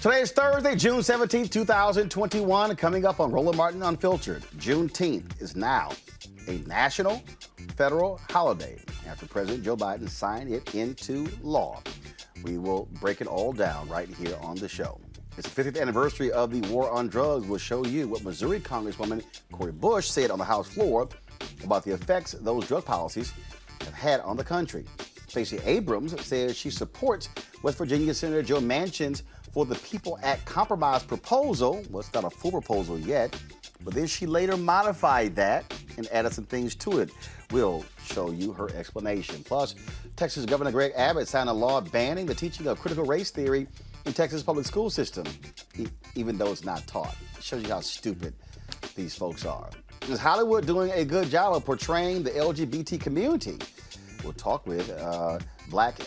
Today is Thursday, June 17th, 2021. Coming up on Roland Martin Unfiltered, Juneteenth is now a national federal holiday after President Joe Biden signed it into law. We will break it all down right here on the show. It's the 50th anniversary of the war on drugs. We'll show you what Missouri Congresswoman Cori Bush said on the House floor about the effects those drug policies have had on the country. Stacey Abrams says she supports West Virginia Senator Joe Manchin's For the People Act compromise proposal. Well, it's not a full proposal yet, but then she later modified that and added some things to it. We'll show you her explanation. Plus, Texas Governor Greg Abbott signed a law banning the teaching of critical race theory in Texas public school system, even though it's not taught. It shows you how stupid these folks are. Is Hollywood doing a good job of portraying the LGBT community? We'll talk with black,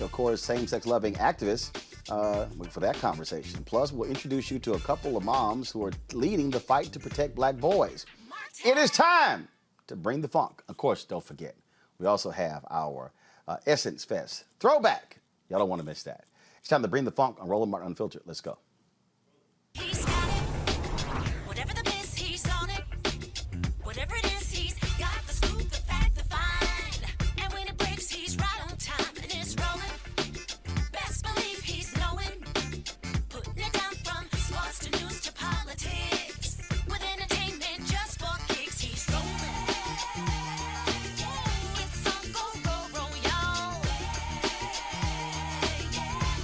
of course, same-sex loving activists for that conversation. Plus, we'll introduce you to a couple of moms who are leading the fight to protect black boys. It is time to bring the funk. Of course, don't forget, we also have our Essence Fest throwback. Y'all don't want to miss that. It's time to bring the funk on Roland Martin Unfiltered. Let's go. He's got it. Whatever the biz, he's on it. Whatever it is, he's got the scoop, the fact, the find. And when it breaks, he's right on time and it's rolling. Best believe he's knowing. Putting it down from sports to news to politics. With entertainment just for kicks, he's rolling. It's on go, y'all.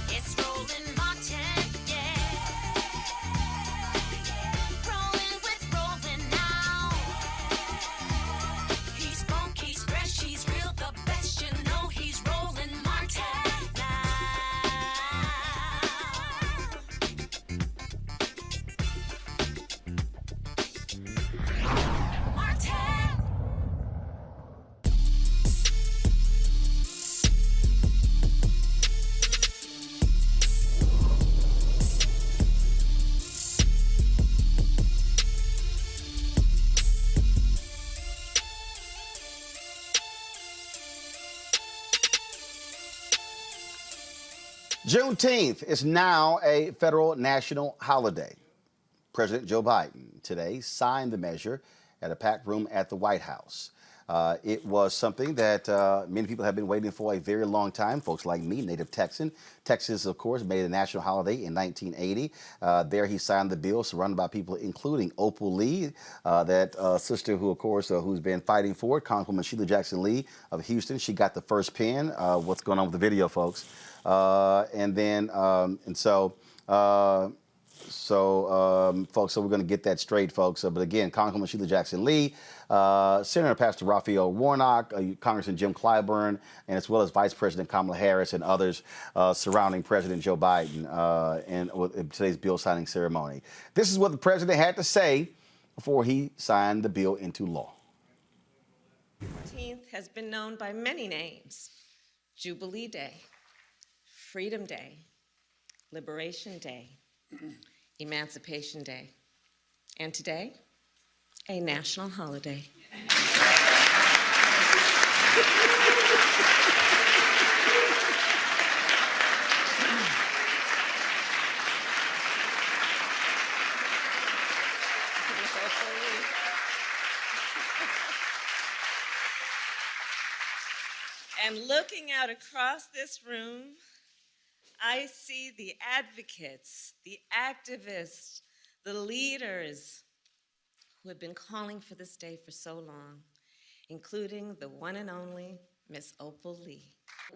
It's Roland Martin, yeah. Rolling with Roland now. He's funk, he's fresh, he's real, the best, you know he's Roland Martin now. Martin. Juneteenth is now a federal national holiday. President Joe Biden today signed the measure at a packed room at the White House. It was something that many people have been waiting for a very long time. Folks like me, native Texan. Texas, of course, made it a national holiday in 1980. There he signed the bill, surrounded by people, including Opal Lee, that sister who, of course, who's been fighting for it, Congresswoman Sheila Jackson Lee of Houston. She got the first pin. What's going on with the video, folks? Folks, so we're going to get that straight, folks. But again, Congresswoman Sheila Jackson Lee, Senator Pastor Raphael Warnock, Congressman Jim Clyburn, and as well as Vice President Kamala Harris and others surrounding President Joe Biden in today's bill signing ceremony. This is what the president had to say before he signed the bill into law. Juneteenth has been known by many names: Jubilee Day, Freedom Day, Liberation Day, Emancipation Day, and today, a national holiday. And looking out across this room, I see the advocates, the activists, the leaders who have been calling for this day for so long, including the one and only Miss Opal Lee.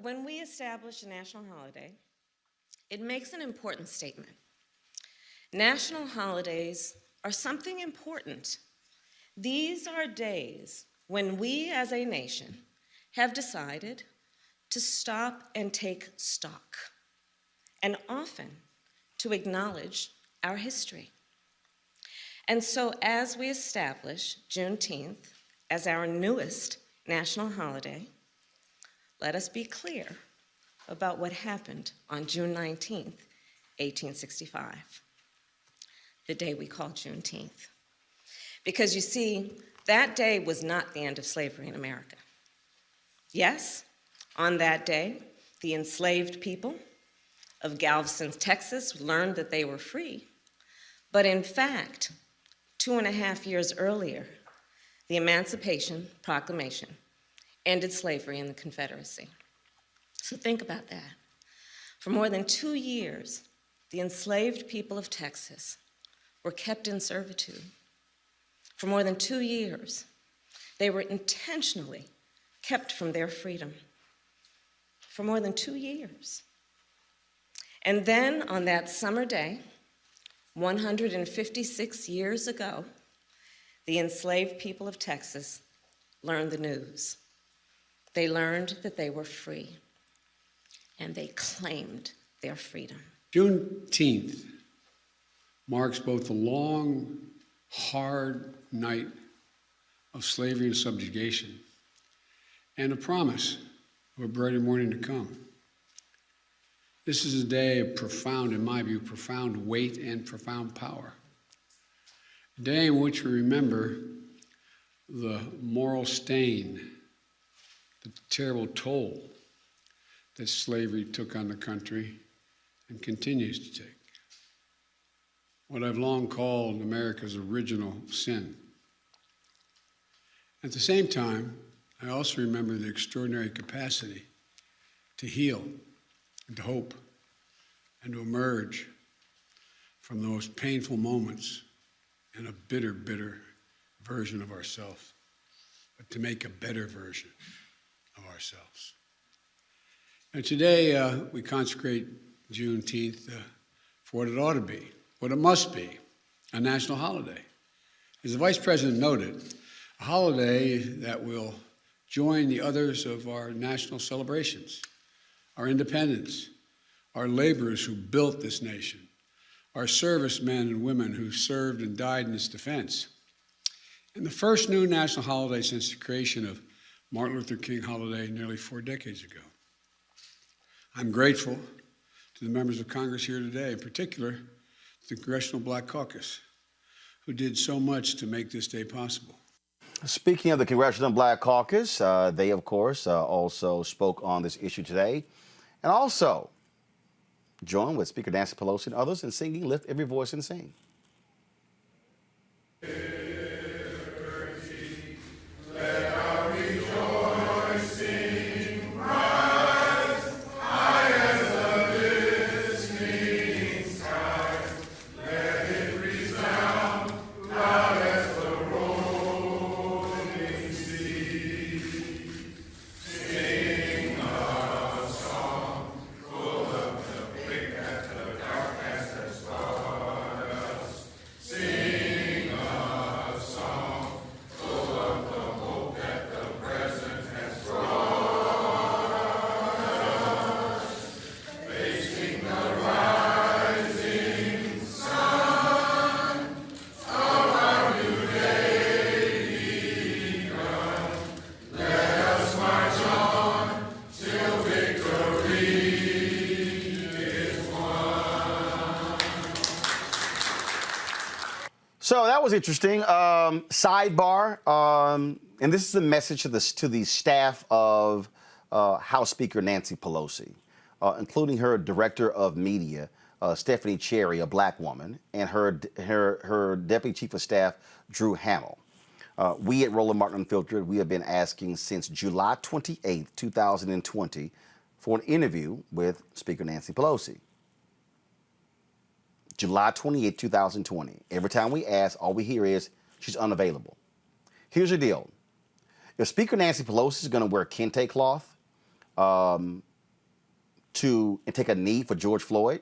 When we establish a national holiday, it makes an important statement. National holidays are something important. These are days when we as a nation have decided to stop and take stock, and often to acknowledge our history. And so as we establish Juneteenth as our newest national holiday, let us be clear about what happened on June 19th, 1865, the day we call Juneteenth. Because you see, that day was not the end of slavery in America. Yes, on that day, the enslaved people of Galveston, Texas, learned that they were free. But in fact, 2.5 years earlier, the Emancipation Proclamation ended slavery in the Confederacy. So think about that. For more than 2 years, the enslaved people of Texas were kept in servitude. For more than 2 years, they were intentionally kept from their freedom. For more than 2 years. And then on that summer day, 156 years ago, the enslaved people of Texas learned the news. They learned that they were free, and they claimed their freedom. Juneteenth marks both the long, hard night of slavery and subjugation and a promise of a brighter morning to come. This is a day of profound, in my view, profound weight and profound power. A day in which we remember the moral stain, the terrible toll that slavery took on the country and continues to take. What I've long called America's original sin. At the same time, I also remember the extraordinary capacity to heal and to hope and to emerge from the most painful moments in a bitter, bitter version of ourselves, but to make a better version of ourselves. And today we consecrate Juneteenth for what it ought to be, what it must be, a national holiday. As the Vice President noted, a holiday that will join the others of our national celebrations, our independence, our laborers who built this nation, our servicemen and women who served and died in its defense, and the first new national holiday since the creation of Martin Luther King holiday nearly 4 decades ago. I'm grateful to the members of Congress here today, in particular to the Congressional Black Caucus, who did so much to make this day possible. Speaking of the Congressional Black Caucus, they, of course, also spoke on this issue today and also joined with Speaker Nancy Pelosi and others in singing Lift Every Voice and Sing. So that was interesting. Sidebar, and this is a message to the staff of House Speaker Nancy Pelosi, including her director of media, Stephanie Cherry, a black woman, and her deputy chief of staff, Drew Hamill. We at Roland Martin Unfiltered, we have been asking since July 28th, 2020, for an interview with Speaker Nancy Pelosi. July 28, 2020. Every time we ask, all we hear is she's unavailable. Here's the deal. If Speaker Nancy Pelosi is going to wear a kente cloth and take a knee for George Floyd,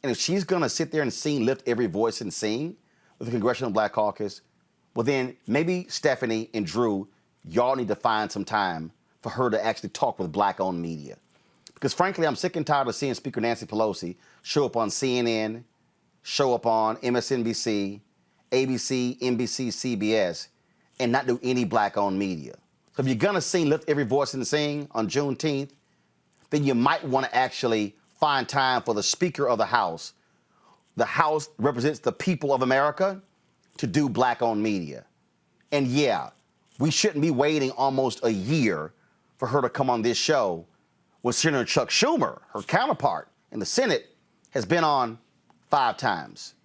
and if she's going to sit there and sing Lift Every Voice and Sing with the Congressional Black Caucus, well then maybe Stephanie and Drew, y'all need to find some time for her to actually talk with black-owned media. Because frankly, I'm sick and tired of seeing Speaker Nancy Pelosi show up on CNN, show up on MSNBC, ABC, NBC, CBS, and not do any black-owned media. So if you're gonna sing Lift Every Voice and Sing on Juneteenth, then you might wanna actually find time for the Speaker of the House. The House represents the people of America to do black-owned media. And yeah, we shouldn't be waiting almost a year for her to come on this show with Senator Chuck Schumer, her counterpart in the Senate has been on 5 times.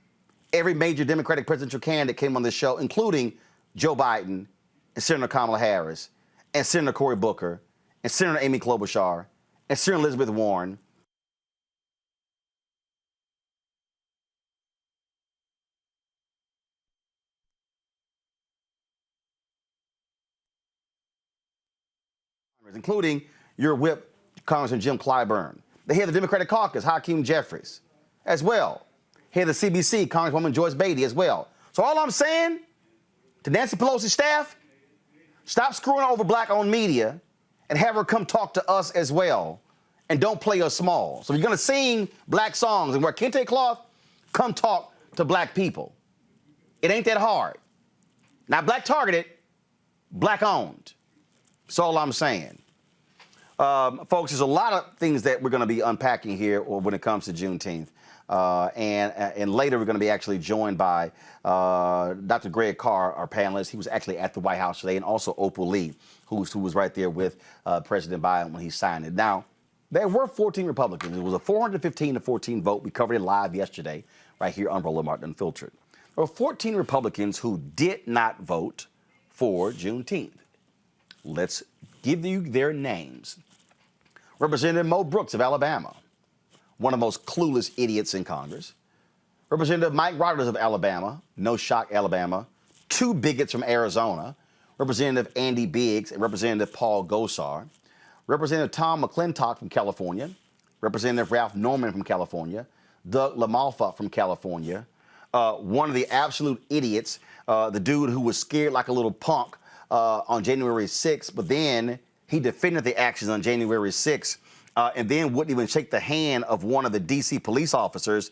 Every major Democratic presidential candidate came on this show, including Joe Biden and Senator Kamala Harris and Senator Cory Booker and Senator Amy Klobuchar and Senator Elizabeth Warren. Including your whip, Congressman Jim Clyburn. The head of the Democratic caucus, Hakeem Jeffries, as well. Head of the CBC, Congresswoman Joyce Beatty, as well. So all I'm saying to Nancy Pelosi's staff, stop screwing over black-owned media and have her come talk to us as well. And don't play us small. So if you're going to sing black songs and wear kente cloth, come talk to black people. It ain't that hard. Not black targeted, black owned. That's all I'm saying. Folks, there's a lot of things that we're going to be unpacking here when it comes to Juneteenth. And later we're going to be actually joined by Dr. Greg Carr, our panelist. He was actually at the White House today, and also Opal Lee, who was right there with President Biden when he signed it. Now, there were 14 Republicans. It was a 415-14 vote. We covered it live yesterday right here on Roland Martin Unfiltered. There were 14 Republicans who did not vote for Juneteenth. Let's give you their names. Representative Mo Brooks of Alabama, one of the most clueless idiots in Congress. Representative Mike Rogers of Alabama, no shock, Alabama. 2 bigots from Arizona, Representative Andy Biggs and Representative Paul Gosar. Representative Tom McClintock from California, Representative Ralph Norman from California, Doug LaMalfa from California. One of the absolute idiots, the dude who was scared like a little punk on January 6th, but then he defended the actions on January 6th and then wouldn't even shake the hand of one of the D.C. police officers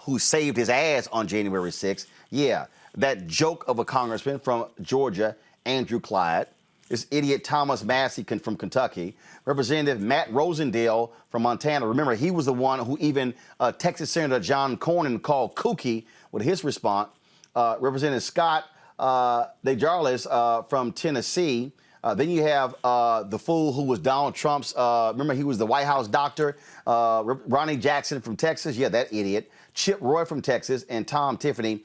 who saved his ass on January 6th. Yeah, that joke of a congressman from Georgia, Andrew Clyde. This idiot Thomas Massey from Kentucky. Representative Matt Rosendale from Montana. Remember, he was the one who even Texas Senator John Cornyn called kooky with his response. Representative Scott DeJarlis from Tennessee. Then you have the fool who was Donald Trump's, remember he was the White House doctor, Ronnie Jackson from Texas, yeah, that idiot, Chip Roy from Texas, and Tom Tiffany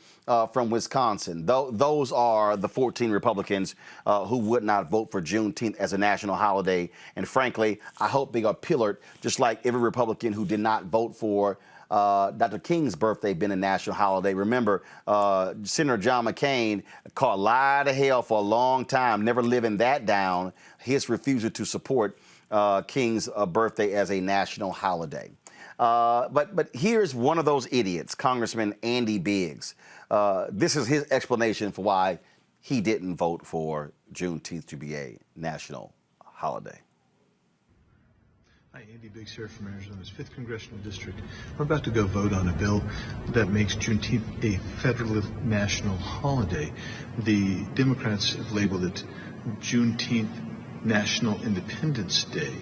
from Wisconsin. Those are the 14 Republicans who would not vote for Juneteenth as a national holiday. And frankly, I hope they are pillared, just like every Republican who did not vote for Dr. King's birthday being a national holiday. Remember, Senator John McCain caught a lot of hell for a long time, never living that down, his refusal to support King's birthday as a national holiday. But here's one of those idiots, Congressman Andy Biggs. This is his explanation for why he didn't vote for Juneteenth to be a national holiday. Hi, Andy Biggs here from Arizona's 5th Congressional District. We're about to go vote on a bill that makes Juneteenth a federal national holiday. The Democrats have labeled it Juneteenth National Independence Day.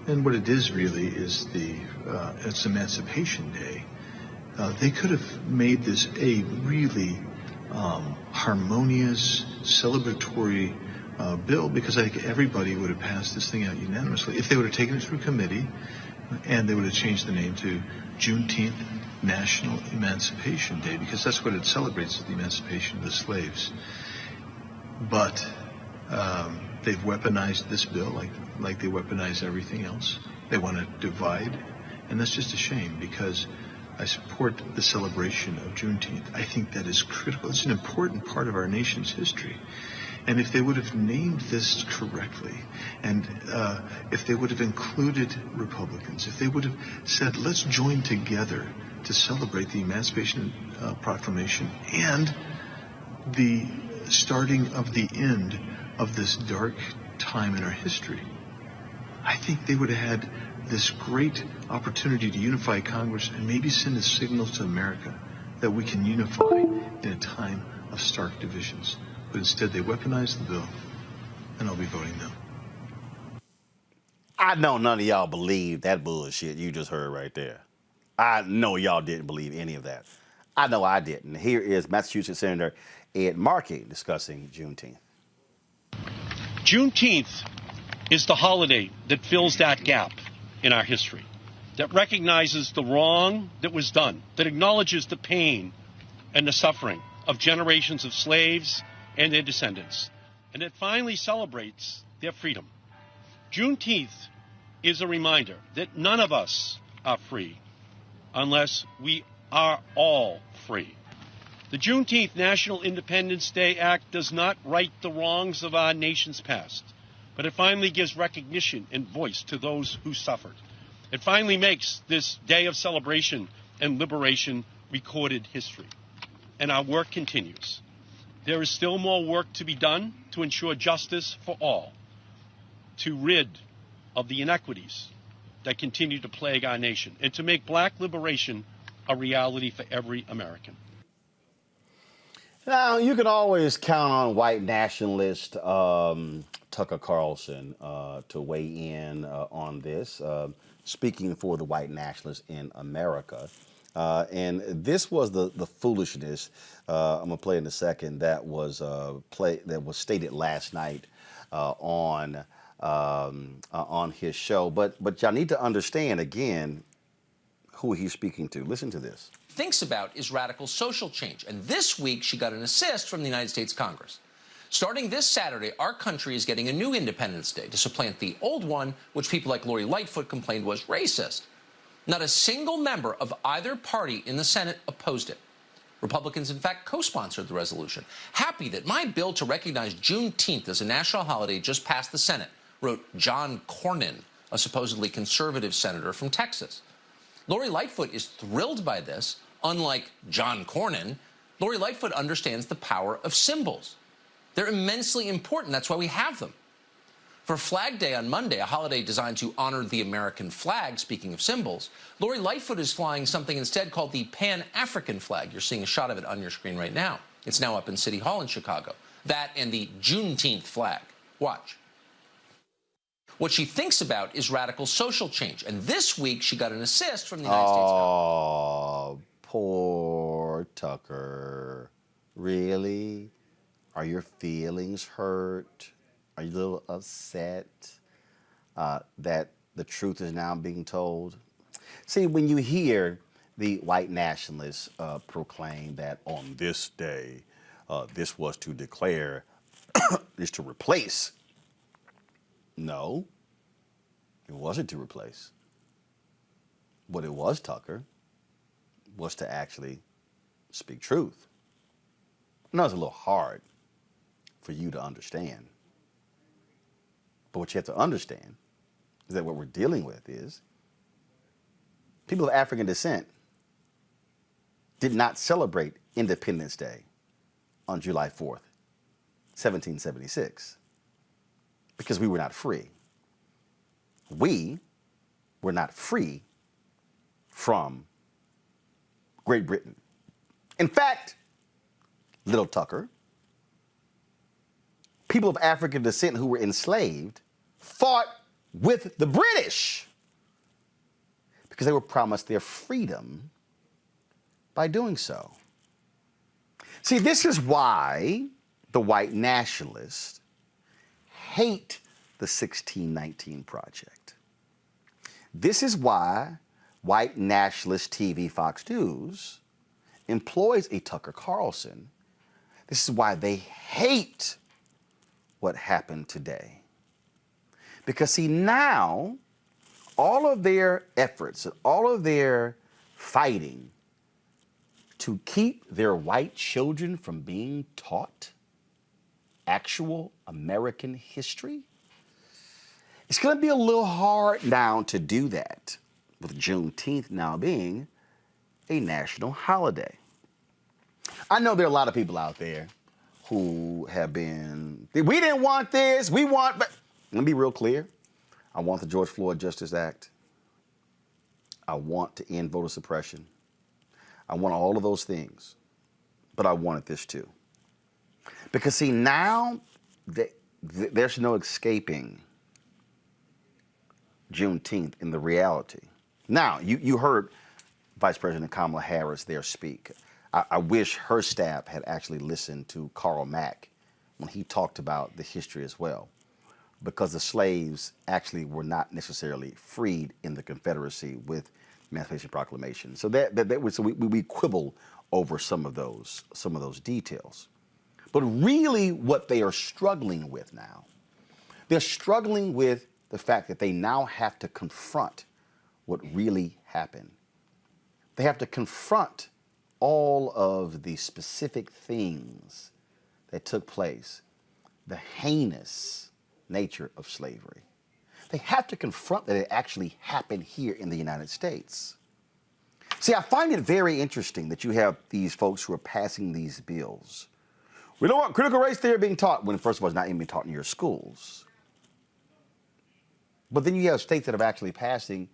And what it is really is it's Emancipation Day. They could have made this a really harmonious, celebratory bill, because I think everybody would have passed this thing out unanimously if they would have taken it through committee and they would have changed the name to Juneteenth National Emancipation Day, because that's what it celebrates, the emancipation of the slaves. But they've weaponized this bill like they weaponize everything else. They want to divide, and that's just a shame, because I support the celebration of Juneteenth. I think that is critical. It's an important part of our nation's history. And if they would have named this correctly, and if they would have included Republicans, if they would have said, let's join together to celebrate the Emancipation Proclamation and the starting of the end of this dark time in our history, I think they would have had this great opportunity to unify Congress and maybe send a signal to America that we can unify in a time of stark divisions. But instead, they weaponized the bill, and I'll be voting no. I know none of y'all believe that bullshit you just heard right there. I know y'all didn't believe any of that. I know I didn't. Here is Massachusetts Senator Ed Markey discussing Juneteenth. Juneteenth is the holiday that fills that gap in our history. that recognizes the wrong that was done, that acknowledges the pain and the suffering of generations of slaves and their descendants, and that finally celebrates their freedom. Juneteenth is a reminder that none of us are free unless we are all free. The Juneteenth National Independence Day Act does not right the wrongs of our nation's past, but it finally gives recognition and voice to those who suffered. It finally makes this day of celebration and liberation recorded history. And our work continues. There is still more work to be done to ensure justice for all, to rid of the inequities that continue to plague our nation, and to make black liberation a reality for every American. Now, you can always count on white nationalist Tucker Carlson to weigh in on this, speaking for the white nationalists in America. And this was the foolishness, I'm going to play in a second, that was stated last night on his show. But y'all need to understand, again, who he's speaking to. Listen to this. Thinks about is radical social change. And this week, she got an assist from the United States Congress. Starting this Saturday, our country is getting a new Independence Day to supplant the old one, which people like Lori Lightfoot complained was racist. Not a single member of either party in the Senate opposed it. Republicans, in fact, co-sponsored the resolution. Happy that my bill to recognize Juneteenth as a national holiday just passed the Senate, wrote John Cornyn, a supposedly conservative senator from Texas. Lori Lightfoot is thrilled by this. Unlike John Cornyn, Lori Lightfoot understands the power of symbols. They're immensely important. That's why we have them. For Flag Day on Monday, a holiday designed to honor the American flag, speaking of symbols, Lori Lightfoot is flying something instead called the Pan-African flag. You're seeing a shot of it on your screen right now. It's now up in City Hall in Chicago. That and the Juneteenth flag. Watch. What she thinks about is radical social change. And this week, she got an assist from the United States Congress. Oh, poor Tucker. Really? Are your feelings hurt? Are you a little upset that the truth is now being told? See, when you hear the white nationalists proclaim that on this day, this was to declare, is to replace. No, it wasn't to replace. What it was, Tucker, was to actually speak truth. I know it's a little hard for you to understand. But what you have to understand is that what we're dealing with is people of African descent did not celebrate Independence Day on July 4th, 1776, because we were not free. We were not free from Great Britain. In fact, little Tucker, people of African descent who were enslaved fought with the British because they were promised their freedom by doing so. See, this is why the white nationalists hate the 1619 Project. This is why white nationalist TV Fox News employs a Tucker Carlson. This is why they hate what happened today. Because see, now all of their efforts and all of their fighting to keep their white children from being taught actual American history, it's going to be a little hard now to do that, with Juneteenth now being a national holiday. I know there are a lot of people out there who have been, we didn't want this, we want, but let me be real clear. I want the George Floyd Justice Act. I want to end voter suppression. I want all of those things, but I wanted this too. Because see, now there's no escaping Juneteenth in the reality. Now, you heard Vice President Kamala Harris there speak. I wish her staff had actually listened to Karl Mack when he talked about the history as well. because the slaves actually were not necessarily freed in the Confederacy with Emancipation Proclamation. So we quibble over some of those details. But really what they are struggling with now, they're struggling with the fact that they now have to confront what really happened. They have to confront all of the specific things that took place, the heinous nature of slavery. They have to confront that it actually happened here in the United States. See, I find it very interesting that you have these folks who are passing these bills. We don't want critical race theory being taught when, first of all, it's not even being taught in your schools. But then you have states that are actually passing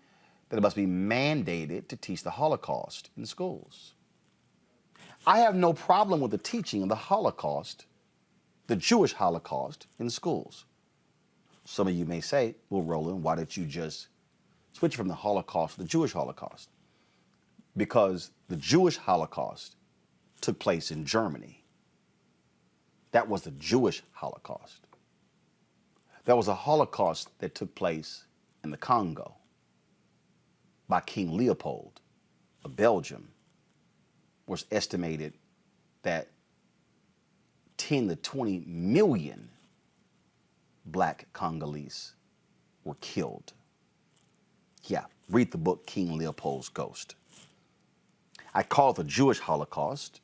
that it must be mandated to teach the Holocaust in schools. I have no problem with the teaching of the Holocaust, the Jewish Holocaust, in schools. Some of you may say, well, Roland, why did you just switch from the Holocaust to the Jewish Holocaust? Because the Jewish Holocaust took place in Germany. That was the Jewish Holocaust. There was a Holocaust that took place in the Congo by King Leopold of Belgium. It was estimated that 10 to 20 million black Congolese were killed. Yeah, read the book King Leopold's Ghost. I call it the Jewish Holocaust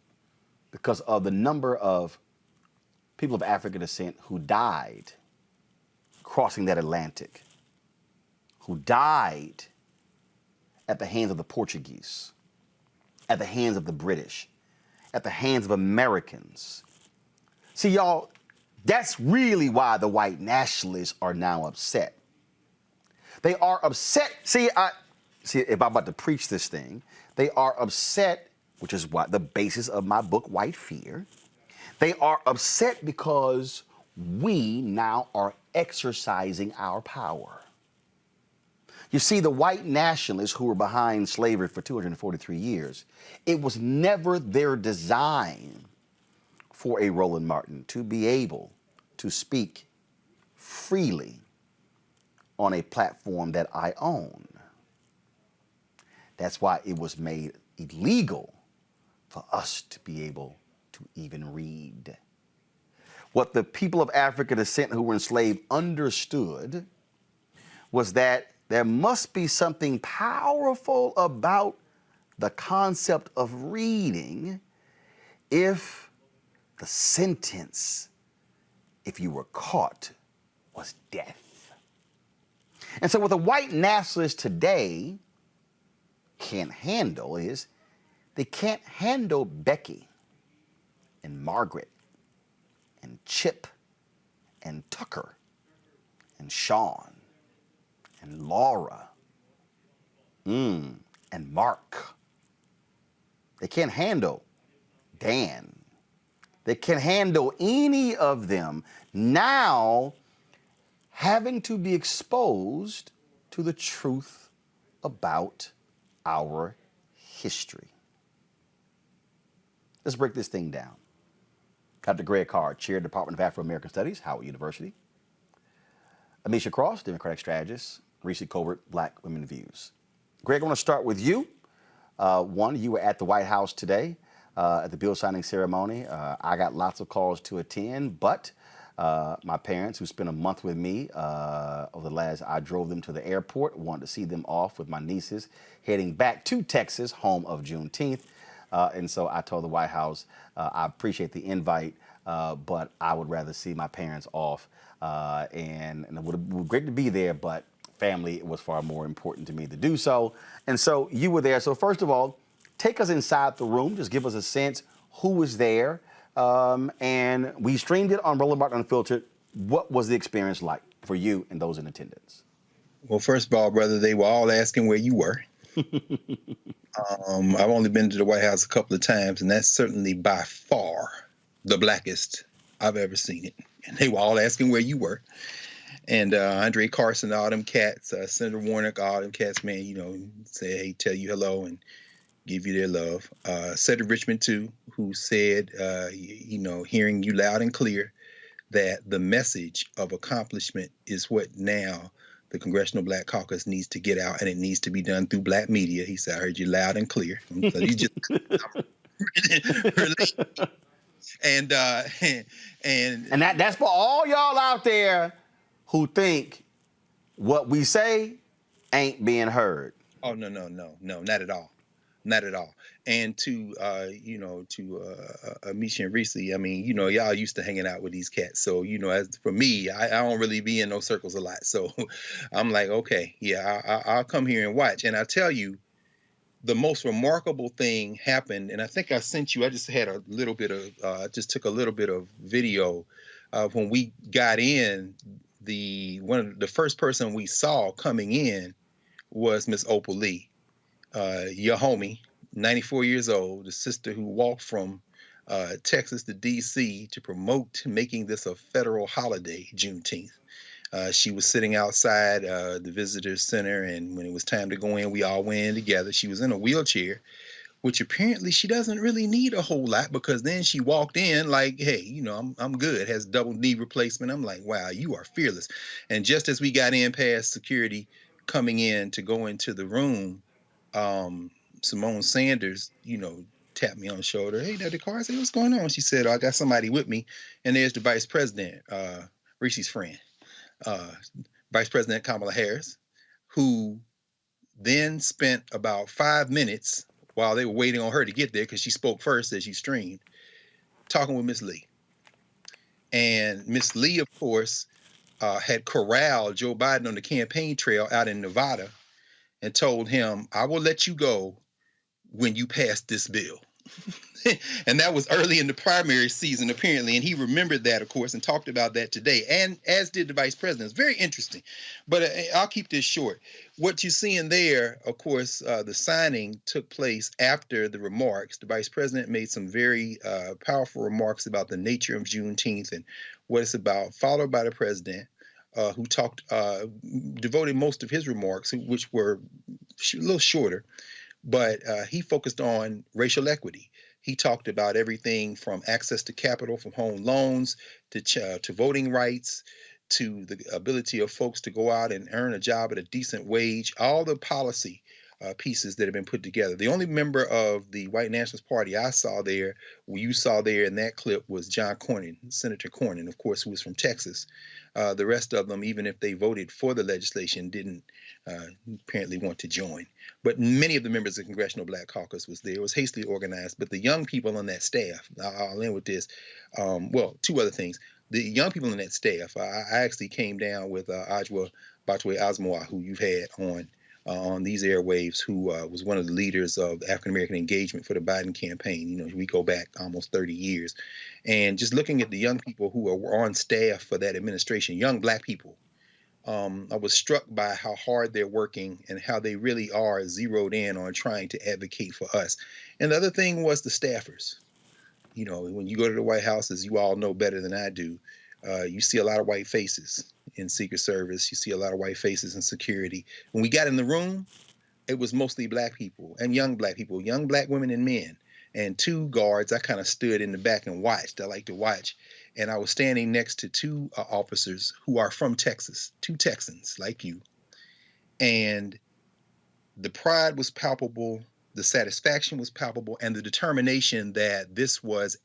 because of the number of people of African descent who died crossing that Atlantic, who died at the hands of the Portuguese, at the hands of the British, at the hands of Americans. See, y'all, that's really why the white nationalists are now upset. They are upset. See, if I'm about to preach this thing, they are upset, which is what the basis of my book, White Fear. They are upset because we now are exercising our power. You see, the white nationalists who were behind slavery for 243 years, it was never their design for a Roland Martin to be able to speak freely on a platform that I own. That's why it was made illegal for us to be able to even read. What the people of African descent who were enslaved understood was that there must be something powerful about the concept of reading if the sentence, if you were caught, was death. And so what the white nationalists today can't handle is they can't handle Becky and Margaret and Chip and Tucker and Sean and Laura and Mark. They can't handle Dan. They can't handle any of them now having to be exposed to the truth about our history. Let's break this thing down. Dr. Greg Carr, Chair, Department of Afro-American Studies, Howard University. Amisha Cross, Democratic Strategist, Reese Colbert, Black Women Views. Greg, I want to start with you. One, you were at the White House today at the bill signing ceremony. I got lots of calls to attend, but my parents, who spent a month with me over the last, I drove them to the airport, wanted to see them off with my nieces, heading back to Texas, home of Juneteenth. And so I told the White House, I appreciate the invite, but I would rather see my parents off. And it would be great to be there, but family was far more important to me to do so. And so you were there. So first of all, take us inside the room. Just give us a sense who was there. And we streamed it on Roland Martin Unfiltered. What was the experience like for you and those in attendance? Well, first of all, brother, they were all asking where you were. I've only been to the White House a couple of times, and that's certainly by far the blackest I've ever seen it. And they were all asking where you were. And Andre Carson, all them cats, Senator Warnock, all them cats, man, you know, say, hey, tell you hello and give you their love. Senator Richmond, too, who said, you know, hearing you loud and clear, that the message of accomplishment is what now the Congressional Black Caucus needs to get out, and it needs to be done through black media. He said, I heard you loud and clear. So you just and And that's for all y'all out there who think what we say ain't being heard. oh no, not at all. Not at all. And to Misha and Reese, I mean, y'all used to hanging out with these cats. So, as for me, I don't really be in those circles a lot. So I'm like, okay, yeah, I'll come here and watch. And I tell you, the most remarkable thing happened, and I think I sent you, I just had a little bit of, just took a little bit of video of when we got in. The first person we saw coming in was Miss Opal Lee, your homie, 94 years old, the sister who walked from Texas to D.C. to promote making this a federal holiday, Juneteenth. She was sitting outside the visitor center, and when it was time to go in, we all went in together. She was in a wheelchair, which apparently she doesn't really need a whole lot, because then she walked in like, hey, I'm good, has double knee replacement. I'm like, wow, you are fearless. And just as we got in past security coming in to go into the room, Simone Sanders, tapped me on the shoulder. Hey, Dr. Carr, I said, what's going on? She said, I got somebody with me. And there's the vice president, Reese's friend, Vice President Kamala Harris, who then spent about 5 minutes while they were waiting on her to get there, because she spoke first as she streamed, talking with Miss Lee. And Miss Lee, of course, had corralled Joe Biden on the campaign trail out in Nevada and told him, I will let you go when you pass this bill. And that was early in the primary season, apparently. And he remembered that, of course, and talked about that today, and as did the vice president. It's very interesting. But I'll keep this short. What you're seeing there, of course, the signing took place after the remarks. The vice president made some very powerful remarks about the nature of Juneteenth and what it's about, followed by the president, who devoted most of his remarks, which were a little shorter, but he focused on racial equity. He talked about everything from access to capital, from home loans to voting rights, to the ability of folks to go out and earn a job at a decent wage, all the policy pieces that have been put together. The only member of the White Nationalist Party I saw there, you saw there in that clip, was John Cornyn, Senator Cornyn, of course, who was from Texas. The rest of them, even if they voted for the legislation, didn't apparently want to join. But many of the members of the Congressional Black Caucus was there. It was hastily organized. But the young people on that staff, I'll end with this. Well, two other things. The young people on that staff, I actually came down with Ajwa Batwe Asmawa, who you've had on these airwaves, who was one of the leaders of African-American engagement for the Biden campaign. We go back almost 30 years. And just looking at the young people who were on staff for that administration, young black people, I was struck by how hard they're working and how they really are zeroed in on trying to advocate for us. And the other thing was the staffers. When you go to the White House, as you all know better than I do, you see a lot of white faces in Secret Service. You see a lot of white faces in security. When we got in the room, it was mostly black people and young black people, young black women and men. And two guards, I kind of stood in the back and watched. I like to watch. And I was standing next to two officers who are from Texas, two Texans like you. And the pride was palpable. The satisfaction was palpable, and the determination that this was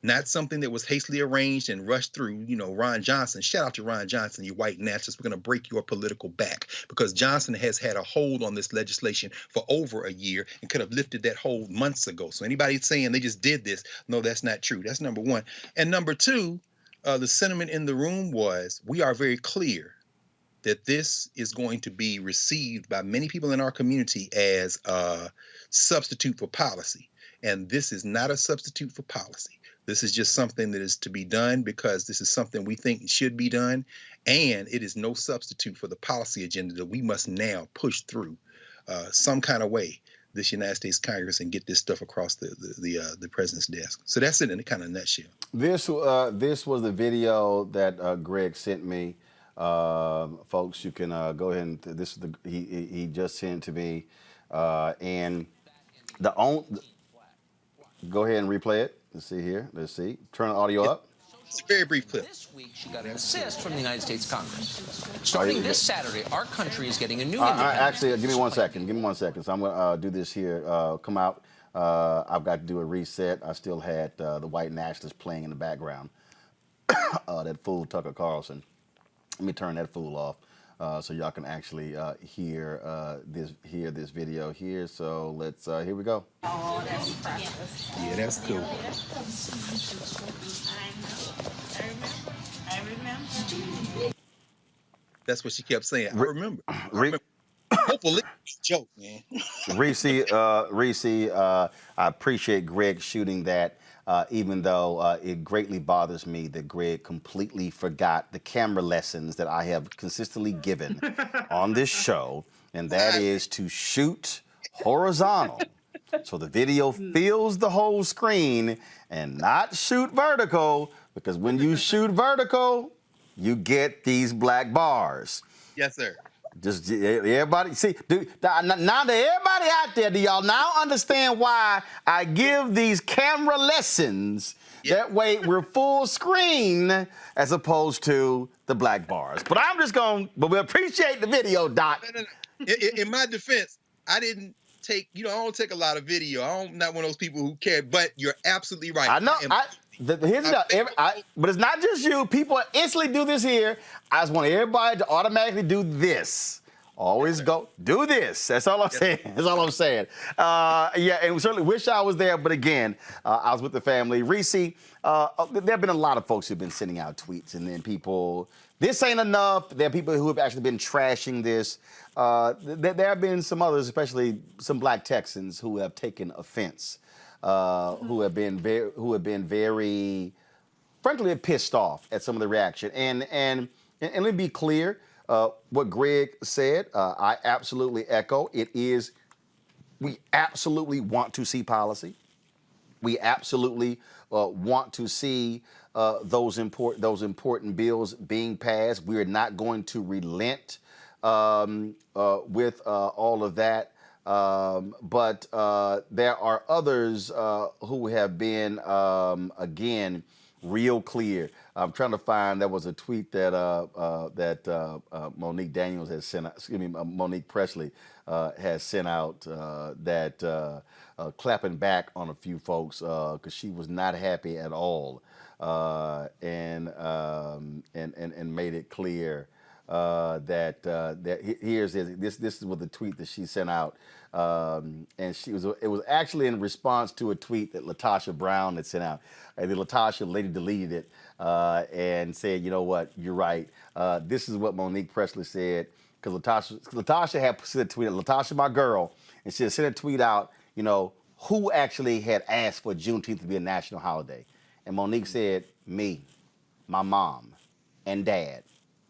not something that was hastily arranged and rushed through. Ron Johnson, shout out to Ron Johnson, you white nationalists. We're going to break your political back, because Johnson has had a hold on this legislation for over a year and could have lifted that hold months ago. So anybody saying they just did this, no, that's not true. That's number one. And number two, the sentiment in the room was, we are very clear that this is going to be received by many people in our community as a substitute for policy. And this is not a substitute for policy. This is just something that is to be done because this is something we think should be done. And it is no substitute for the policy agenda that we must now push through some kind of way, this United States Congress, and get this stuff across the president's desk. So that's it in a kind of nutshell. This was the video that Greg sent me. Folks, you can go ahead and this is he just sent to me, and go ahead and replay it. Let's see here. Let's see. Turn the audio up. It's a very brief clip. This week, she got an assist from the United States Congress. Starting this Saturday, our country is getting a new independence. Actually, give me 1 second. Give me 1 second. So I'm going to do this here. Come out. I've got to do a reset. I still had the white nationalists playing in the background. That fool Tucker Carlson. Let me turn that fool off so y'all can actually hear this video here. So let's here we go. Oh, that's practice. Yeah, that's cool. I remember. That's what she kept saying. I remember. Hopefully, it's a joke, man. Reese, I appreciate Greg shooting that, even though it greatly bothers me that Greg completely forgot the camera lessons that I have consistently given on this show, and that is to shoot horizontal. So the video fills the whole screen and not shoot vertical, because when you shoot vertical, you get these black bars. Yes, sir. Just everybody see, now that everybody out there, do y'all now understand why I give these camera lessons? Yep. That way we're full screen as opposed to the black bars. But but we appreciate the video, Doc. No. In my defense, I didn't take, I don't take a lot of video. I'm not one of those people who care, but you're absolutely right. I know. But it's not just you. People instantly do this here. I just want everybody to automatically do this. Always go do this. That's all I'm saying. That's all I'm saying. Yeah, and we certainly wish I was there. But again, I was with the family. Reese, there have been a lot of folks who've been sending out tweets, and then people, this ain't enough. There are people who have actually been trashing this. There have been some others, especially some black Texans, who have taken offense. Who have been very, frankly, pissed off at some of the reaction. And let me be clear, what Greg said, I absolutely echo. We absolutely want to see policy. We absolutely want to see those important bills being passed. We are not going to relent with all of that. But there are others who have been, again, real clear. I'm trying to find, there was a tweet that Monique Daniels has sent out, Monique Presley has sent out that clapping back on a few folks because she was not happy at all and made it clear that here's this is what the tweet that she sent out, and it was actually in response to a tweet that Latasha Brown had sent out, and then Latasha later deleted it and said, you know what, you're right. This is what Monique Presley said, because Latasha had sent a tweet. Latasha, my girl, and she had sent a tweet out. Who actually had asked for Juneteenth to be a national holiday, and Monique said, me, my mom, and dad.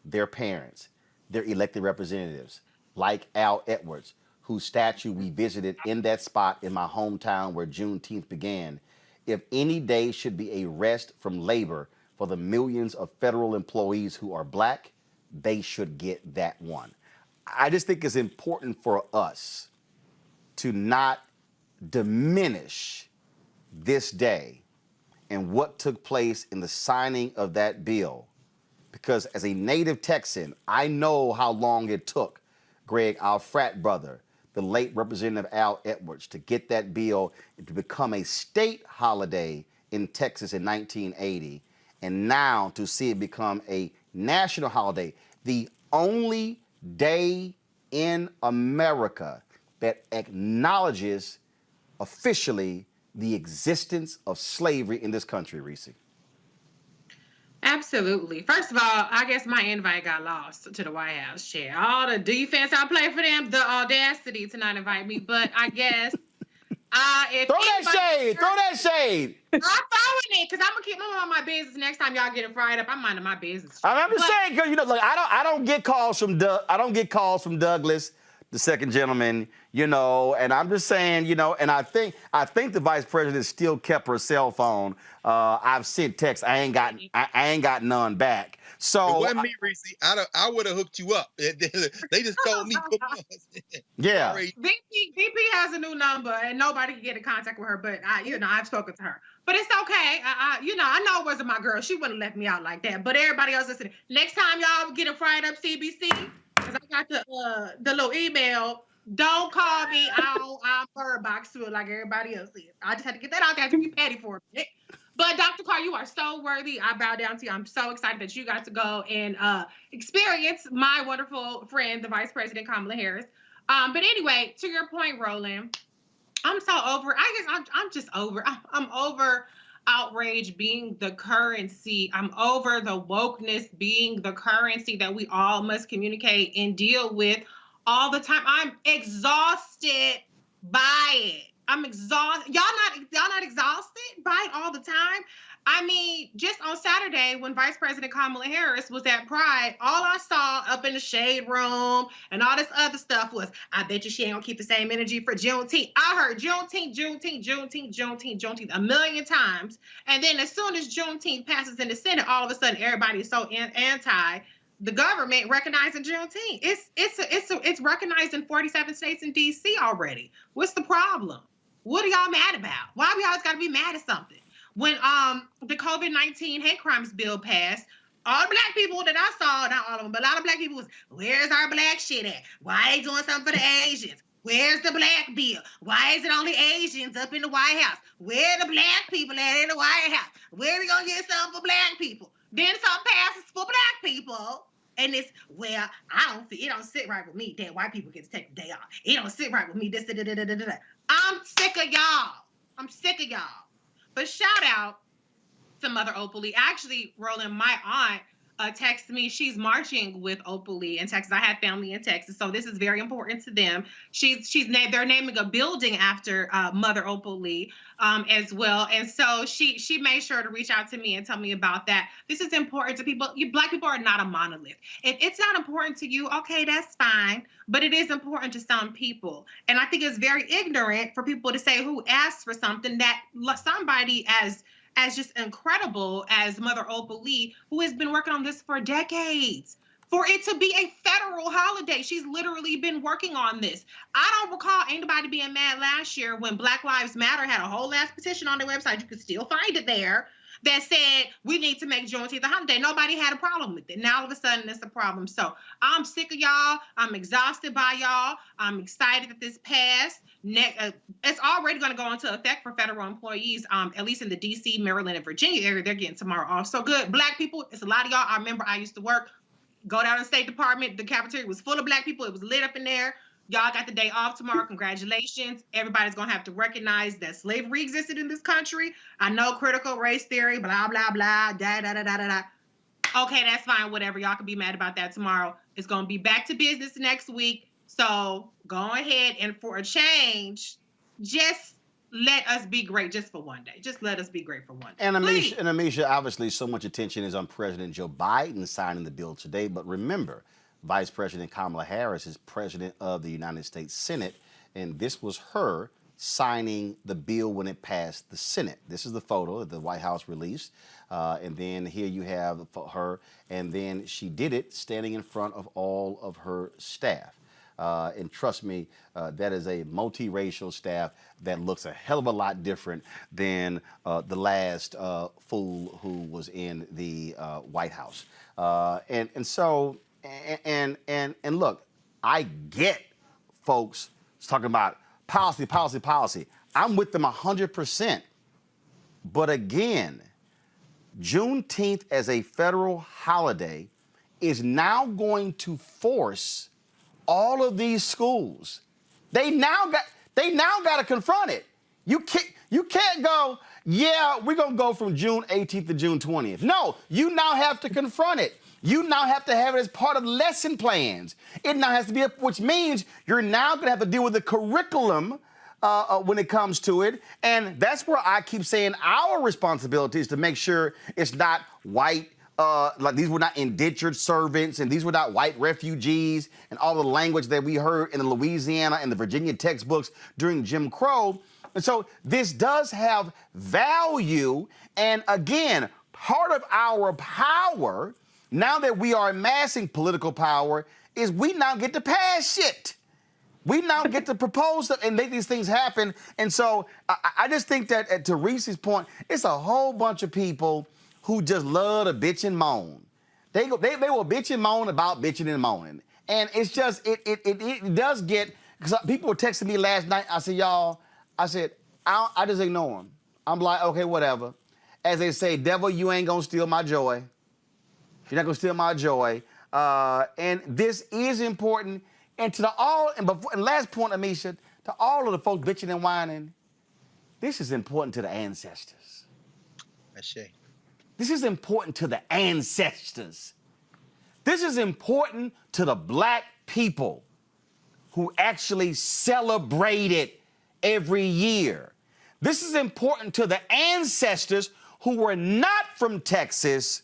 Their parents, their elected representatives, like Al Edwards, whose statue we visited in that spot in my hometown where Juneteenth began. If any day should be a rest from labor for the millions of federal employees who are black, they should get that one. I just think it's important for us to not diminish this day and what took place in the signing of that bill. Because as a native Texan, I know how long it took, Greg, our frat brother, the late Representative Al Edwards, to get that bill to become a state holiday in Texas in 1980, and now to see it become a national holiday, the only day in America that acknowledges officially the existence of slavery in this country, Reese. Absolutely. First of all, I guess my invite got lost to the White House chair. All the defense I play for them, the audacity to not invite me. But I guess if throw that shade. I'm throwing it because I'm gonna keep moving on my business. Next time y'all get it fried up, I'm minding my business. I'm just saying, because I don't get calls from Douglas the second gentleman, you know, and I'm just saying, you know, and I think the vice president still kept her cell phone. I've sent texts. I ain't got none back. So it wasn't me, Reese. I would have hooked you up. They just told me. Yeah. VP has a new number and nobody can get in contact with her, but I've spoken to her. But it's okay. I know it wasn't my girl. She wouldn't let me out like that. But everybody else listening, next time y'all get a fried up CBC, because I got the little email, don't call me. I'm bird box to it like everybody else is. I just had to get that out there to be petty for a minute. But Dr. Carr, you are so worthy. I bow down to you. I'm so excited that you got to go and experience my wonderful friend, the Vice President Kamala Harris. But anyway, to your point, Roland, I'm so over. I guess I'm just over. I'm over outrage being the currency. I'm over the wokeness being the currency that we all must communicate and deal with all the time. I'm exhausted by it. I'm exhausted. Y'all not exhausted by it all the time? I mean, just on Saturday when Vice President Kamala Harris was at Pride, all I saw up in the shade room and all this other stuff was, I bet you she ain't gonna keep the same energy for Juneteenth. I heard Juneteenth a million times. And then as soon as Juneteenth passes in the Senate, all of a sudden everybody is so anti the government recognizing Juneteenth. It's recognized in 47 states and DC already. What's the problem? What are y'all mad about? Why we always gotta be mad at something? When the COVID-19 hate crimes bill passed, all the black people that I saw, not all of them, but a lot of black people was, where's our black shit at? Why ain't doing something for the Asians? Where's the black bill? Why is it only Asians up in the White House? Where the black people at in the White House? Where are we gonna get something for black people? Then some passes for black people. And it's, well, it don't sit right with me that white people get to take the day off. It don't sit right with me, this, da. I'm sick of y'all. But shout out to Mother Opally. Actually, Roland, my aunt texted me. She's marching with Opally in Texas. I have family in Texas, so this is very important to them. They're naming a building after Mother Opally as well. And so she made sure to reach out to me and tell me about that. This is important to people. Black people are not a monolith. If it's not important to you, okay, that's fine. But it is important to some people. And I think it's very ignorant for people to say who asked for something that somebody as just incredible as Mother Opally, who has been working on this for decades, for it to be a federal holiday. She's literally been working on this. I don't recall anybody being mad last year when Black Lives Matter had a whole ass petition on their website. You can still find it there that said we need to make Juneteenth a holiday. Nobody had a problem with it. Now all of a sudden it's a problem. So I'm sick of y'all. I'm exhausted by y'all. I'm excited that this passed. It's already going to go into effect for federal employees, at least in the DC, Maryland, and Virginia area. They're getting tomorrow off. So good. Black people, it's a lot of y'all. I remember I used to go down to the State Department. The cafeteria was full of black people. It was lit up in there. Y'all got the day off tomorrow. Congratulations. Everybody's going to have to recognize that slavery existed in this country. I know critical race theory, blah, blah, blah, da. Okay, that's fine. Whatever. Y'all can be mad about that tomorrow. It's going to be back to business next week. So go ahead and for a change, just let us be great just for one day. Just let us be great for one day. And Amisha, obviously so much attention is on President Joe Biden signing the bill today. But remember, Vice President Kamala Harris is president of the United States Senate. And this was her signing the bill when it passed the Senate. This is the photo that the White House released. And then here you have her. And then she did it standing in front of all of her staff. And trust me, that is a multiracial staff that looks a hell of a lot different than the last fool who was in the White House. And so look, I get folks talking about policy. I'm with them 100%. But again, Juneteenth as a federal holiday is now going to force all of these schools. They now got to confront it. You can't go, yeah, we're going to go from June 18th to June 20th. No, you now have to confront it. You now have to have it as part of lesson plans. It now has to be, which means you're now going to have to deal with the curriculum when it comes to it. And that's where I keep saying our responsibility is to make sure it's not white like these were not indentured servants, and these were not white refugees, and all the language that we heard in the Louisiana and the Virginia textbooks during Jim Crow. And so this does have value. And again, part of our power, now that we are amassing political power, is we now get to pass shit. We now get to propose stuff and make these things happen. And so I just think that, to Reese's point, it's a whole bunch of people who just love to bitch and moan. They will bitch and moan about bitching and moaning. And it's just, it does get, because people were texting me last night. I said, y'all, I just ignore them. I'm like, okay, whatever. As they say, devil, you ain't gonna steal my joy. You're not gonna steal my joy. And this is important. And to and last point, Amisha, to all of the folks bitching and whining, this is important to the ancestors. This is important to the ancestors. This is important to the black people who actually celebrate it every year. This is important to the ancestors who were not from Texas,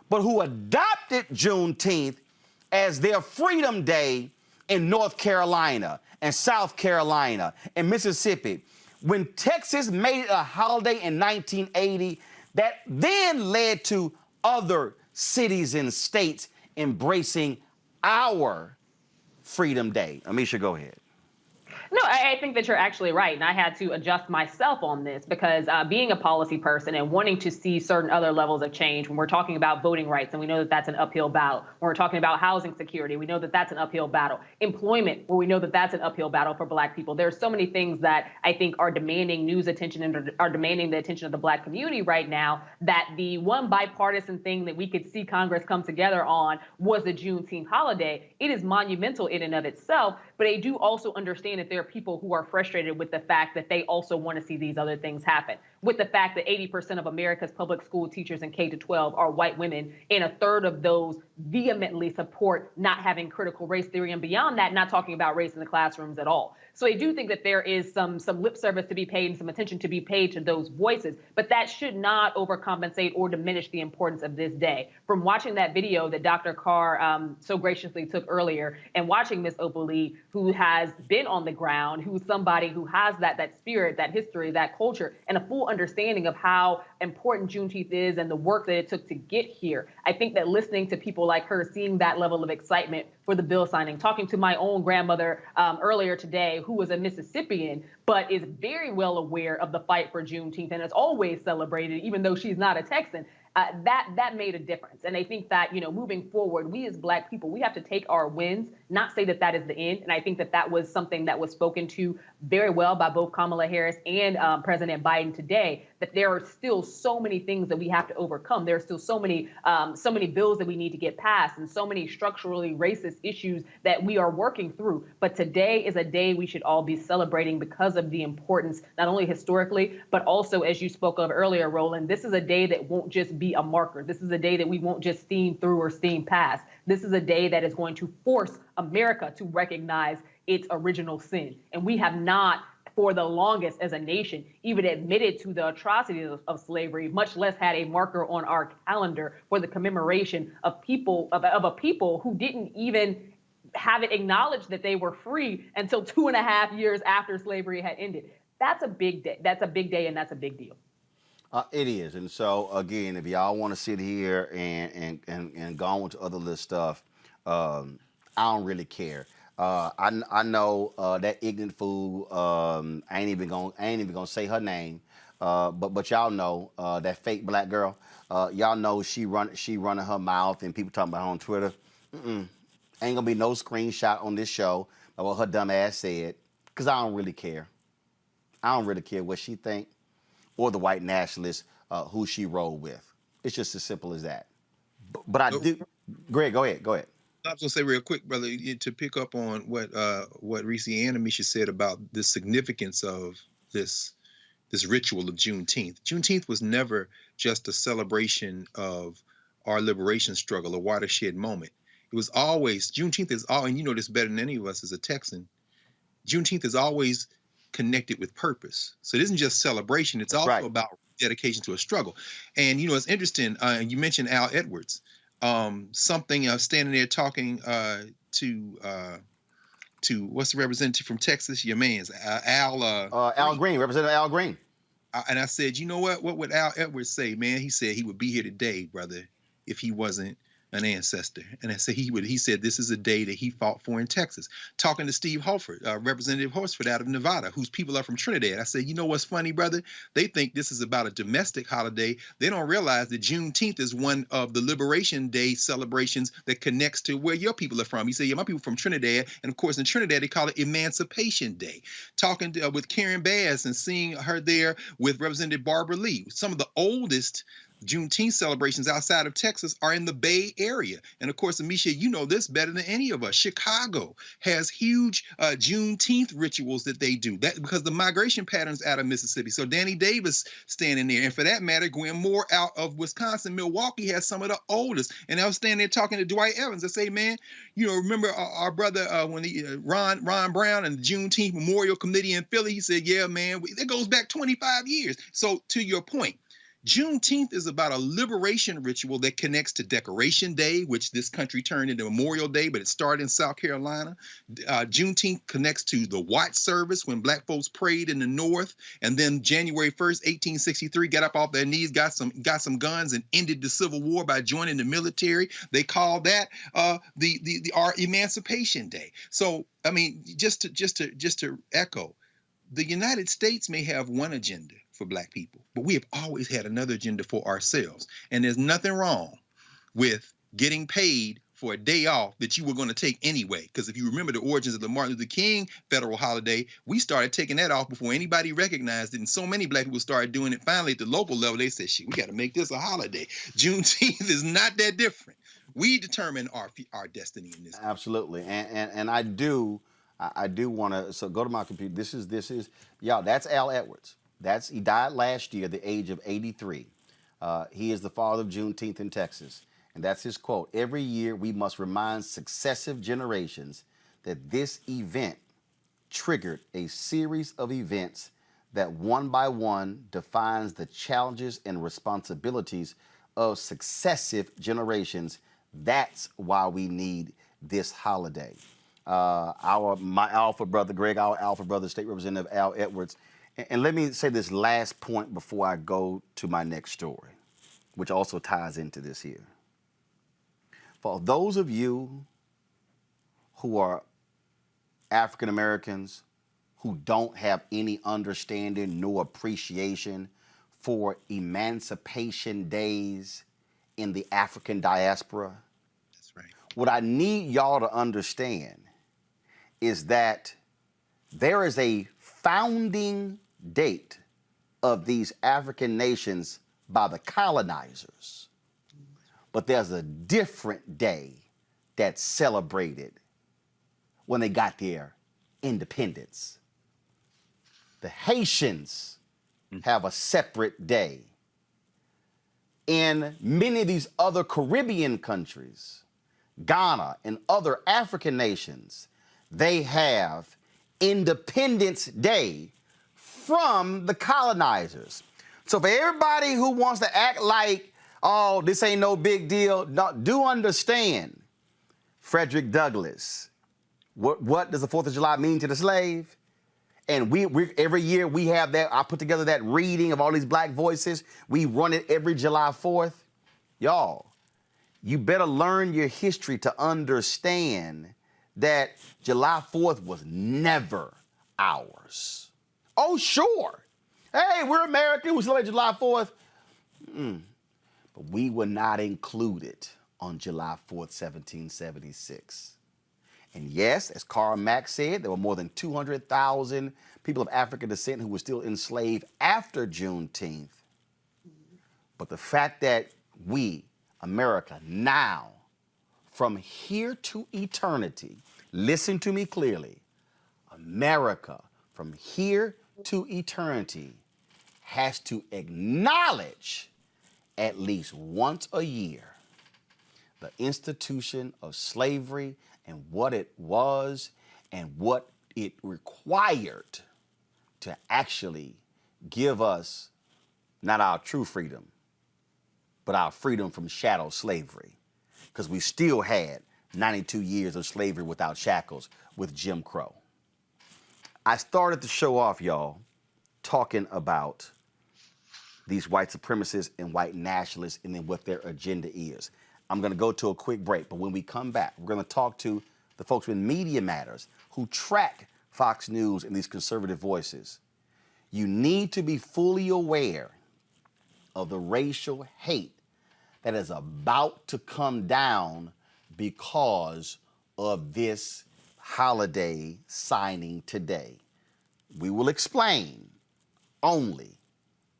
but who adopted Juneteenth as their Freedom Day in North Carolina and South Carolina and Mississippi. When Texas made it a holiday in 1980, that then led to other cities and states embracing our Freedom Day. Amisha, go ahead. No, I think that you're actually right. And I had to adjust myself on this because being a policy person and wanting to see certain other levels of change, when we're talking about voting rights, and we know that that's an uphill battle. When we're talking about housing security, we know that that's an uphill battle. Employment, where we know that that's an uphill battle for black people. There's so many things that I think are demanding news attention and are demanding the attention of the black community right now, that the one bipartisan thing that we could see Congress come together on was the Juneteenth holiday. It is monumental in and of itself, but I do also understand that there are people who are frustrated with the fact that they also want to see these other things happen, with the fact that 80% of America's public school teachers in K-12 are white women, and a third of those vehemently support not having critical race theory, and beyond that, not talking about race in the classrooms at all. So I do think that there is some lip service to be paid and some attention to be paid to those voices, but that should not overcompensate or diminish the importance of this day. From watching that video that Dr. Carr so graciously took earlier, and watching Ms. Opali, who has been on the ground, who's somebody who has that spirit, that history, that culture, and a full understanding of how important Juneteenth is and the work that it took to get here. I think that listening to people like her, seeing that level of excitement for the bill signing, talking to my own grandmother earlier today, who was a Mississippian, but is very well aware of the fight for Juneteenth and has always celebrated, even though she's not a Texan. That made a difference. And I think that, moving forward, we as black people, we have to take our wins, not say that that is the end. And I think that that was something that was spoken to very well by both Kamala Harris and President Biden today, that there are still so many things that we have to overcome. There are still so many bills that we need to get passed and so many structurally racist issues that we are working through. But today is a day we should all be celebrating because of the importance, not only historically, but also, as you spoke of earlier, Roland, this is a day that won't just be a marker. This is a day that we won't just steam through or steam past. This is a day that is going to force America to recognize its original sin. And we have not, for the longest as a nation, even admitted to the atrocities of slavery, much less had a marker on our calendar for the commemoration of a people who didn't even have it acknowledged that they were free until 2.5 years after slavery had ended. That's a big day. That's a big day, and that's a big deal. It is. And so, again, if y'all want to sit here and go on to other little stuff, I don't really care. I know that ignorant fool. I ain't even gonna say her name. But y'all know that fake black girl. Y'all know she running her mouth and people talking about her on Twitter. Ain't gonna be no screenshot on this show of what her dumb ass said, because I don't really care. I don't really care what she think or the white nationalists who she rolled with. It's just as simple as that. But I do. Greg, go ahead. I was gonna say real quick, brother, to pick up on what Reese and Amisha said about the significance of this ritual of Juneteenth. Juneteenth was never just a celebration of our liberation struggle, a watershed moment. It was always, Juneteenth is all, and you know this better than any of us as a Texan, Juneteenth is always connected with purpose. So it isn't just celebration, it's also about dedication to a struggle. And it's interesting. You mentioned Al Edwards. Something standing there talking to what's the representative from Texas? Your man's Al Green, Representative Al Green. And I said, you know what? What would Al Edwards say, man? He said he would be here today, brother, if he wasn't an ancestor. And I said he said this is a day that he fought for in Texas. Talking to Steve Holford, Representative Horsford out of Nevada, whose people are from Trinidad. I said, you know what's funny, brother? They think this is about a domestic holiday. They don't realize that Juneteenth is one of the Liberation Day celebrations that connects to where your people are from. He said, yeah, my people from Trinidad. And of course, in Trinidad, they call it Emancipation Day. Talking with Karen Bass and seeing her there with Representative Barbara Lee. Some of the oldest Juneteenth celebrations outside of Texas are in the Bay Area. And of course, Amisha, you know this better than any of us. Chicago has huge Juneteenth rituals that they do. That because the migration patterns out of Mississippi. So Danny Davis standing there. And for that matter, Gwen Moore out of Wisconsin, Milwaukee has some of the oldest. And I was standing there talking to Dwight Evans. I say, man, remember our brother when Ron Brown and the Juneteenth Memorial Committee in Philly, he said, yeah, man, that goes back 25 years. So to your point, Juneteenth is about a liberation ritual that connects to Decoration Day, which this country turned into Memorial Day, but it started in South Carolina. Juneteenth connects to the watch service when black folks prayed in the North. And then January 1st, 1863, got up off their knees, got some guns and ended the Civil War by joining the military. They call that our Emancipation Day. So, I mean, just to echo, the United States may have one agenda for black people, but we have always had another agenda for ourselves. And there's nothing wrong with getting paid for a day off that you were going to take anyway. Because if you remember the origins of the Martin Luther King federal holiday, we started taking that off before anybody recognized it. And so many black people started doing it. Finally, at the local level, they said, shit, we got to make this a holiday. Juneteenth is not that different. We determine our destiny in this. Absolutely. And I do want to, so go to my computer. This is, y'all, that's Al Edwards. He died last year at the age of 83. He is the father of Juneteenth in Texas. And that's his quote. Every year we must remind successive generations that this event triggered a series of events that one by one defines the challenges and responsibilities of successive generations. That's why we need this holiday. My alpha brother, Greg, our alpha brother, State Representative Al Edwards. And let me say this last point before I go to my next story, which also ties into this here. For those of you who are African Americans who don't have any understanding nor appreciation for emancipation days in the African diaspora, that's right. What I need y'all to understand is that there is a founding date of these African nations by the colonizers, but there's a different day that's celebrated when they got their independence. The Haitians have a separate day. In many of these other Caribbean countries, Ghana and other African nations, they have Independence Day from the colonizers. So for everybody who wants to act like, oh, this ain't no big deal, do understand, Frederick Douglass, what does the 4th of July mean to the slave? And we every year we have that, I put together that reading of all these black voices. We run it every July 4th. Y'all, you better learn your history to understand that July 4th was never ours. Oh, sure. Hey, we're American. We celebrate July 4th. But we were not included on July 4th, 1776. And yes, as Karl Marx said, there were more than 200,000 people of African descent who were still enslaved after Juneteenth. But the fact that we, America, now, from here to eternity, listen to me clearly, America, from here to eternity, has to acknowledge at least once a year the institution of slavery and what it was and what it required to actually give us not our true freedom, but our freedom from chattel slavery, because we still had 92 years of slavery without shackles with Jim Crow. I started the show off, y'all, talking about these white supremacists and white nationalists and then what their agenda is. I'm going to go to a quick break, but when we come back, we're going to talk to the folks in Media Matters who track Fox News and these conservative voices. You need to be fully aware of the racial hate that is about to come down because of this holiday signing today. We will explain only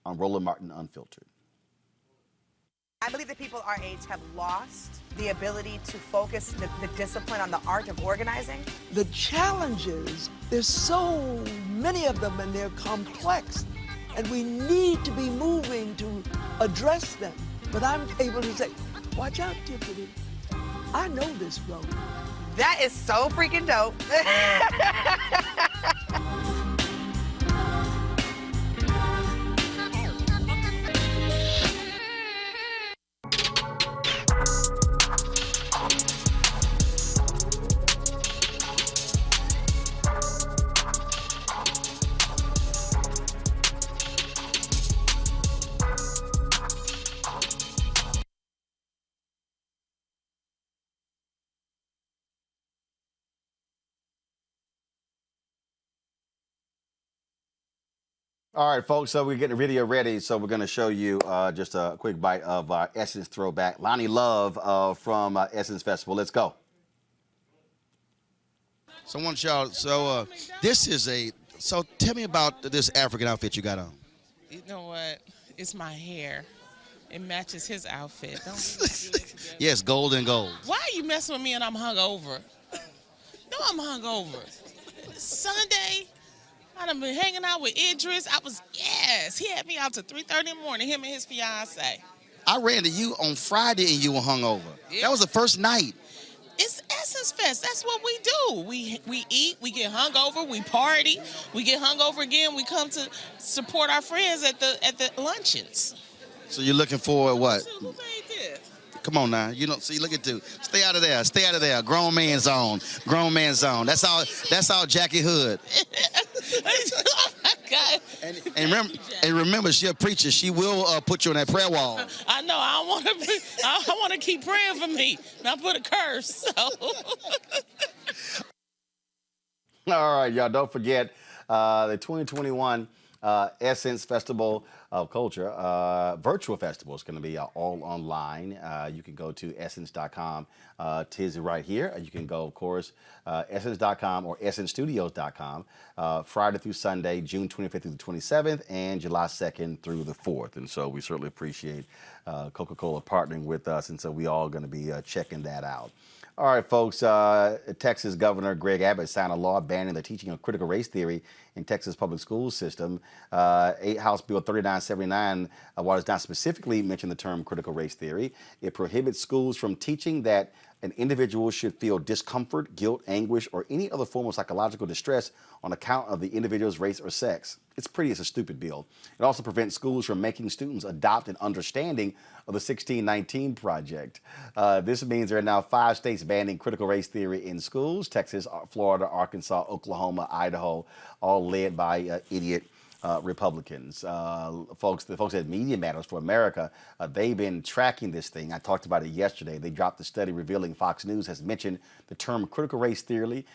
on Roland Martin Unfiltered. I believe that people our age have lost the ability to focus the discipline on the art of organizing. The challenges, there's so many of them and they're complex, and we need to be moving to address them. But I'm able to say, watch out, Tiffany. I know this road. That is so freaking dope. All right, folks, so we're getting the video ready, so we're going to show you just a quick bite of our Essence throwback. Lonnie Love from Essence Festival. Let's go. So I want y'all, this is so tell me about this African outfit you got on. You know what? It's my hair. It matches his outfit. Don't be together. Yes, gold and gold. Why are you messing with me and I'm hungover? No, I'm hungover. Sunday, I done been hanging out with Idris. He had me out to 3:30 in the morning, him and his fiance. I ran to you on Friday and you were hungover. Yeah. That was the first night. It's Essence Fest. That's what we do. We eat, we get hungover, we party, we get hungover again. We come to support our friends at the luncheons. So you're looking for what? Who made this? Come on now. You don't see. Look at you. Stay out of there. Stay out of there. Grown man zone. Grown man zone. That's all. Jackie Hood. Oh my God. And remember, she a preacher. She will put you on that prayer wall. I know. I want to keep praying for me. Now put a curse. So. All right, y'all. Don't forget the 2021 Essence Festival of Culture virtual festival is going to be all online. You can go to essence.com. Tis right here. You can go, of course, essence.com or essencestudios.com Friday through Sunday, June 25th through the 27th, and July 2nd through the 4th. And so we certainly appreciate Coca-Cola partnering with us, and so we all going to be checking that out. All right, folks, Texas Governor Greg Abbott signed a law banning the teaching of critical race theory in Texas public school system. House Bill 3979, while it does not specifically mention the term critical race theory, it prohibits schools from teaching that an individual should feel discomfort, guilt, anguish, or any other form of psychological distress on account of the individual's race or sex. It's a stupid bill. It also prevents schools from making students adopt an understanding of the 1619 Project. This means there are now 5 states banning critical race theory in schools: Texas, Florida, Arkansas, Oklahoma, Idaho, all led by idiot Republicans. The folks at Media Matters for America, they've been tracking this thing. I talked about it yesterday. They dropped a study revealing Fox News has mentioned the term critical race theory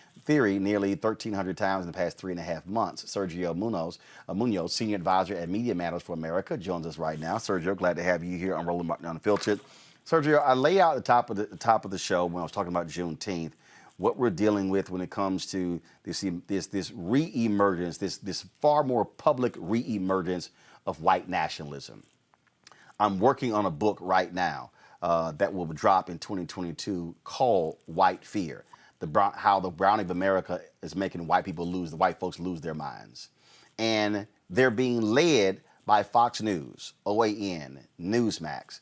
nearly 1,300 times in the past 3.5 months. Sergio Munoz, senior advisor at Media Matters for America, joins us right now. Sergio, glad to have you here on Roland Martin Unfiltered. Sergio, I lay out at the top of the show when I was talking about Juneteenth, what we're dealing with when it comes to this re-emergence, this far more public re-emergence of white nationalism. I'm working on a book right now that will drop in 2022 called White Fear, how the browning of America is making the white folks lose their minds. And they're being led by Fox News, OAN, Newsmax,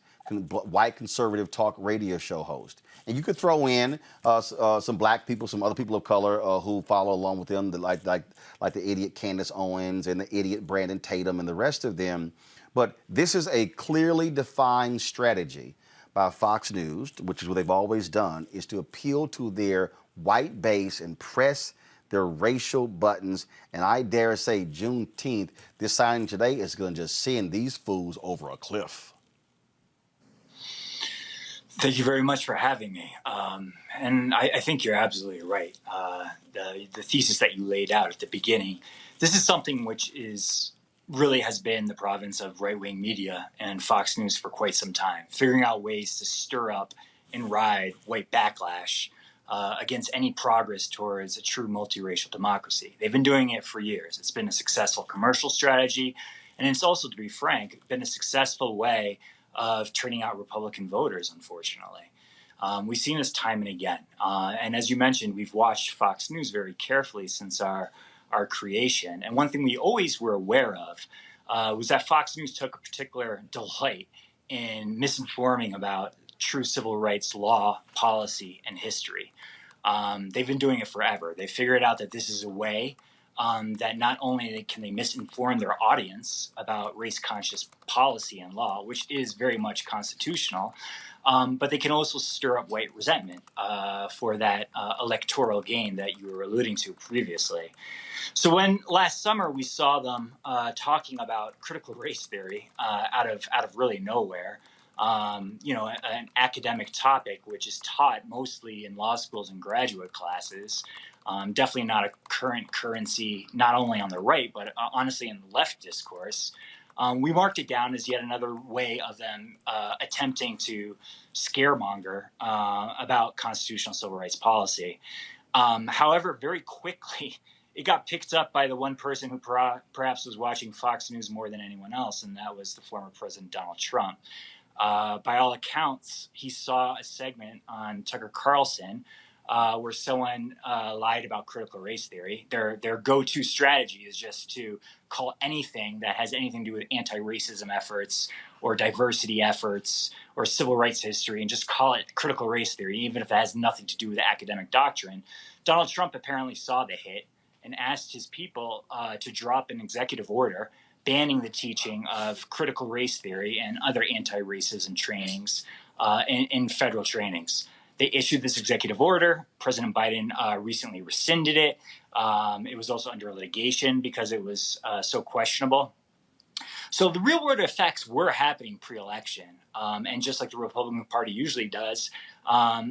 white conservative talk radio show host. And you could throw in some black people, some other people of color who follow along with them, like the idiot Candace Owens and the idiot Brandon Tatum and the rest of them. But this is a clearly defined strategy by Fox News, which is what they've always done, is to appeal to their white base and press their racial buttons. And I dare say Juneteenth, this signing today is going to just send these fools over a cliff. Thank you very much for having me. And I think you're absolutely right. The thesis that you laid out at the beginning, this is something which really has been the province of right-wing media and Fox News for quite some time, figuring out ways to stir up and ride white backlash against any progress towards a true multiracial democracy. They've been doing it for years. It's been a successful commercial strategy, and it's also, to be frank, been a successful way of turning out Republican voters, unfortunately. We've seen this time and again. And as you mentioned, we've watched Fox News very carefully since our creation. And one thing we always were aware of was that Fox News took a particular delight in misinforming about true civil rights law, policy, and history. They've been doing it forever. They figured out that this is a way that not only can they misinform their audience about race-conscious policy and law, which is very much constitutional, but they can also stir up white resentment for that electoral gain that you were alluding to previously. So when last summer we saw them talking about critical race theory out of really nowhere, an academic topic which is taught mostly in law schools and graduate classes, definitely not a current currency, not only on the right, but honestly in the left discourse. We marked it down as yet another way of them attempting to scaremonger about constitutional civil rights policy. However, very quickly, it got picked up by the one person who perhaps was watching Fox News more than anyone else, and that was the former President Donald Trump. By all accounts, he saw a segment on Tucker Carlson where someone lied about critical race theory. Their go-to strategy is just to call anything that has anything to do with anti-racism efforts or diversity efforts or civil rights history and just call it critical race theory, even if it has nothing to do with academic doctrine. Donald Trump apparently saw the hit and asked his people to drop an executive order banning the teaching of critical race theory and other anti-racism trainings in federal trainings. They issued this executive order. President Biden recently rescinded it. It was also under litigation because it was so questionable. So the real world effects were happening pre-election. And just like the Republican Party usually does,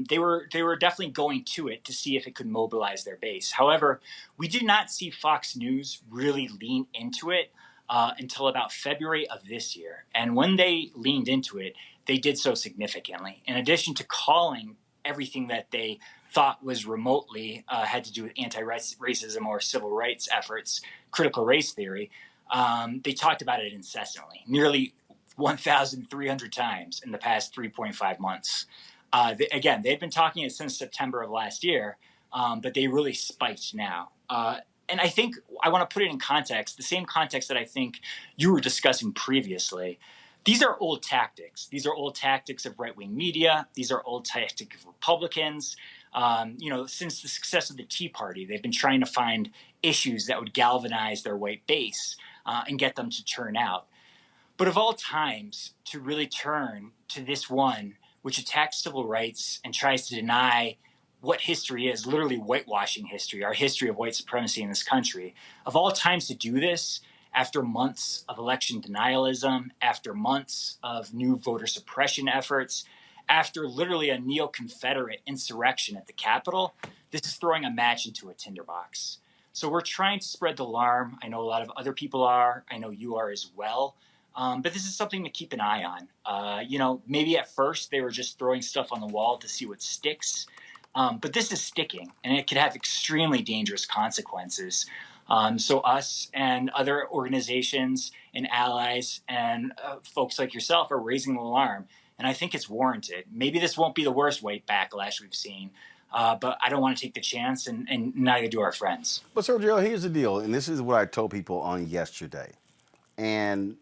they were definitely going to it to see if it could mobilize their base. However, we did not see Fox News really lean into it until about February of this year. And when they leaned into it, they did so significantly. In addition to calling everything that they thought was remotely had to do with anti-racism or civil rights efforts, critical race theory, they talked about it incessantly, nearly 1,300 times in the past 3.5 months. Again, they've been talking it since September of last year, but they really spiked now. And I think I want to put it in context, the same context that I think you were discussing previously. These are old tactics. These are old tactics of right-wing media. These are old tactics of Republicans. Since the success of the Tea Party, they've been trying to find issues that would galvanize their white base and get them to turn out. But of all times, to really turn to this one, which attacks civil rights and tries to deny what history is, literally whitewashing history, our history of white supremacy in this country. Of all times to do this, after months of election denialism, after months of new voter suppression efforts, after literally a neo-Confederate insurrection at the Capitol, this is throwing a match into a tinderbox. So we're trying to spread the alarm. I know a lot of other people are. I know you are as well. But this is something to keep an eye on. Maybe at first they were just throwing stuff on the wall to see what sticks. But this is sticking, and it could have extremely dangerous consequences. So us and other organizations and allies and folks like yourself are raising the alarm, and I think it's warranted. Maybe this won't be the worst white backlash we've seen, but I don't want to take the chance, and neither do our friends. But Sergio, here's the deal, and this is what I told people on yesterday. And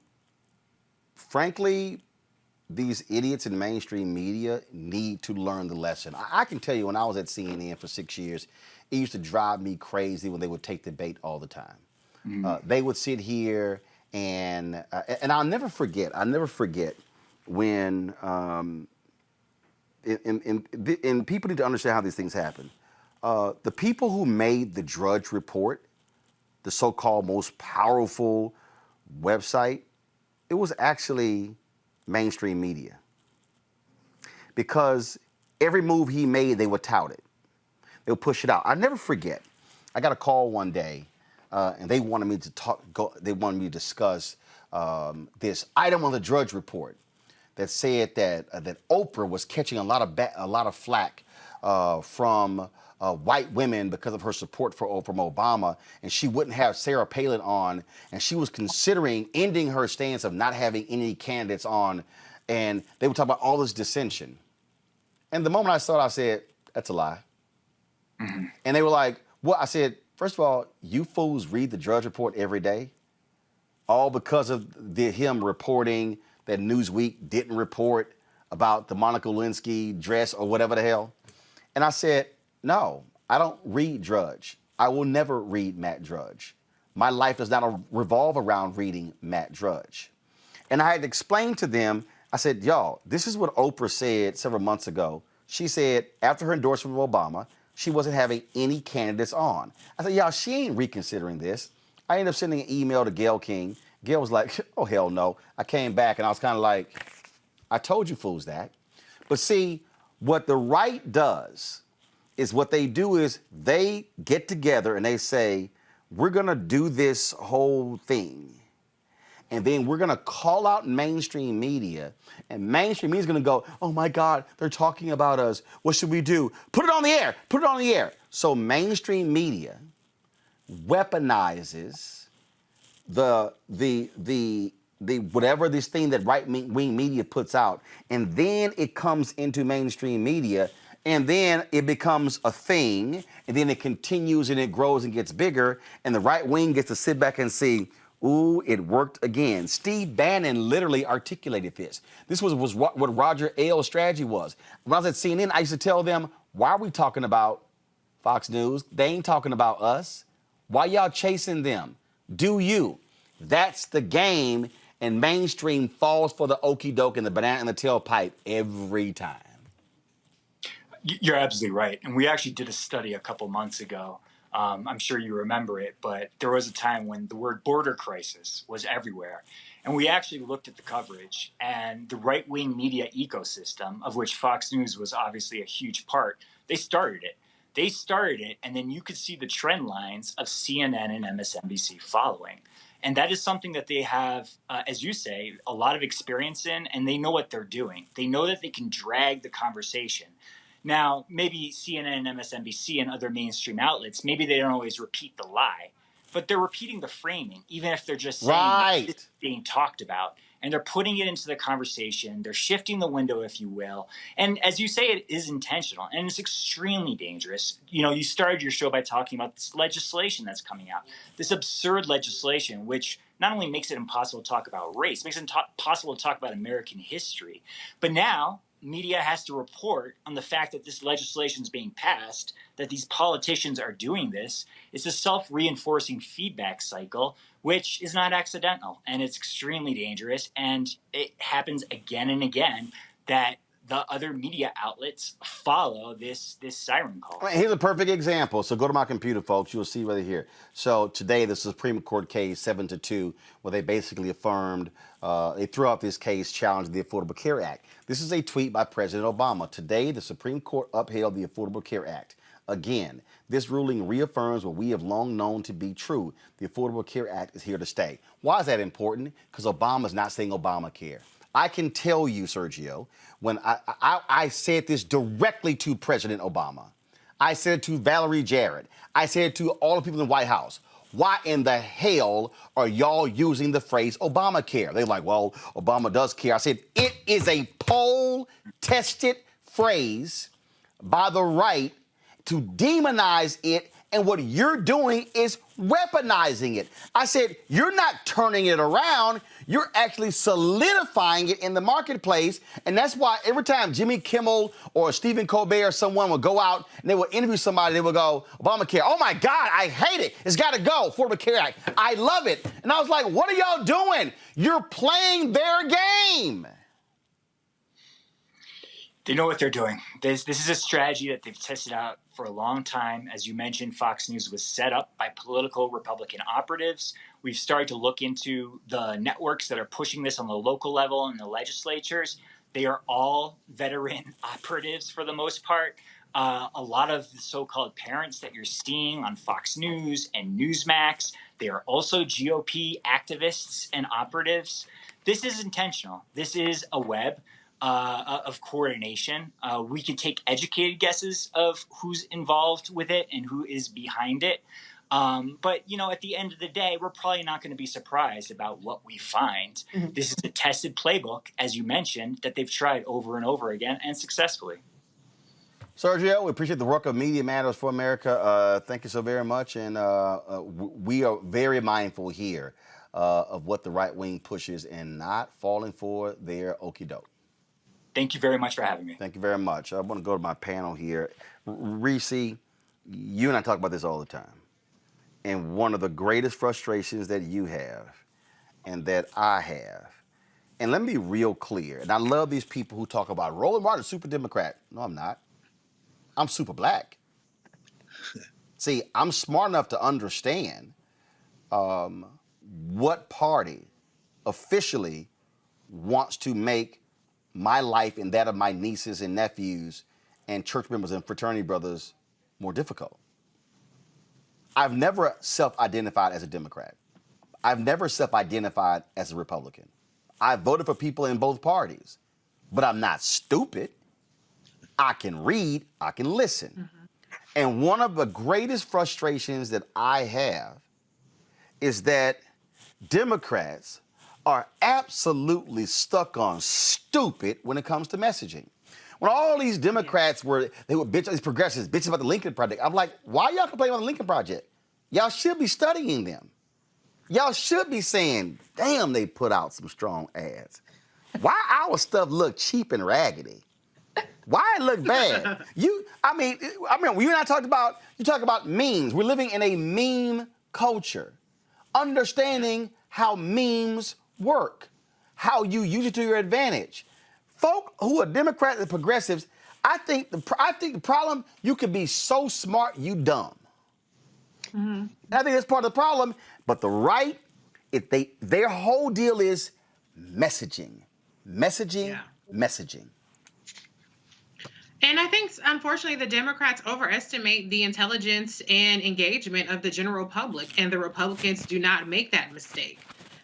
frankly, these idiots in mainstream media need to learn the lesson. I can tell you when I was at CNN for 6 years, it used to drive me crazy when they would take the bait all the time. They would sit here And I'll never forget when, and people need to understand how these things happen. The people who made the Drudge Report, the so-called most powerful website, it was actually mainstream media. Because every move he made, they would tout it. They would push it out. I'll never forget. I got a call one day, and they wanted me to they wanted me to discuss this item on the Drudge Report that said that Oprah was catching a lot of flack from white women because of her support from Obama, and she wouldn't have Sarah Palin on, and she was considering ending her stance of not having any candidates on, and they would talk about all this dissension. And the moment I saw it, I said, "That's a lie." Mm-hmm. And they were like, "What?" I said, "First of all, you fools read the Drudge Report every day, all because of him reporting that Newsweek didn't report about the Monica Lewinsky dress or whatever the hell." And I said, "No, I don't read Drudge. I will never read Matt Drudge. My life does not revolve around reading Matt Drudge." And I had to explain to them, I said, "Y'all, this is what Oprah said several months ago. She said after her endorsement of Obama, she wasn't having any candidates on." I said, "Y'all, she ain't reconsidering this." I ended up sending an email to Gayle King. Gayle was like, "Oh, hell no." I came back and I was kind of like, "I told you fools that." But see, what the right does is what they do is they get together and they say, "We're going to do this whole thing. And then we're going to call out mainstream media, and mainstream media is going to go, 'Oh my God, they're talking about us. What should we do? Put it on the air. Put it on the air.'" So mainstream media weaponizes the whatever this thing that right-wing media puts out, and then it comes into mainstream media, and then it becomes a thing, and then it continues and it grows and gets bigger, and the right wing gets to sit back and see, "Ooh, it worked again." Steve Bannon literally articulated this. This was what Roger Ailes' strategy was. When I was at CNN, I used to tell them, "Why are we talking about Fox News? They ain't talking about us. Why y'all chasing them? Do you?" That's the game, and mainstream falls for the okie doke and the banana in the tailpipe every time. You're absolutely right. And we actually did a study a couple months ago. I'm sure you remember it, but there was a time when the word border crisis was everywhere. And we actually looked at the coverage, and the right-wing media ecosystem, of which Fox News was obviously a huge part, they started it. And then you could see the trend lines of CNN and MSNBC following. And that is something that they have, as you say, a lot of experience in, and they know what they're doing. They know that they can drag the conversation. Now, maybe CNN and MSNBC and other mainstream outlets, maybe they don't always repeat the lie, but they're repeating the framing, even if they're just saying it's being talked about. And they're putting it into the conversation. They're shifting the window, if you will. And as you say, it is intentional, and it's extremely dangerous. You know, you started your show by talking about this legislation that's coming out, this absurd legislation, which not only makes it impossible to talk about race, it makes it impossible to talk about American history, but now media has to report on the fact that this legislation is being passed, that these politicians are doing this. It's a self-reinforcing feedback cycle, which is not accidental, and it's extremely dangerous. And it happens again and again that the other media outlets follow this siren call. Right, here's a perfect example. So go to my computer, folks. You'll see right here. So today, the Supreme Court case 7-2, where they basically affirmed, they threw out this case challenging the Affordable Care Act. This is a tweet by President Obama. Today, the Supreme Court upheld the Affordable Care Act. Again, this ruling reaffirms what we have long known to be true. The Affordable Care Act is here to stay. Why is that important? Because Obama's not saying Obamacare. I can tell you, Sergio, when I said this directly to President Obama. I said it to Valerie Jarrett. I said it to all the people in the White House. Why in the hell are y'all using the phrase Obamacare? They're like, well, Obama does care. I said, it is a poll-tested phrase by the right to demonize it And what you're doing is weaponizing it. I said, you're not turning it around. You're actually solidifying it in the marketplace. And that's why every time Jimmy Kimmel or Stephen Colbert or someone will go out and they will interview somebody, they will go, Obamacare, oh my God, I hate it. It's got to go. Affordable Care Act. I love it. And I was like, what are y'all doing? You're playing their game. They know what they're doing. This is a strategy that they've tested out for a long time. As you mentioned, Fox News was set up by political Republican operatives. We've started to look into the networks that are pushing this on the local level and the legislatures. They are all veteran operatives for the most part. A lot of the so-called parents that you're seeing on Fox News and Newsmax, they are also GOP activists and operatives. This is intentional. This is a web of coordination. We can take educated guesses of who's involved with it and who is behind it. But, at the end of the day, we're probably not going to be surprised about what we find. Mm-hmm. This is a tested playbook, as you mentioned, that they've tried over and over again and successfully. Sergio, we appreciate the work of Media Matters for America. Thank you so very much. And we are very mindful here of what the right wing pushes and not falling for their okie doke. Thank you very much for having me. Thank you very much. I want to go to my panel here. Reese, you and I talk about this all the time. And one of the greatest frustrations that you have and that I have, and let me be real clear, and I love these people who talk about Roland Martin, super Democrat. No, I'm not. I'm super black. See, I'm smart enough to understand what party officially wants to make my life and that of my nieces and nephews and church members and fraternity brothers more difficult. I've never self-identified as a Democrat. I've never self-identified as a Republican. I voted for people in both parties, but I'm not stupid. I can read, I can listen. Mm-hmm. And one of the greatest frustrations that I have is that Democrats are absolutely stuck on stupid when it comes to messaging. When all these Democrats they were these progressives bitching about the Lincoln Project, I'm like, why y'all complaining about the Lincoln Project? Y'all should be studying them. Y'all should be saying, damn, they put out some strong ads. Why our stuff look cheap and raggedy? Why it look bad? I mean, when you and I talked about, you talk about memes. We're living in a meme culture. Understanding how memes work, how you use it to your advantage. Folk who are Democrats and progressives, I think the problem, you can be so smart, you dumb. Mm-hmm. And I think that's part of the problem. But the right, their whole deal is messaging. And I think, unfortunately, the Democrats overestimate the intelligence and engagement of the general public, and the Republicans do not make that mistake.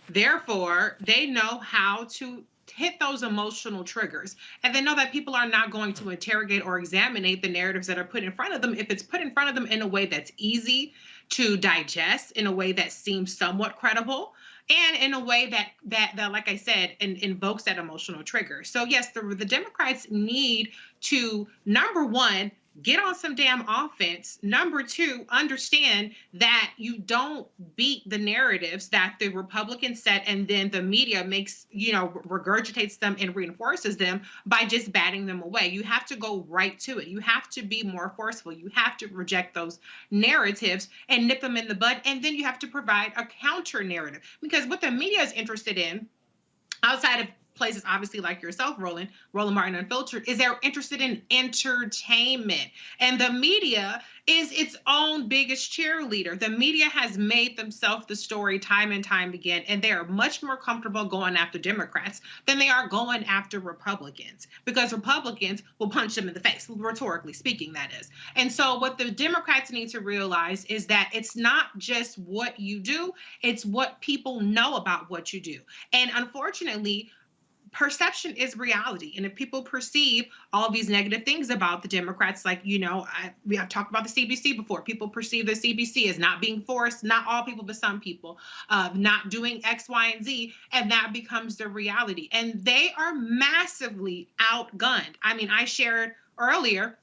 Therefore, they know how to hit those emotional triggers, and they know that people are not going to interrogate or examine the narratives that are put in front of them if it's put in front of them in a way that's easy to digest, in a way that seems somewhat credible, and in a way that like I said, invokes that emotional trigger. So yes, the Democrats need to, number one, get on some damn offense. Number two, understand that you don't beat the narratives that the Republicans set and then the media makes, regurgitates them and reinforces them by just batting them away. You have to go right to it. You have to be more forceful. You have to reject those narratives and nip them in the bud. And then you have to provide a counter narrative, because what the media is interested in, outside of places obviously like yourself, Roland Martin Unfiltered, is they're interested in entertainment. And the media is its own biggest cheerleader. The media has made themselves the story time and time again, and they are much more comfortable going after Democrats than they are going after Republicans, because Republicans will punch them in the face, rhetorically speaking, that is. And so what the Democrats need to realize is that it's not just what you do, it's what people know about what you do. And unfortunately, perception is reality. And if people perceive all these negative things about the Democrats, like, we have talked about the CBC before. People perceive the CBC as not being forced, not all people, but some people, not doing X, Y, and Z. And that becomes the reality. And they are massively outgunned. I mean, I shared earlier,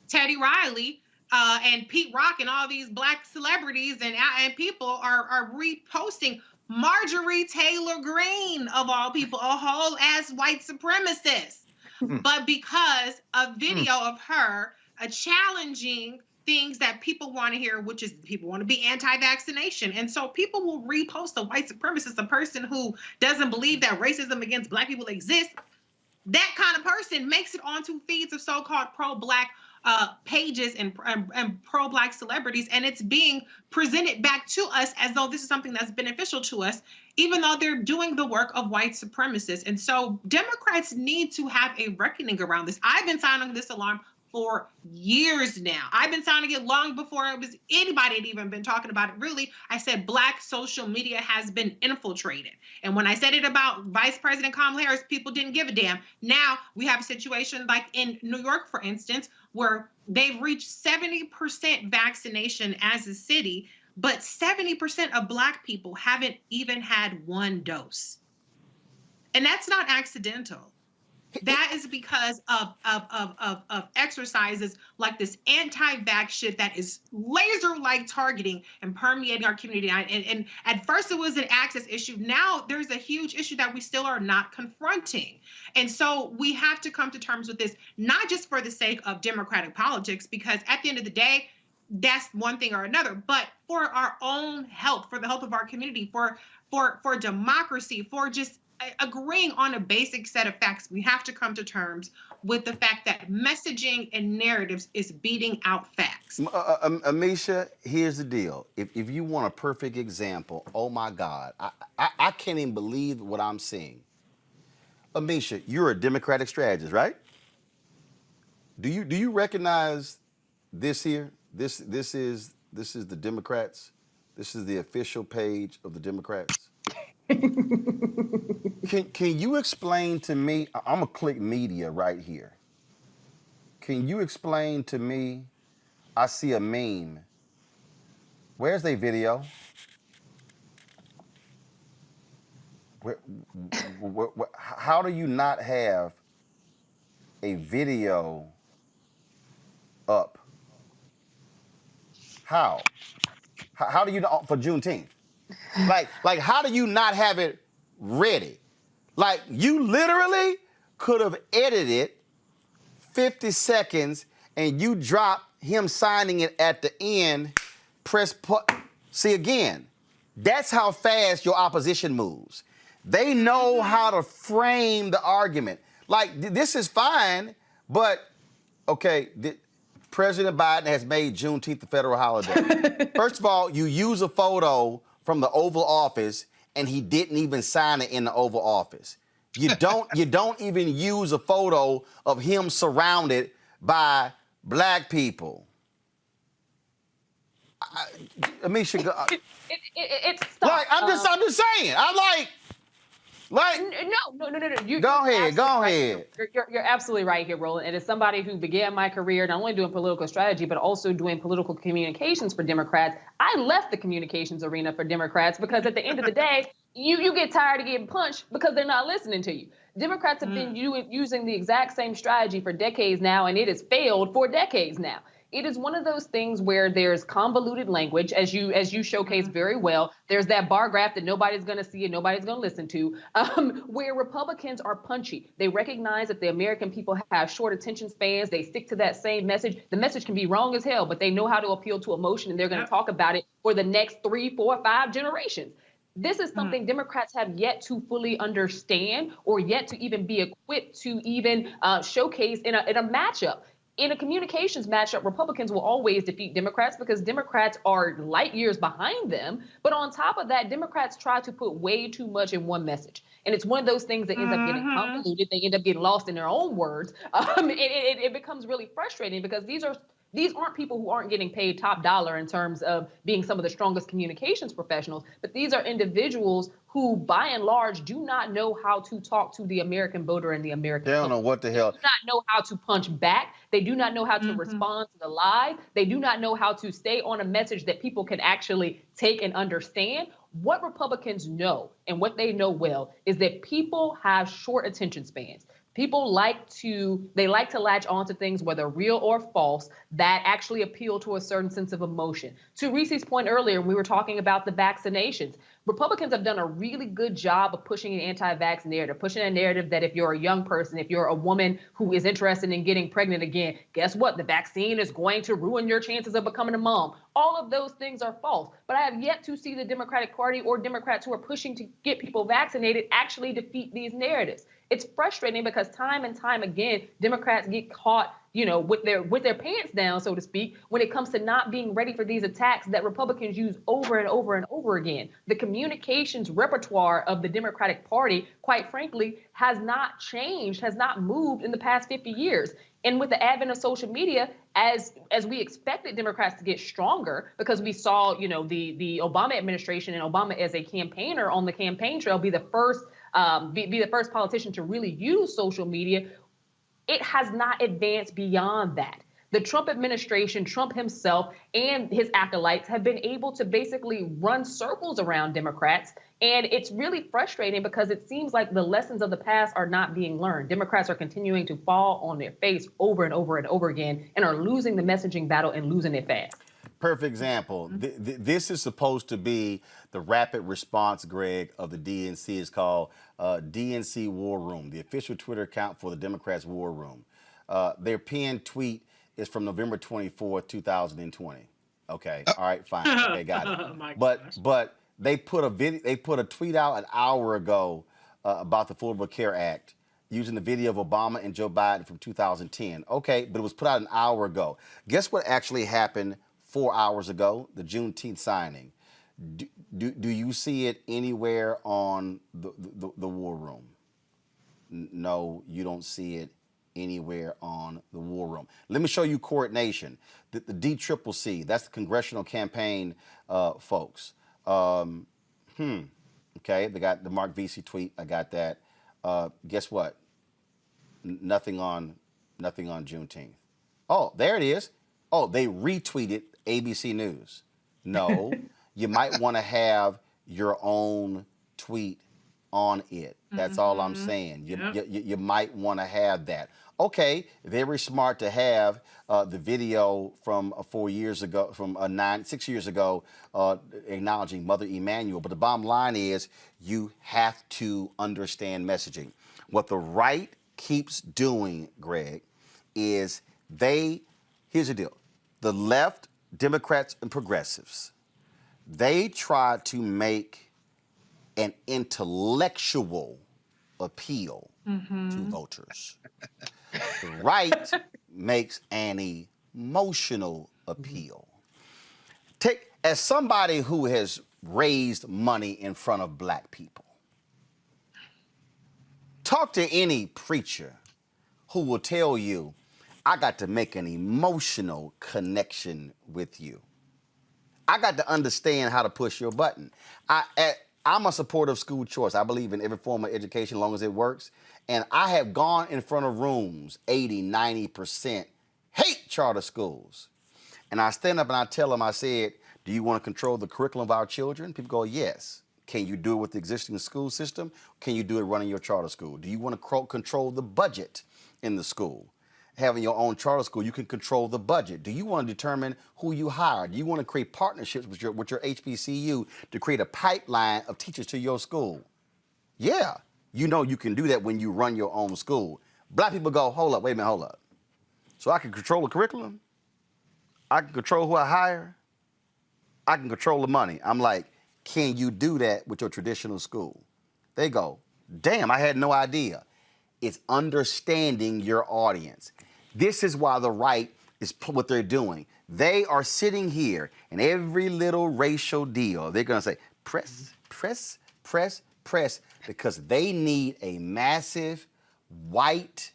Teddy Riley and Pete Rock and all these black celebrities and people are reposting Marjorie Taylor Greene, of all people, a whole ass white supremacist. But because a video of her challenging things that people want to hear, which is people want to be anti-vaccination. And so people will repost a white supremacist, a person who doesn't believe that racism against black people exists. That kind of person makes it onto feeds of so-called pro-black pages and pro-black celebrities, and it's being presented back to us as though this is something that's beneficial to us, even though they're doing the work of white supremacists. And so Democrats need to have a reckoning around this. I've been sounding this alarm for years now. I've been sounding it long before it was anybody had even been talking about it. Really, I said black social media has been infiltrated. And when I said it about Vice President Kamala Harris, people didn't give a damn. Now we have a situation like in New York, for instance, where they've reached 70% vaccination as a city, but 70% of black people haven't even had one dose. And that's not accidental. That is because of exercises like this anti-vax shit that is laser-like targeting and permeating our community. And at first it was an access issue. Now there's a huge issue that we still are not confronting. And so we have to come to terms with this, not just for the sake of democratic politics, because at the end of the day, that's one thing or another, but for our own health, for the health of our community, for democracy, for just agreeing on a basic set of facts. We have to come to terms with the fact that messaging and narratives is beating out facts. Amisha, here's the deal. If you want a perfect example, oh my God, I can't even believe what I'm seeing. Amisha, you're a Democratic strategist, right? Do you recognize this here? This is the Democrats. This is the official page of the Democrats. Can you explain to me, I'm gonna click media right here. Can you explain to me, I see a meme. Where's their video? How do you not have a video up? How? How do you know for Juneteenth? Like, how do you not have it ready? Like, you literally could have edited 50 seconds and you drop him signing it at the end, see again, that's how fast your opposition moves. They know how to frame the argument. Like, this is fine, but, okay, President Biden has made Juneteenth a federal holiday. First of all, you use a photo from the Oval Office and he didn't even sign it in the Oval Office. You don't even use a photo of him surrounded by black people. Amisha, it's like I'm just saying. I'm like no. Go ahead. Right. You're absolutely right here, Roland. And as somebody who began my career not only doing political strategy, but also doing political communications for Democrats, I left the communications arena for Democrats because at the end of the day, you get tired of getting punched because they're not listening to you. Democrats have been using the exact same strategy for decades now, and it has failed for decades now. It is one of those things where there's convoluted language, as you showcase very well. There's that bar graph that nobody's going to see and nobody's going to listen to, where Republicans are punchy. They recognize that the American people have short attention spans. They stick to that same message. The message can be wrong as hell, but they know how to appeal to emotion, and they're going to talk about it for the next 3, 4, 5 generations. This is something Democrats have yet to fully understand or yet to even be equipped to even showcase in a matchup. In a communications matchup, Republicans will always defeat Democrats because Democrats are light years behind them. But on top of that, Democrats try to put way too much in one message. And it's one of those things that ends up getting convoluted. They end up getting lost in their own words. It becomes really frustrating because these aren't people who aren't getting paid top dollar in terms of being some of the strongest communications professionals, but these are individuals who, by and large, do not know how to talk to the American voter and the American They don't know what the hell. They do not know how to punch back. They do not know how to respond to the live. They do not know how to stay on a message that people can actually take and understand. What Republicans know and what they know well is that people have short attention spans. People like to latch onto things, whether real or false, that actually appeal to a certain sense of emotion. To Reese's point earlier, we were talking about the vaccinations. Republicans have done a really good job of pushing an anti-vax narrative, pushing a narrative that if you're a young person, if you're a woman who is interested in getting pregnant again, guess what? The vaccine is going to ruin your chances of becoming a mom. All of those things are false. But I have yet to see the Democratic Party or Democrats who are pushing to get people vaccinated actually defeat these narratives. It's frustrating because time and time again, Democrats get caught, with their pants down, so to speak, when it comes to not being ready for these attacks that Republicans use over and over and over again. The communications repertoire of the Democratic Party, quite frankly, has not changed, has not moved in the past 50 years. And with the advent of social media, as we expected Democrats to get stronger, because we saw, the Obama administration and Obama as a campaigner on the campaign trail be the first politician to really use social media, it has not advanced beyond that. The Trump administration, Trump himself, and his acolytes have been able to basically run circles around Democrats. And it's really frustrating because it seems like the lessons of the past are not being learned. Democrats are continuing to fall on their face over and over and over again and are losing the messaging battle and losing it fast. Perfect example. This is supposed to be the rapid response, Greg, of the DNC. It's called DNC War Room, the official Twitter account for the Democrats' War Room. Their pinned tweet is from November 24th, 2020. Okay, all right, fine. Okay, got it. But they put a tweet out an hour ago about the Affordable Care Act using the video of Obama and Joe Biden from 2010. Okay, but it was put out an hour ago. Guess what actually happened 4 hours ago? The Juneteenth signing. Do you see it anywhere on the War Room? No, you don't see it anywhere on the War Room. Let me show you coordination. The DCCC, that's the Congressional Campaign folks. Okay, they got the Mark Vesey tweet. I got that. Guess what? Nothing on Juneteenth. Oh, there it is. Oh, they retweeted ABC News. No, you might want to have your own tweet on it. That's all I'm saying. You might want to have that. Okay, very smart to have the video from 4 years ago, from 6 years ago, acknowledging Mother Emanuel. But the bottom line is you have to understand messaging. What the right keeps doing, Greg, is here's the deal. The left, Democrats and progressives, they try to make an intellectual appeal to voters. The right makes an emotional appeal. As somebody who has raised money in front of black people, talk to any preacher who will tell you, I got to make an emotional connection with you. I got to understand how to push your button. I'm a supporter of school choice. I believe in every form of education as long as it works. And I have gone in front of rooms, 80, 90% hate charter schools. And I stand up and I tell them, I said, do you want to control the curriculum of our children? People go, yes. Can you do it with the existing school system? Can you do it running your charter school? Do you want to control the budget in the school? Having your own charter school, you can control the budget. Do you want to determine who you hire? Do you want to create partnerships with your HBCU to create a pipeline of teachers to your school? Yeah, you know you can do that when you run your own school. Black people go, hold up, wait a minute, hold up. So I can control the curriculum? I can control who I hire? I can control the money. I'm like, can you do that with your traditional school? They go, damn, I had no idea. It's understanding your audience. This is why the right is what they're doing. They are sitting here and every little racial deal, they're going to say, press, press, press, press, because they need a massive, white,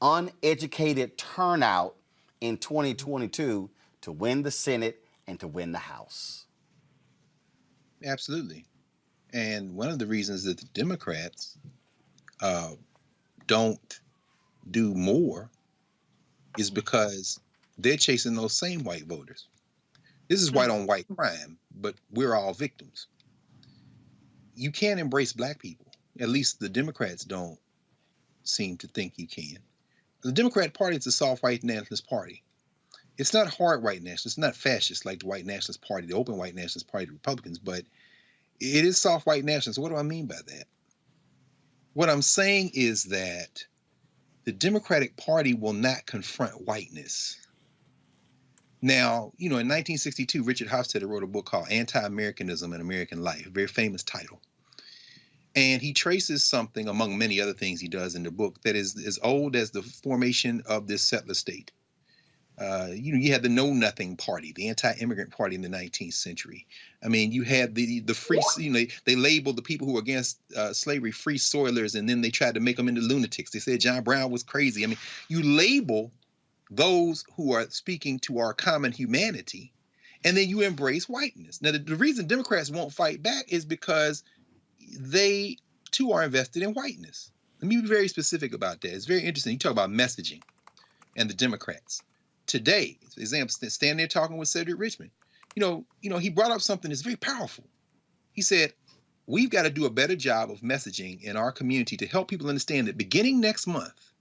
uneducated turnout in 2022 to win the Senate and to win the House. Absolutely. And one of the reasons that the Democrats don't do more is because they're chasing those same white voters. This is white on white crime, but we're all victims. You can't embrace black people. At least the Democrats don't seem to think you can. The Democratic Party is a soft white nationalist party. It's not hard white nationalist. It's not fascist like the white nationalist party, the open white nationalist party, the Republicans, but it is soft white nationalist. What do I mean by that? What I'm saying is that the Democratic Party will not confront whiteness. Now, in 1962, Richard Hofstadter wrote a book called Anti-Americanism and American Life, a very famous title. And he traces something, among many other things he does in the book, that is as old as the formation of this settler state. You had the Know Nothing Party, the anti-immigrant party in the 19th century. I mean, you had the free, they labeled the people who were against slavery free soilers, and then they tried to make them into lunatics. They said John Brown was crazy. I mean, you label those who are speaking to our common humanity, and then you embrace whiteness. Now, the reason Democrats won't fight back is because they, too, are invested in whiteness. Let me be very specific about that. It's very interesting. You talk about messaging and the Democrats. Today, for example, standing there talking with Cedric Richmond, he brought up something that's very powerful. He said, we've got to do a better job of messaging in our community to help people understand that beginning next month,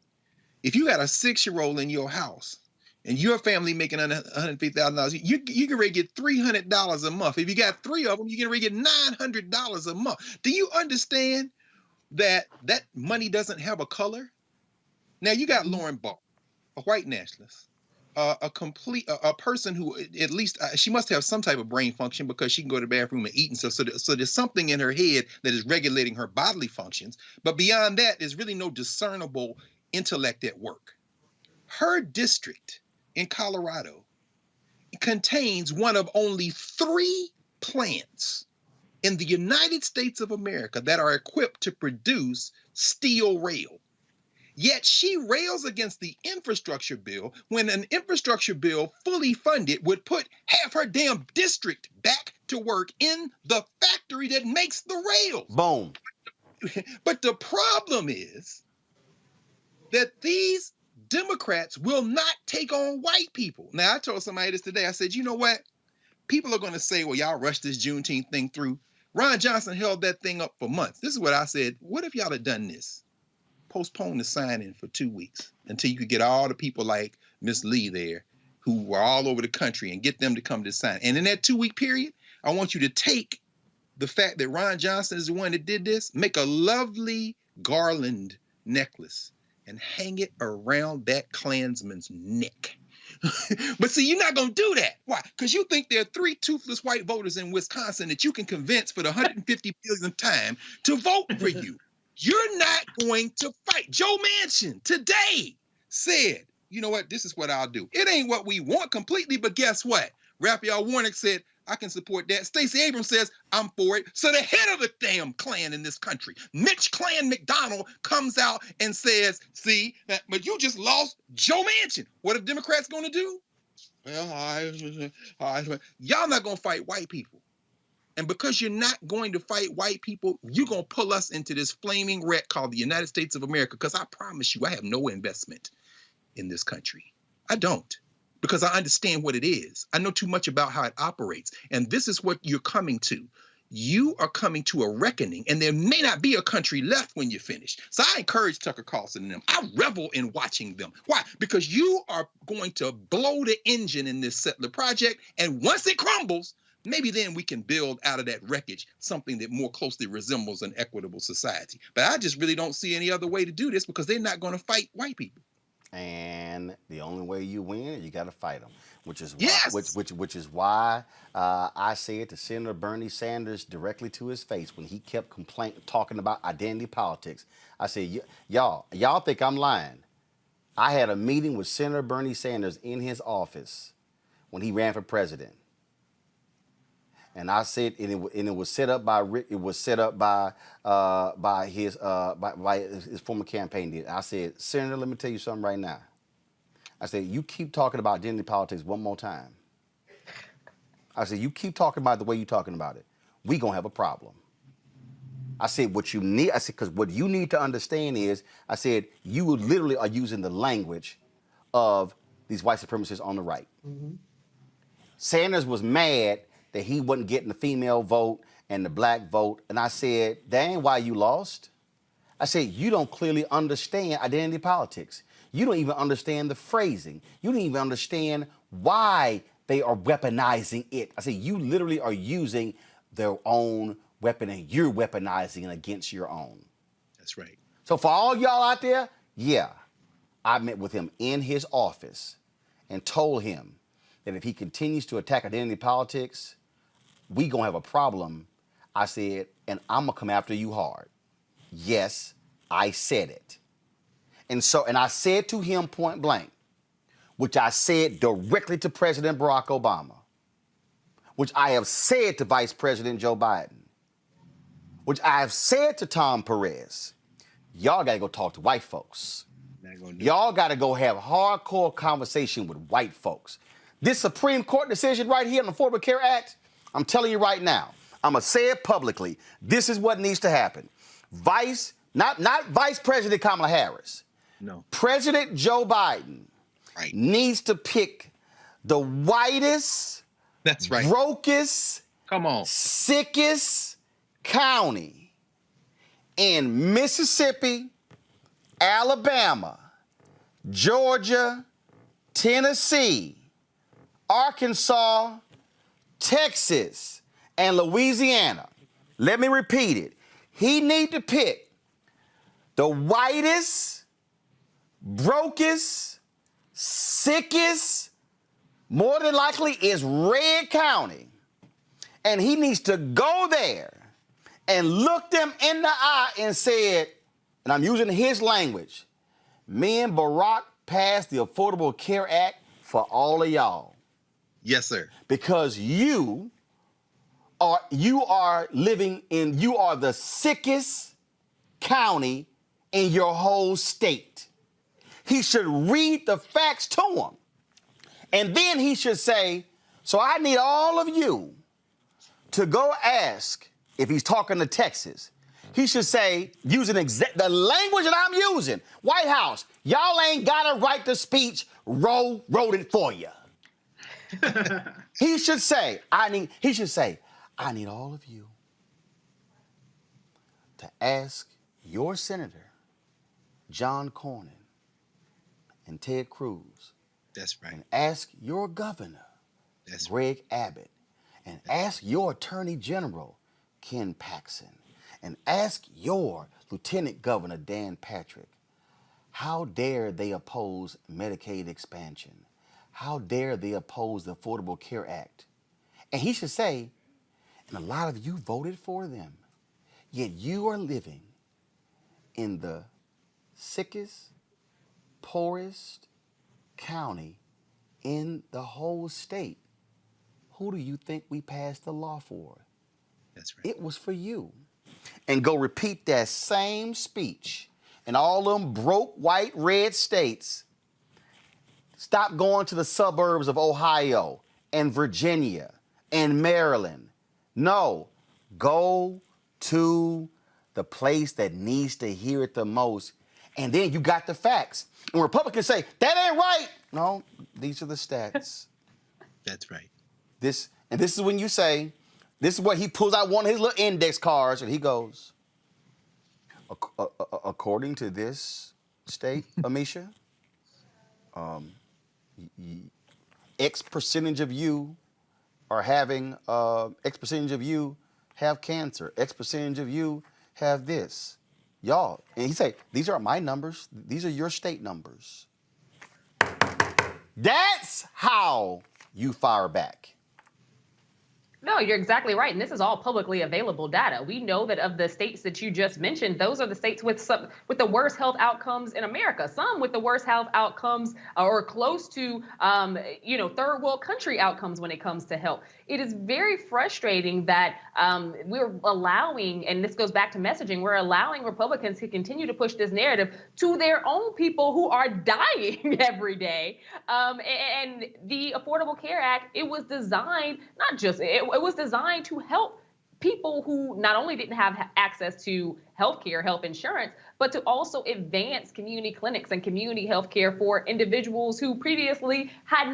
if you got a 6-year-old in your house and your family making $150,000, you can ready to get $300 a month. If you got 3 of them, you can ready to get $900 a month. Do you understand that that money doesn't have a color? Now, you got Lauren Ball, a white nationalist. A person who at least she must have some type of brain function because she can go to the bathroom and eat and stuff. So there's something in her head that is regulating her bodily functions. But beyond that, there's really no discernible intellect at work. Her district in Colorado contains one of only 3 plants in the United States of America that are equipped to produce steel rail. Yet she rails against the infrastructure bill when an infrastructure bill fully funded would put half her damn district back to work in the factory that makes the rails. Boom. But the problem is that these Democrats will not take on white people. Now, I told somebody this today. I said, you know what? People are going to say, well, y'all rushed this Juneteenth thing through. Ron Johnson held that thing up for months. This is what I said. What if y'all had done this? Postpone the signing for 2 weeks until you could get all the people like Miss Lee there who were all over the country and get them to come to sign. And in that 2-week period, I want you to take the fact that Ron Johnson is the one that did this, make a lovely garland necklace and hang it around that Klansman's neck. But see, you're not going to do that. Why? Because you think there are 3 toothless white voters in Wisconsin that you can convince for the 150 millionth time to vote for you. You're not going to fight. Joe Manchin today said, you know what, this is what I'll do. It ain't what we want completely, but guess what? Raphael Warnock said, I can support that. Stacey Abrams says, I'm for it. So the head of the damn Klan in this country, Mitch Klan McDonald, comes out and says, see, but you just lost Joe Manchin. What are the Democrats going to do? Well, y'all not going to fight white people. And because you're not going to fight white people, you're going to pull us into this flaming wreck called the United States of America. Because I promise you, I have no investment in this country. I don't. Because I understand what it is. I know too much about how it operates. And this is what you're coming to. You are coming to a reckoning, and there may not be a country left when you're finished. So I encourage Tucker Carlson and them. I revel in watching them. Why? Because you are going to blow the engine in this settler project. And once it crumbles, maybe then we can build out of that wreckage something that more closely resembles an equitable society. But I just really don't see any other way to do this because they're not going to fight white people. And the only way you win, you got to fight them, which is why, yes! which is why I said to Senator Bernie Sanders directly to his face when he kept talking about identity politics. I said, y'all think I'm lying? I had a meeting with Senator Bernie Sanders in his office when he ran for president. And I said, and it was set up by Rick. It was set up by his former campaign leader. I said, Senator, let me tell you something right now. I said, you keep talking about identity politics one more time. I said, you keep talking about it the way you're talking about it, we gonna have a problem. I said, what you need. I said, because what you need to understand is, I said, you literally are using the language of these white supremacists on the right. Mm-hmm. Sanders was mad that he wasn't getting the female vote and the black vote. And I said, that ain't why you lost. I said, you don't clearly understand identity politics. You don't even understand the phrasing. You don't even understand why they are weaponizing it. I said, you literally are using their own weapon and you're weaponizing it against your own. That's right. So for all y'all out there, yeah, I met with him in his office and told him that if he continues to attack identity politics, we gonna have a problem. I said, and I'm gonna come after you hard. Yes, I said it. And I said to him point blank, which I said directly to President Barack Obama, which I have said to Vice President Joe Biden, which I have said to Tom Perez, y'all gotta go talk to white folks. Y'all gotta go have hardcore conversation with white folks. This Supreme Court decision right here on the Affordable Care Act, I'm telling you right now, I'm gonna say it publicly. This is what needs to happen. Not Vice President Kamala Harris. No. President Joe Biden needs to pick the whitest, that's right, brokest, sickest county in Mississippi, Alabama, Georgia, Tennessee, Arkansas, Texas, and Louisiana. Let me repeat it. He need to pick the whitest, brokest, sickest, more than likely is Red County. And he needs to go there and look them in the eye and said, and I'm using his language, me and Barack passed the Affordable Care Act for all of y'all. Yes, sir. Because you are the sickest county in your whole state. He should read the facts to him. And then he should say, so I need all of you to go ask, if he's talking to Texas, he should say, using the language that I'm using, White House, y'all ain't got to write the speech, Roe wrote it for you. He should say, I need all of you to ask your senator, John Cornyn, and Ted Cruz. That's right. And ask your governor, Greg Abbott, and ask your attorney general, Ken Paxton, and ask your lieutenant governor, Dan Patrick, how dare they oppose Medicaid expansion? How dare they oppose the Affordable Care Act? And he should say, and a lot of you voted for them, yet you are living in the sickest, poorest county in the whole state. Who do you think we passed the law for? That's right. It was for you. And go repeat that same speech in all them broke, white, red states. Stop going to the suburbs of Ohio and Virginia and Maryland. No, go to the place that needs to hear it the most. And then you got the facts. And Republicans say, that ain't right. No, these are the stats. That's right. This is when you say, this is what he pulls out one of his little index cards and he goes, according to this state, Amisha, X percentage of you are having, X percentage of you have cancer. X percentage of you have this. Y'all, and he say, these aren't my numbers. These are your state numbers. That's how you fire back. No, you're exactly right. And this is all publicly available data. We know that of the states that you just mentioned, those are the states with the worst health outcomes in America. Some with the worst health outcomes or close to, third world country outcomes when it comes to health. It is very frustrating that we're allowing, and this goes back to messaging, we're allowing Republicans to continue to push this narrative to their own people who are dying every day. And the Affordable Care Act, it was designed, it was designed to help people who not only didn't have access to healthcare, health insurance, but to also advance community clinics and community healthcare for individuals who previously had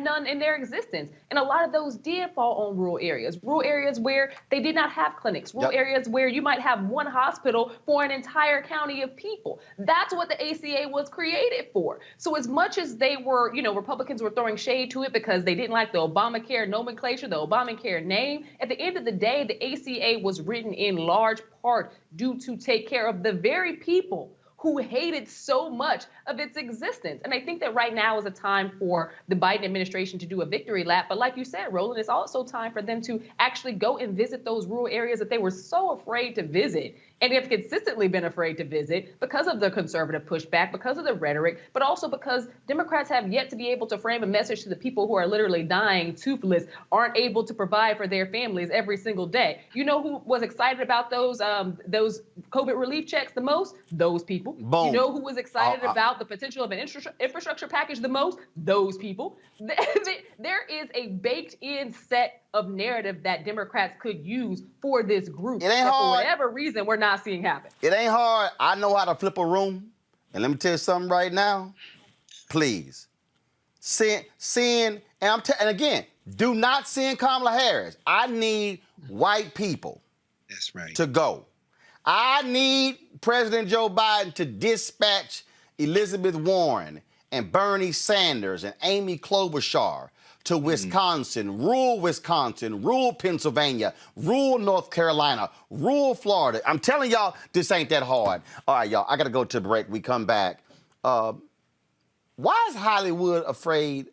none in their existence. And a lot of those did fall on rural areas where they did not have clinics, rural areas where you might have one hospital for an entire county of people. That's what the ACA was created for. So as much as they were, Republicans were throwing shade to it because they didn't like the Obamacare nomenclature, the Obamacare name, at the end of the day, the ACA was written in large part due to take care of the very people who hated so much of its existence. And I think that right now is a time for the Biden administration to do a victory lap. But like you said, Roland, it's also time for them to actually go and visit those rural areas that they were so afraid to visit and have consistently been afraid to visit because of the conservative pushback, because of the rhetoric, but also because Democrats have yet to be able to frame a message to the people who are literally dying toothless, aren't able to provide for their families every single day. You know who was excited about those COVID relief checks the most? Those people. Boom. You know who was excited about the potential of an infrastructure package the most? Those people. There is a baked-in set of narrative that Democrats could use for this group. It ain't that hard. For whatever reason, we're not seeing happen. It ain't hard. I know how to flip a room. And let me tell you something right now. Please. And again, do not send Kamala Harris. I need white people. That's right. To go. I need President Joe Biden to dispatch Elizabeth Warren and Bernie Sanders and Amy Klobuchar to Wisconsin, rural Pennsylvania, rural North Carolina, rural Florida. I'm telling y'all, this ain't that hard. All right, y'all, I got to go to a break. We come back. Why is Hollywood afraid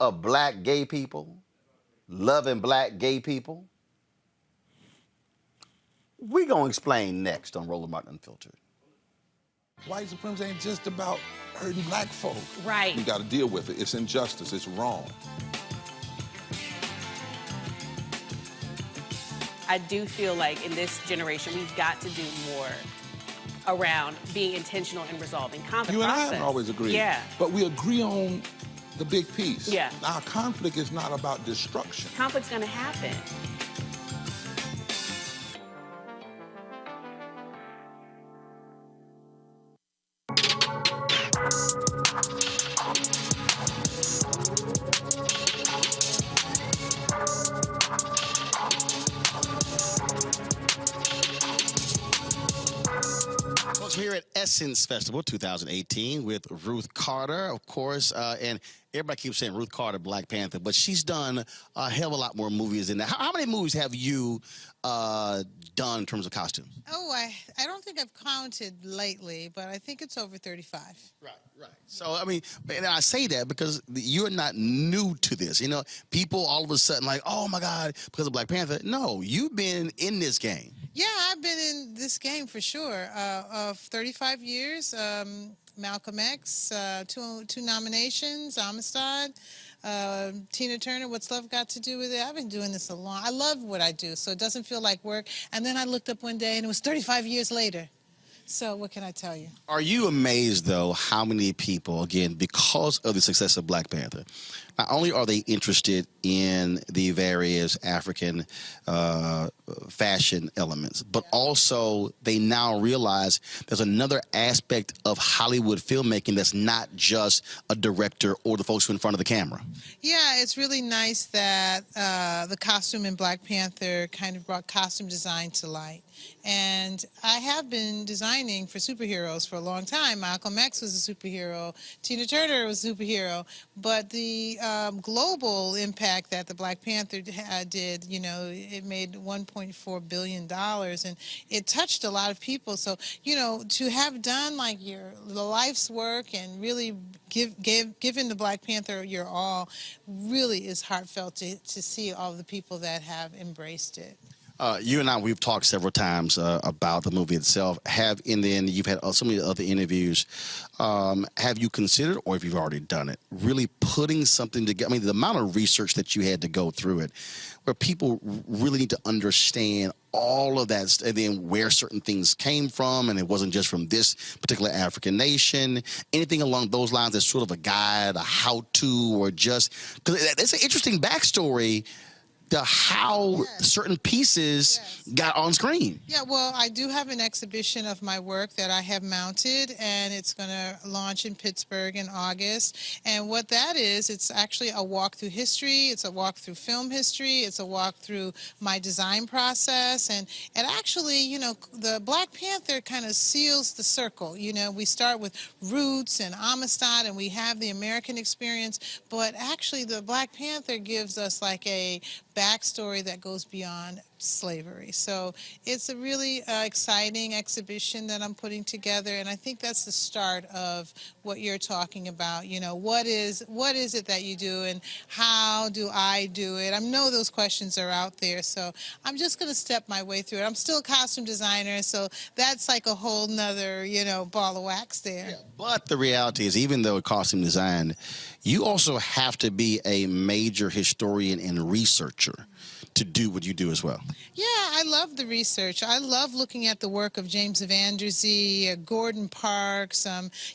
of black gay people, loving black gay people? We're going to explain next on Roland Martin Unfiltered. White supremacy ain't just about hurting black folk. Right. You got to deal with it. It's injustice. It's wrong. I do feel like in this generation, we've got to do more around being intentional in resolving conflict. You and I haven't always agreed. Yeah. But we agree on the big piece. Yeah. Our conflict is not about destruction. Conflict's going to happen. Here at Essence Festival 2018 with Ruth Carter, of course, and everybody keeps saying Ruth Carter, Black Panther, but she's done a hell of a lot more movies than that. How many movies have you done in terms of costumes? Oh, I don't think I've counted lately, but I think it's over 35. Right. So, I mean, and I say that because you're not new to this. You know, people all of a sudden like, oh, my God, because of Black Panther. No, you've been in this game. Yeah, I've been in this game for sure. Of 35 years, Malcolm X, two nominations, Amistad, Tina Turner, What's Love Got to Do with It? I've been doing this a long. I love what I do, so it doesn't feel like work. And then I looked up one day, and it was 35 years later. So what can I tell you? Are you amazed, though, how many people, again, because of the success of Black Panther, not only are they interested in the various African fashion elements, but also they now realize there's another aspect of Hollywood filmmaking that's not just a director or the folks who are in front of the camera? Yeah, it's really nice that the costume in Black Panther kind of brought costume design to light. And I have been designing for superheroes for a long time. Malcolm X was a superhero. Tina Turner was a superhero. But the global impact that the Black Panther did, you know, it made $1.4 billion. And it touched a lot of people. So, you know, to have done like the life's work and really given the Black Panther your all really is heartfelt to see all the people that have embraced it. You and I, we've talked several times about the movie itself. You've had so many other interviews. Have you considered, or if you've already done it, really putting something together? I mean, the amount of research that you had to go through it, where people really need to understand all of that, and then where certain things came from, and it wasn't just from this particular African nation. Anything along those lines that's sort of a guide, a how-to, or just because it's an interesting backstory how certain pieces got on screen. Yeah, well, I do have an exhibition of my work that I have mounted, and it's going to launch in Pittsburgh in August. And what that is, it's actually a walk through history. It's a walk through film history. It's a walk through my design process. And actually, you know, the Black Panther kind of seals the circle. You know, we start with roots and Amistad, and we have the American experience. But actually, the Black Panther gives us like a backstory that goes beyond slavery. So it's a really exciting exhibition that I'm putting together, and I think that's the start of what you're talking about. You know, what is it that you do, and how do I do it? I know those questions are out there, so I'm just going to step my way through it. I'm still a costume designer, so that's like a whole nother, you know, ball of wax there. Yeah, but the reality is, even though costume design, you also have to be a major historian and researcher to do what you do as well. Yeah, I love the research. I love looking at the work of James Vanderzee, Gordon Parks.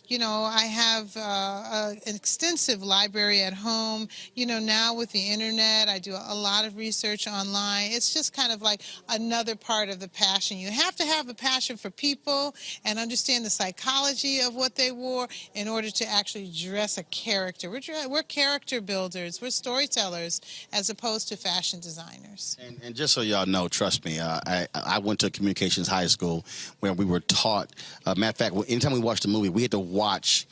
You know, I have an extensive library at home. You know, now with the internet, I do a lot of research online. It's just kind of like another part of the passion. You have to have a passion for people and understand the psychology of what they wore in order to actually dress a character. We're character builders. We're storytellers as opposed to fashion designers. And just so y'all know, trust me, I went to communications high school where we were taught, matter of fact, anytime we watched a movie, we had to watch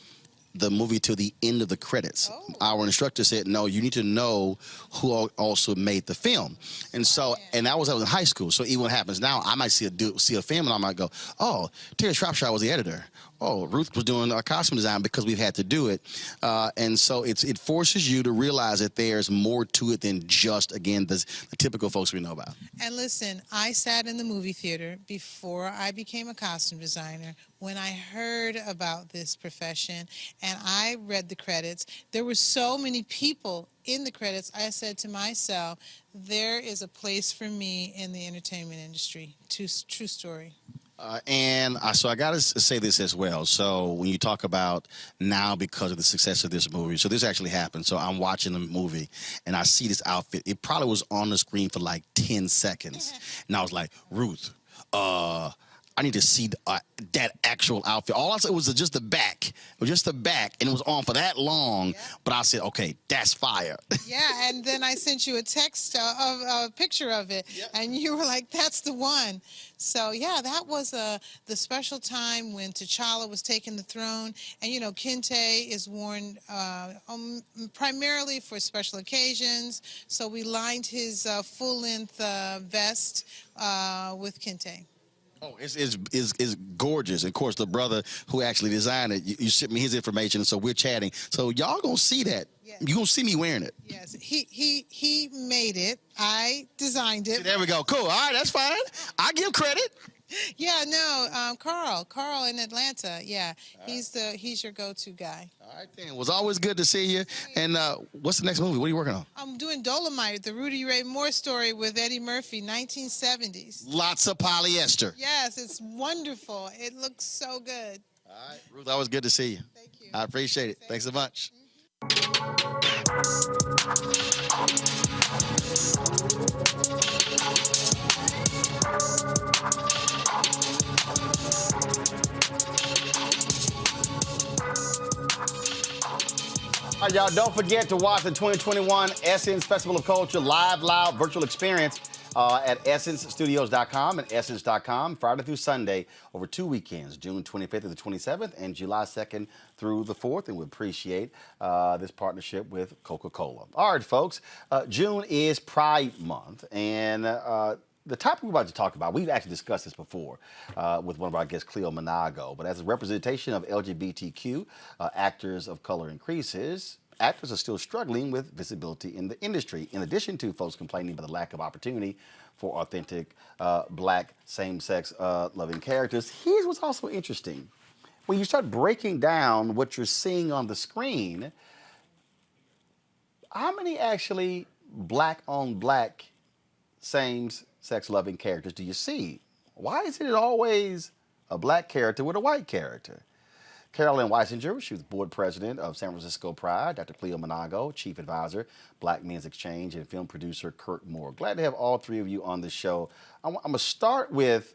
the movie to the end of the credits. Our instructor said, no, you need to know who also made the film. And so, and I was in high school, so even what happens now, I might see a film and I might go, oh, Terry Shropshire was the editor. Oh, Ruth was doing our costume design because we've had to do it. And so it forces you to realize that there's more to it than just, again, the typical folks we know about. And listen, I sat in the movie theater before I became a costume designer when I heard about this profession and I read the credits. There were so many people in the credits. I said to myself, there is a place for me in the entertainment industry. True story. So I got to say this as well. So when you talk about now because of the success of this movie, so this actually happened. So I'm watching the movie and I see this outfit. It probably was on the screen for like 10 seconds. And I was like, Ruth, I need to see that actual outfit. All I said was just the back. It was just the back, and it was on for that long. But I said, okay, that's fire. Yeah, and then I sent you a text of a picture of it, and you were like, that's the one. So, yeah, that was the special time when T'Challa was taking the throne. And, you know, Kente is worn primarily for special occasions. So we lined his full-length vest with Kente. Oh, it's gorgeous. Of course, the brother who actually designed it, you sent me his information, and so we're chatting. So y'all gonna see that. Yes. You're gonna see me wearing it. Yes, he made it. I designed it. See, there we go. Cool. All right, that's fine. I give credit. Yeah, no, Carl in Atlanta. Yeah, he's your go-to guy. All right, then. It was always good to see you. And what's the next movie? What are you working on? I'm doing Dolomite, the Rudy Ray Moore story with Eddie Murphy, 1970s. Lots of polyester. Yes, it's wonderful. It looks so good. All right, Ruth, always good to see you. Thank you. I appreciate it. Thanks so much. All right, y'all, don't forget to watch the 2021 Essence Festival of Culture live, loud, virtual experience at essencestudios.com and essence.com Friday through Sunday over 2 weekends, June 25th through the 27th and July 2nd through the 4th. And we appreciate this partnership with Coca-Cola. All right, folks, June is Pride Month, and the topic we're about to talk about, we've actually discussed this before with one of our guests, Cleo Monago, but as a representation of LGBTQ actors of color increases, actors are still struggling with visibility in the industry, in addition to folks complaining about the lack of opportunity for authentic black same-sex loving characters. Here's what's also interesting. When you start breaking down what you're seeing on the screen, how many actually black-on-black same-sex loving characters do you see? Why isn't it always a black character with a white character? Carolyn Weisinger, she was board president of San Francisco Pride. Dr. Cleo Monago, chief advisor, Black Men's Exchange, and film producer Kurt Moore. Glad to have all three of you on the show. I'm gonna start with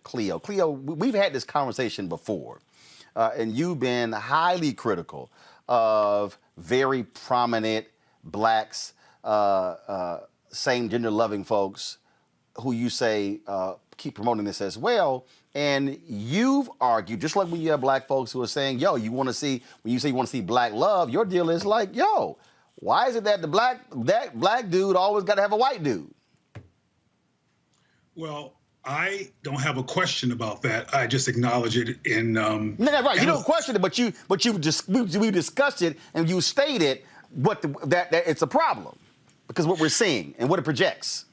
Cleo. Cleo, we've had this conversation before, and you've been highly critical of very prominent blacks, same gender loving folks who you say keep promoting this as well. And you've argued, just like when you have black folks who are saying, yo, you want to see, when you say you want to see black love, your deal is like, yo, why is it that that black dude always got to have a white dude? Well, I don't have a question about that. I just acknowledge it in. No, right. You don't question it, but we discussed it, and you stated that it's a problem because what we're seeing and what it projects.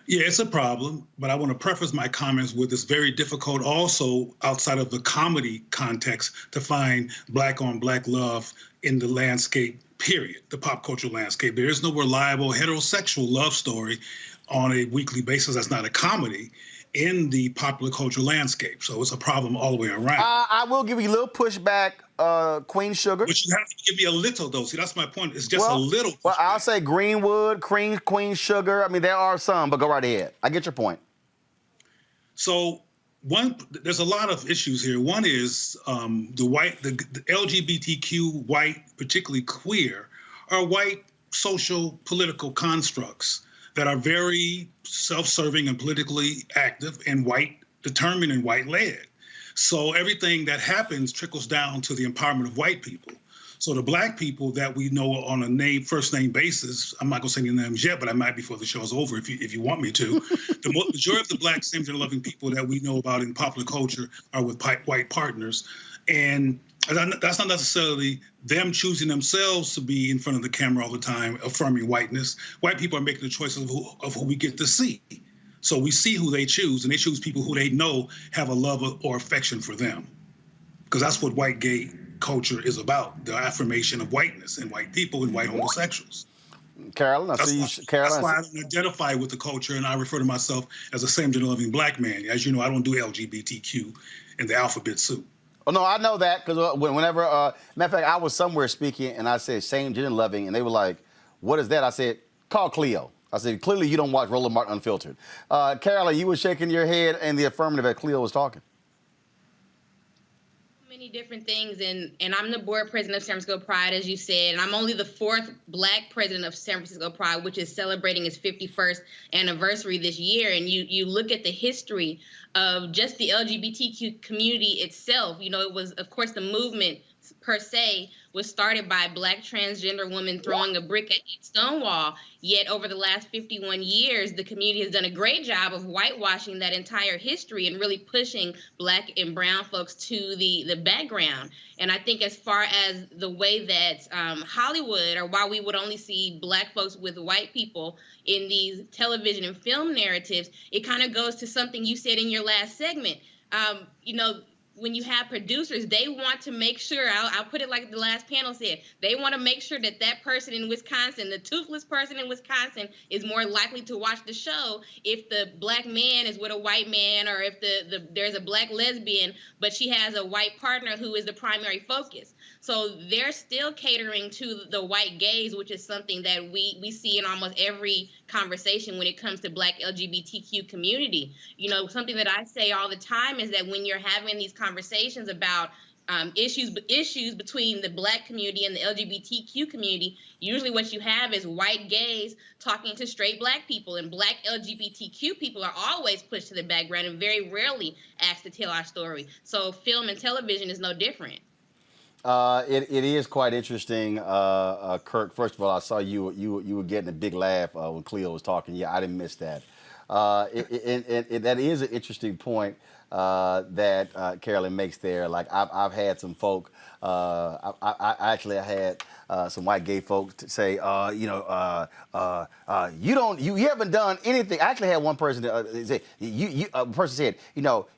Yeah, it's a problem, but I want to preface my comments with it's very difficult also outside of the comedy context to find black on black love in the landscape, period, the pop culture landscape. There is no reliable heterosexual love story on a weekly basis that's not a comedy in the popular culture landscape. So it's a problem all the way around. I will give you a little pushback, Queen Sugar. But you have to give me a little, though. See, that's my point. It's just a little pushback. Well, I'll say Greenwood, Queen Sugar. I mean, there are some, but go right ahead. I get your point. So there's a lot of issues here. One is the LGBTQ white, particularly queer, are white social political constructs that are very self-serving and politically active and white determined and white led. So everything that happens trickles down to the empowerment of white people. So the black people that we know on a first name basis, I'm not gonna say any names yet, but I might before the show's over if you want me to. The majority of the black same gender loving people that we know about in popular culture are with white partners. And that's not necessarily them choosing themselves to be in front of the camera all the time, affirming whiteness. White people are making the choices of who we get to see. So we see who they choose, and they choose people who they know have a love or affection for them. Because that's what white gay culture is about, the affirmation of whiteness and white people and white homosexuals. Carolyn, That's why I don't identify with the culture, and I refer to myself as a same gender loving black man. As you know, I don't do LGBTQ in the alphabet soup. Oh, no, I know that because whenever, matter of fact, I was somewhere speaking and I said same gender loving, and they were like, what is that? I said, call Cleo. I said, clearly you don't watch Roland Martin Unfiltered. Carolyn, you were shaking your head in the affirmative as Cleo was talking. Many different things, and I'm the board president of San Francisco Pride, as you said, and I'm only the 4th black president of San Francisco Pride, which is celebrating its 51st anniversary this year. And you look at the history of just the LGBTQ community itself. You know, it was, of course, the movement per se was started by a black transgender woman throwing a brick at Stonewall. Yet over the last 51 years, the community has done a great job of whitewashing that entire history and really pushing black and brown folks to the background. And I think as far as the way that Hollywood, or why we would only see black folks with white people in these television and film narratives, it kind of goes to something you said in your last segment. You know, when you have producers, they want to make sure, I'll put it like the last panel said, they want to make sure that that person in Wisconsin, the toothless person in Wisconsin, is more likely to watch the show if the black man is with a white man, or if there's a black lesbian, but she has a white partner who is the primary focus. So they're still catering to the white gaze, which is something that we see in almost every conversation when it comes to black LGBTQ community. You know, something that I say all the time is that when you're having these conversations about issues between the black community and the LGBTQ community, usually what you have is white gays talking to straight black people, and black LGBTQ people are always pushed to the background and very rarely asked to tell our story. So film and television is no different. It is quite interesting, Kirk. First of all, I saw you were getting a big laugh when Cleo was talking. Yeah, I didn't miss that. That is an interesting point that Carolyn makes there. Like I've had some folk. I actually had some white gay folks to say, you haven't done anything. I actually had one person say, a person said,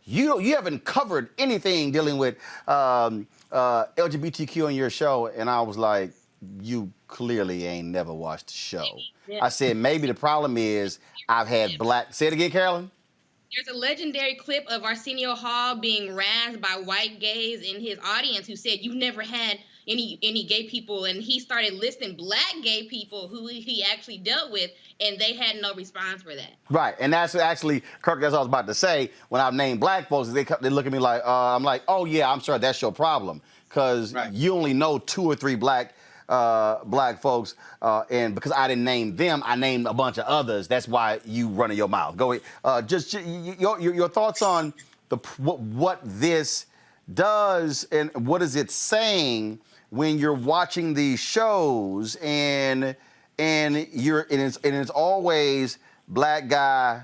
you haven't covered anything dealing with LGBTQ on your show, and I was like, you clearly ain't never watched the show. I said, maybe the problem is I've had black. Say it again, Carolyn. There's a legendary clip of Arsenio Hall being razzed by white gays in his audience who said, "You've never had any gay people," and he started listing black gay people who he actually dealt with, and they had no response for that. Right, and that's actually, Kirk, that's what I was about to say. When I name black folks, they look at me like, I'm like, oh yeah, I'm sorry, that's your problem, because you only know 2 or 3 black folks, and because I didn't name them, I named a bunch of others. That's why you running your mouth. Go ahead. Just your thoughts on what this does and what is it saying when you're watching these shows and it's always black guy,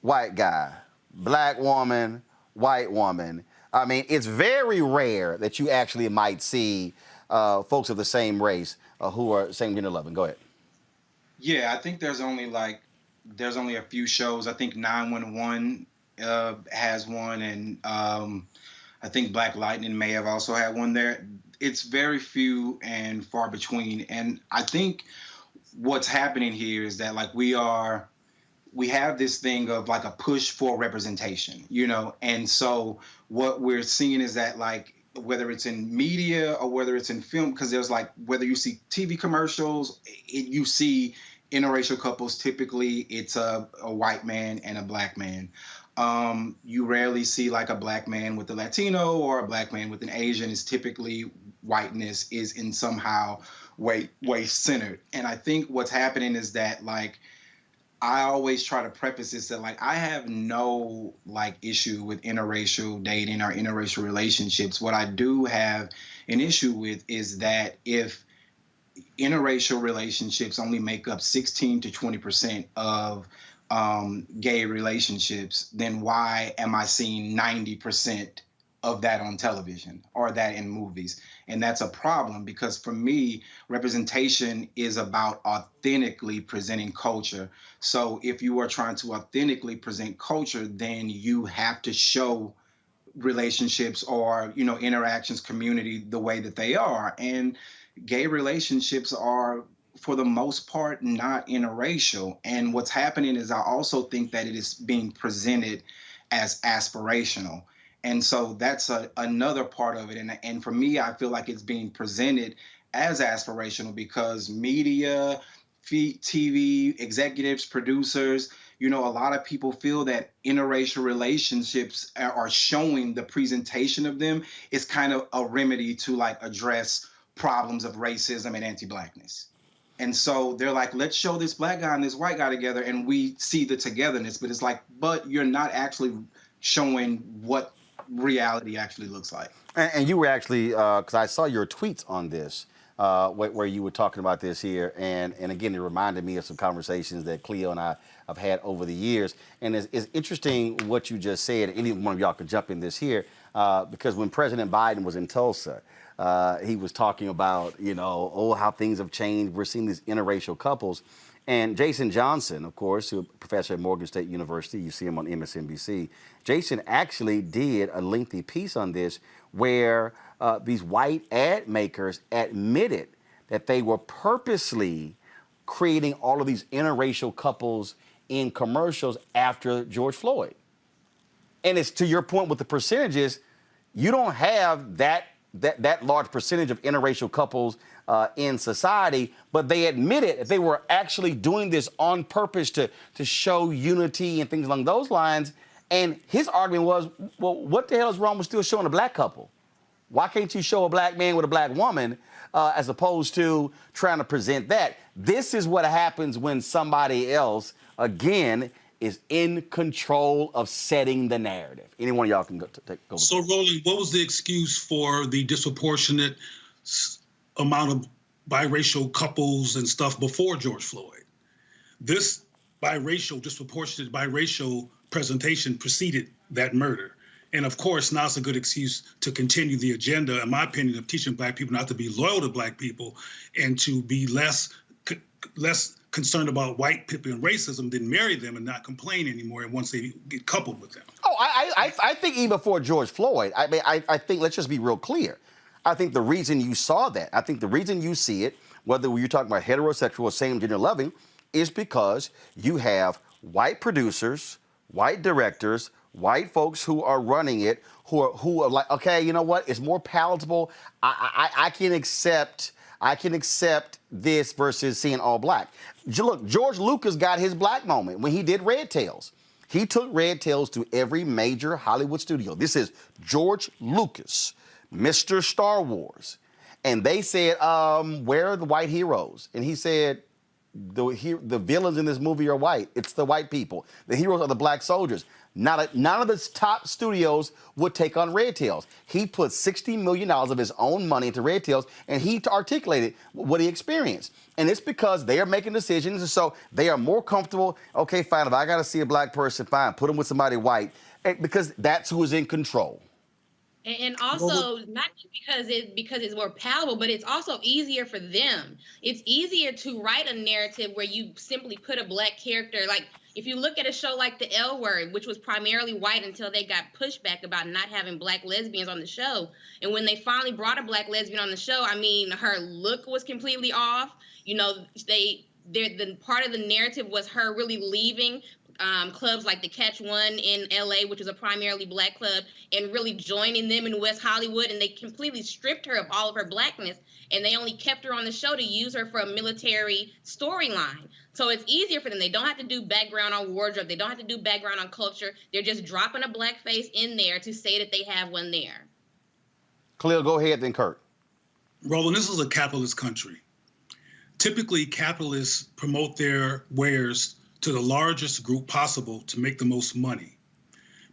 white guy, black woman, white woman. I mean, it's very rare that you actually might see folks of the same race who are same gender loving. Go ahead. Yeah, I think there's only a few shows. I think 911 has one, and I think Black Lightning may have also had one there. It's very few and far between. And I think what's happening here is that like we have this thing of like a push for representation, you know? And so what we're seeing is that like, whether it's in media or whether it's in film, because there's like, whether you see TV commercials, you see interracial couples, typically it's a white man and a black man. You rarely see like a black man with a Latino or a black man with an Asian. It's typically whiteness is in somehow way centered. And I think what's happening is that like, I always try to preface this that like I have no like issue with interracial dating or interracial relationships. What I do have an issue with is that if interracial relationships only make up 16 to 20% of gay relationships, then why am I seeing 90% of that on television or that in movies? And that's a problem, because for me, representation is about authentically presenting culture. So if you are trying to authentically present culture, then you have to show relationships or, you know, interactions, community the way that they are. And gay relationships are, for the most part, not interracial. And what's happening is I also think that it is being presented as aspirational. And so that's another part of it. And for me, I feel like it's being presented as aspirational because media, TV, executives, producers, you know, a lot of people feel that interracial relationships are showing the presentation of them is kind of a remedy to like address problems of racism and anti-blackness. And so they're like, let's show this black guy and this white guy together and we see the togetherness. But it's like, but you're not actually showing what reality actually looks like. And you were actually, because I saw your tweets on this, where you were talking about this here, and again, it reminded me of some conversations that Cleo and I have had over the years. And it's interesting what you just said. Any one of y'all could jump in this here, because when President Biden was in Tulsa, he was talking about, you know, oh, how things have changed. We're seeing these interracial couples. And Jason Johnson, of course, who's a professor at Morgan State University, you see him on MSNBC. Jason actually did a lengthy piece on this where these white ad makers admitted that they were purposely creating all of these interracial couples in commercials after George Floyd. And it's to your point with the percentages, you don't have that large percentage of interracial couples in society, but they admitted that they were actually doing this on purpose to show unity and things along those lines. And his argument was, well, what the hell is wrong with still showing a black couple? Why can't you show a black man with a black woman as opposed to trying to present that? This is what happens when somebody else, again, is in control of setting the narrative. Any one of y'all can go. So, Roland, what was the excuse for the disproportionate amount of biracial couples and stuff before George Floyd? This disproportionate biracial presentation preceded that murder. And of course, now it's a good excuse to continue the agenda, in my opinion, of teaching black people not to be loyal to black people and to be less concerned about white people and racism than marry them and not complain anymore once they get coupled with them. Oh, I think even before George Floyd, I mean, I think, let's just be real clear. I think the reason you saw that, I think the reason you see it, whether you're talking about heterosexual or same gender loving, is because you have white producers white directors, white folks who are running it, who are like, okay, you know what? It's more palatable. I can accept this versus seeing all black. Look, George Lucas got his black moment when he did Red Tails. He took Red Tails to every major Hollywood studio. This is George Lucas, Mr. Star Wars. And they said, where are the white heroes? And he said, the villains in this movie are white. It's the white people. The heroes are the black soldiers. None of the top studios would take on Red Tails. He put $60 million of his own money into Red Tails, and he articulated what he experienced. And it's because they are making decisions, and so they are more comfortable. Okay, fine, if I got to see a black person, fine, put him with somebody white, because that's who is in control. And also, not just because it's more palatable, but it's also easier for them. It's easier to write a narrative where you simply put a black character. Like, if you look at a show like The L Word, which was primarily white until they got pushback about not having black lesbians on the show. And when they finally brought a black lesbian on the show, I mean, her look was completely off. You know, the part of the narrative was her really leaving clubs like the Catch One in LA, which is a primarily black club, and really joining them in West Hollywood. And they completely stripped her of all of her blackness. And they only kept her on the show to use her for a military storyline. So it's easier for them. They don't have to do background on wardrobe. They don't have to do background on culture. They're just dropping a black face in there to say that they have one there. Khalil, go ahead then, Kurt. Roland, this is a capitalist country. Typically, capitalists promote their wares to the largest group possible to make the most money.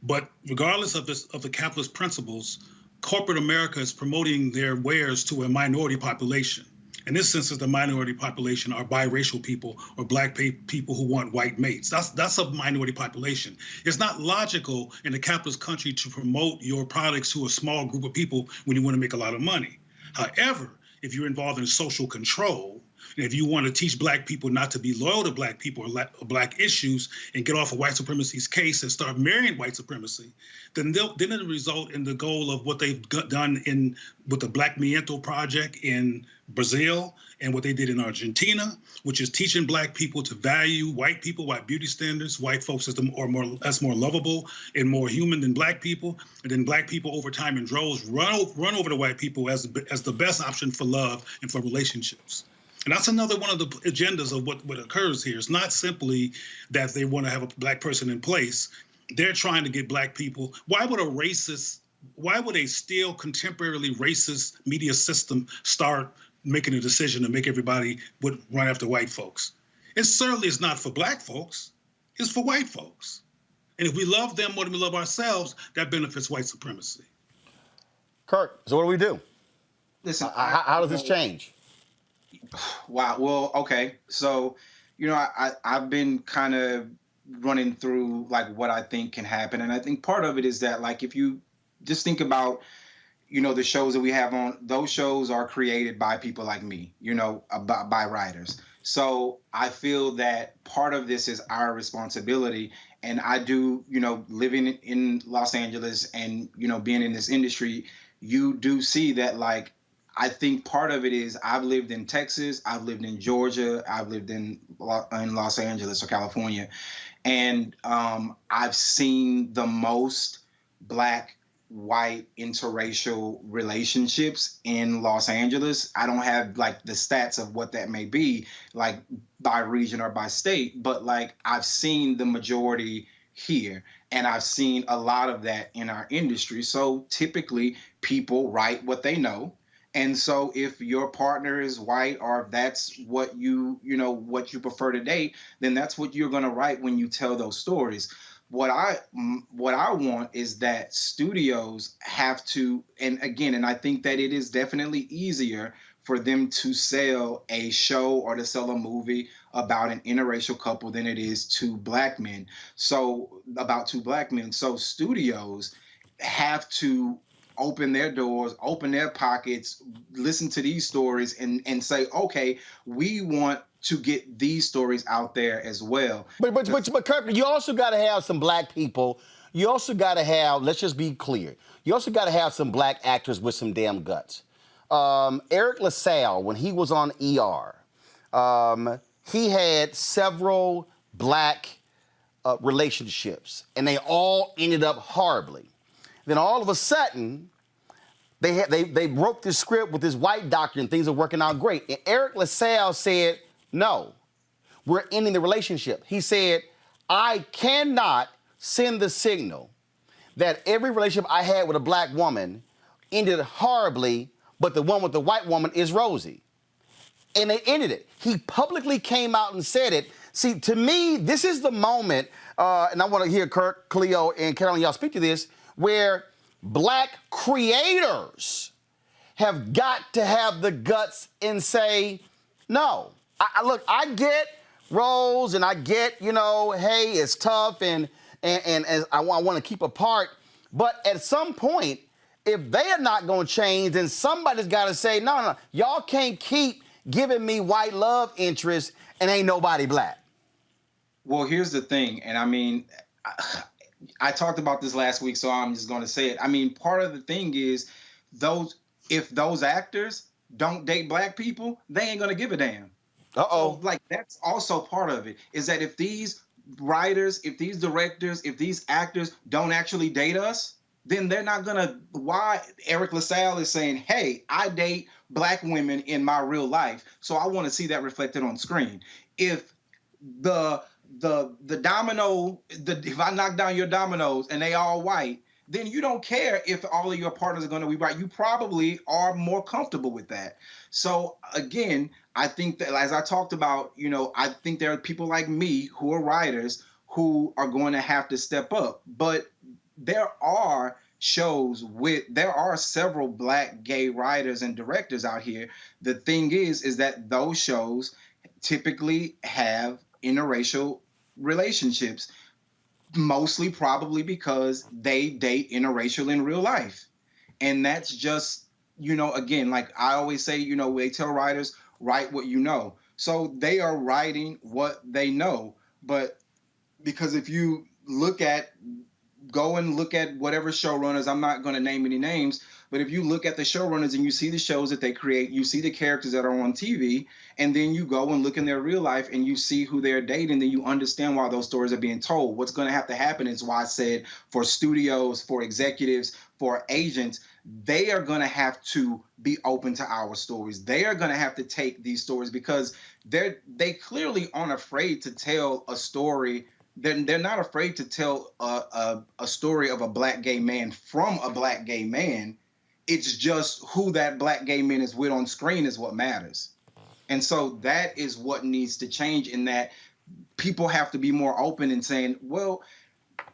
But regardless of the capitalist principles, corporate America is promoting their wares to a minority population. In this instance, the minority population are biracial people or black people who want white mates. That's a minority population. It's not logical in a capitalist country to promote your products to a small group of people when you want to make a lot of money. However, if you're involved in social control, and if you want to teach black people not to be loyal to black people or black issues and get off of white supremacy's case and start marrying white supremacy, then it'll result in the goal of what they've done with the Black Miento Project in Brazil and what they did in Argentina, which is teaching black people to value white people, white beauty standards, white folks as more lovable and more human than black people. And then black people over time in droves run over the white people as the best option for love and for relationships. And that's another one of the agendas of what occurs here. It's not simply that they want to have a black person in place. They're trying to get black people. Why would a still contemporarily racist media system start making a decision to make everybody would run after white folks? It certainly is not for black folks. It's for white folks. And if we love them more than we love ourselves, that benefits white supremacy. Kurt, so what do we do? Listen, how does this change? Wow. Well, okay. So, you know, I've been kind of running through like what I think can happen. And I think part of it is that, like, if you just think about, you know, the shows that we have on, those shows are created by people like me, you know, by writers. So I feel that part of this is our responsibility. And I do, you know, living in Los Angeles and, you know, being in this industry, you do see that, like, I think part of it is I've lived in Texas, I've lived in Georgia, I've lived in Los Angeles or California, and I've seen the most black-white interracial relationships in Los Angeles. I don't have like the stats of what that may be, like by region or by state, but like I've seen the majority here, and I've seen a lot of that in our industry. So typically people write what they know. And so if your partner is white, or if that's what you prefer to date, then that's what you're going to write when you tell those stories. What I want is that studios have to, and I think that it is definitely easier for them to sell a show or to sell a movie about an interracial couple than it is to black men. So about two black men. So studios have to open their doors, open their pockets, listen to these stories and say, okay, we want to get these stories out there as well. But Kirk, you also got to have some black people. You also got to have, let's just be clear, you also got to have some black actors with some damn guts. Eric LaSalle, when he was on ER, he had several black relationships, and they all ended up horribly. Then all of a sudden, they broke the script with this white doctor, and things are working out great. And Eric LaSalle said, no, we're ending the relationship. He said, I cannot send the signal that every relationship I had with a black woman ended horribly, but the one with the white woman is rosy. And they ended it. He publicly came out and said it. See, to me, this is the moment, and I want to hear Kirk, Cleo, and Carolyn, y'all speak to this, where black creators have got to have the guts and say, no. Look, I get roles and I get, hey, it's tough and I want to keep apart. But at some point, if they are not going to change, then somebody's got to say, no, y'all can't keep giving me white love interest and ain't nobody black. Well, here's the thing. And I mean, I talked about this last week, so I'm just going to say it. I mean, part of the thing is if those actors don't date black people, they ain't going to give a damn. So, like, that's also part of it, is that if these writers, if these directors, if these actors don't actually date us, then they're not going to. Why Eric LaSalle is saying, hey, I date black women in my real life, so I want to see that reflected on screen. If the domino, if I knock down your dominoes and they all white, then you don't care if all of your partners are going to be white. You probably are more comfortable with that. So again, I think that, as I talked about, I think there are people like me who are writers who are going to have to step up. But there are there are several black gay writers and directors out here. The thing is that those shows typically have interracial relationships, mostly probably because they date interracial in real life. And that's just, again, like I always say, they tell writers, write what you know. So they are writing what they know. But because if you go and look at whatever showrunners, I'm not going to name any names, but if you look at the showrunners and you see the shows that they create, you see the characters that are on TV, and then you go and look in their real life and you see who they're dating, then you understand why those stories are being told. What's going to have to happen is why I said for studios, for executives, for agents, they are going to have to be open to our stories. They are going to have to take these stories because they clearly aren't afraid to tell a story. They're not afraid to tell a story of a black gay man from a black gay man. It's just who that black gay man is with on screen is what matters. And so that is what needs to change, in that people have to be more open and saying, well,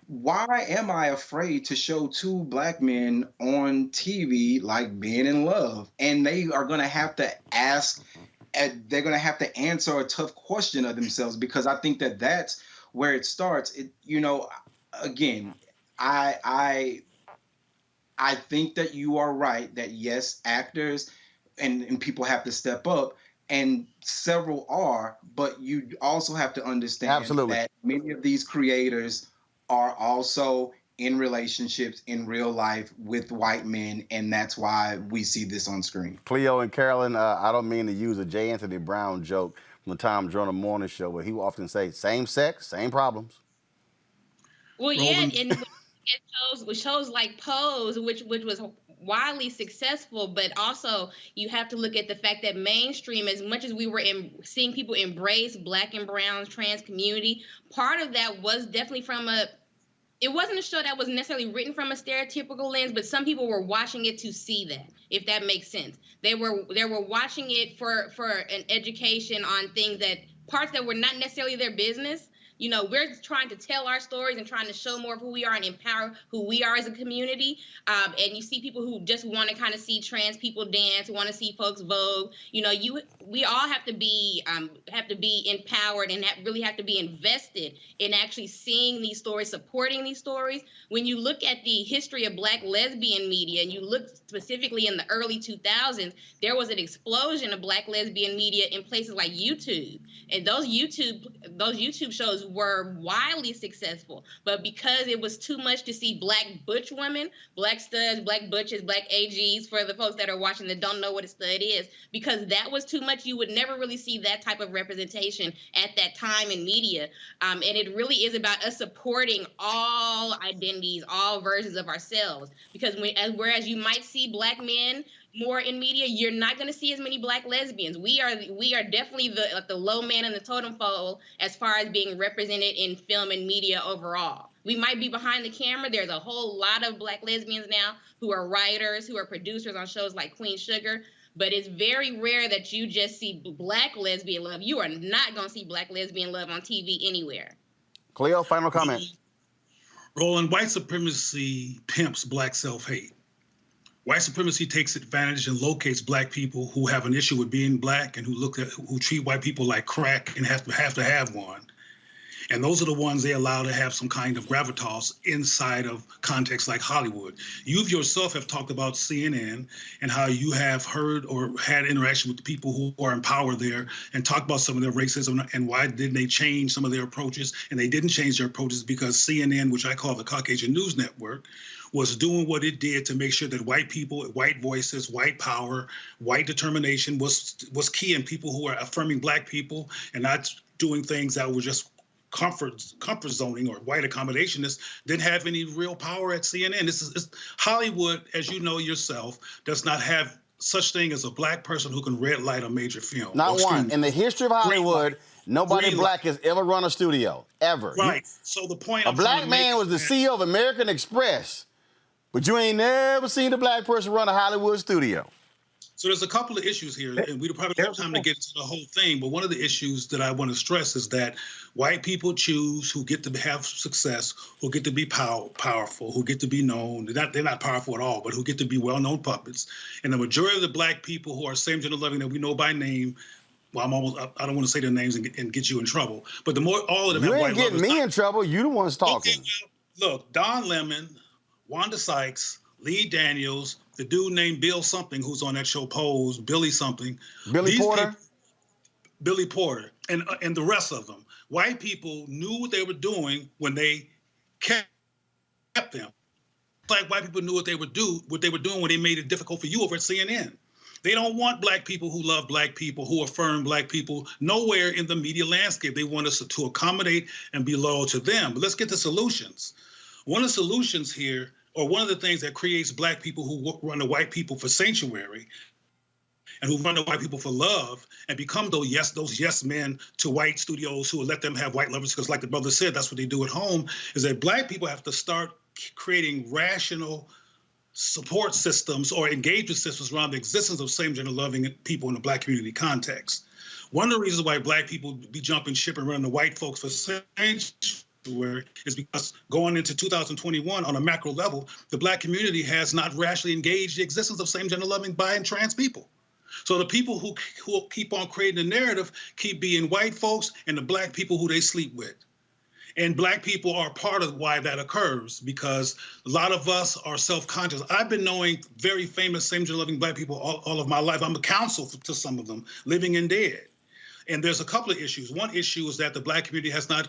why am I afraid to show two black men on TV like being in love? And they are going to have to they're going to have to answer a tough question of themselves, because I think that that's where it starts. Again, I think that you are right that yes, actors and people have to step up, and several are, but you also have to understand that many of these creators are also in relationships in real life with white men, and that's why we see this on screen. Cleo and Carolyn, I don't mean to use a J. Anthony Brown joke from the Tom Joyner Morning Show, where he would often say, same sex, same problems. Well, Roland. Yeah, and shows like Pose, which was wildly successful, but also you have to look at the fact that mainstream, as much as we were seeing people embrace black and brown trans community, part of that was definitely it wasn't a show that was necessarily written from a stereotypical lens, but some people were watching it to see that, if that makes sense. They were watching it for an education on parts that were not necessarily their business. We're trying to tell our stories and trying to show more of who we are and empower who we are as a community. And you see people who just want to kind of see trans people dance, want to see folks vogue. We all have to be empowered and really have to be invested in actually seeing these stories, supporting these stories. When you look at the history of black lesbian media, and you look specifically in the early 2000s, there was an explosion of black lesbian media in places like YouTube. And those YouTube shows were wildly successful. But because it was too much to see black butch women, black studs, black butches, black AGs, for the folks that are watching that don't know what a stud is, because that was too much, you would never really see that type of representation at that time in media. And it really is about us supporting all identities, all versions of ourselves. Because whereas you might see black men more in media, you're not going to see as many black lesbians. We are definitely the low man in the totem pole as far as being represented in film and media overall. We might be behind the camera. There's a whole lot of black lesbians now who are writers, who are producers on shows like Queen Sugar. But it's very rare that you just see black lesbian love. You are not going to see black lesbian love on TV anywhere. Cleo, final comment. Roland, white supremacy pimps black self-hate. White supremacy takes advantage and locates black people who have an issue with being black and who treat white people like crack and have to have one. And those are the ones they allow to have some kind of gravitas inside of contexts like Hollywood. You yourself have talked about CNN and how you have heard or had interaction with the people who are in power there and talked about some of their racism and why didn't they change some of their approaches. And they didn't change their approaches because CNN, which I call the Caucasian News Network, was doing what it did to make sure that white people, white voices, white power, white determination was key in people who are affirming black people and not doing things that were just comfort zoning or white accommodationists. Didn't have any real power at CNN. Hollywood, as you know yourself, does not have such thing as a black person who can red light a major film. Not one. In the history of Hollywood, nobody black has ever run a studio, ever. Right. So the point a black man was the CEO of American Express, but you ain't never seen a black person run a Hollywood studio. So there's a couple of issues here, and we don't probably have time to get into the whole thing, but one of the issues that I want to stress is that white people choose who get to have success, who get to be powerful, who get to be known. They're not powerful at all, but who get to be well-known puppets. And the majority of the black people who are same-gender loving that we know by name, well, I don't want to say their names and get you in trouble, but the more all of them you have ain't white getting me in trouble. You the ones talking. Okay, well, look, Don Lemon, Wanda Sykes, Lee Daniels, the dude named Bill something who's on that show Pose, Billy something. Billy Porter? Billy Porter, and the rest of them. White people knew what they were doing when they kept them. Like white people knew what they were doing when they made it difficult for you over at CNN. They don't want black people who love black people, who affirm black people, nowhere in the media landscape. They want us to accommodate and be loyal to them. But let's get to solutions. One of the solutions here, or one of the things that creates black people who run the white people for sanctuary and who run the white people for love and become those yes men to white studios who will let them have white lovers, because like the brother said, that's what they do at home, is that black people have to start creating rational support systems or engagement systems around the existence of same-gender loving people in the black community context. One of the reasons why black people be jumping ship and running the white folks for sanctuary is because going into 2021 on a macro level, the black community has not rationally engaged the existence of same-gender loving bi and trans people. So the people who keep on creating the narrative keep being white folks and the black people who they sleep with. And black people are part of why that occurs, because a lot of us are self-conscious. I've been knowing very famous same-gender loving black people all of my life. I'm a counsel to some of them, living and dead. And there's a couple of issues. One issue is that the black community has not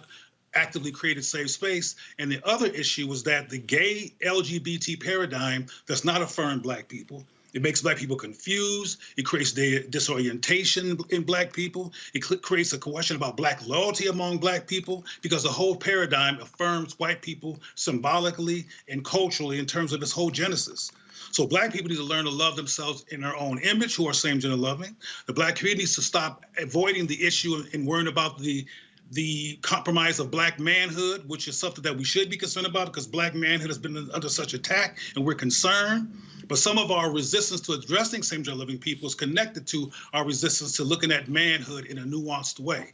actively created safe space. And the other issue was that the gay LGBT paradigm does not affirm black people. It makes black people confused. It creates disorientation in black people. It creates a question about black loyalty among black people, because the whole paradigm affirms white people symbolically and culturally in terms of its whole genesis. So black people need to learn to love themselves in their own image, who are same-gender loving. The black community needs to stop avoiding the issue and worrying about the compromise of black manhood, which is something that we should be concerned about, because black manhood has been under such attack and we're concerned. But some of our resistance to addressing same-gender living people is connected to our resistance to looking at manhood in a nuanced way.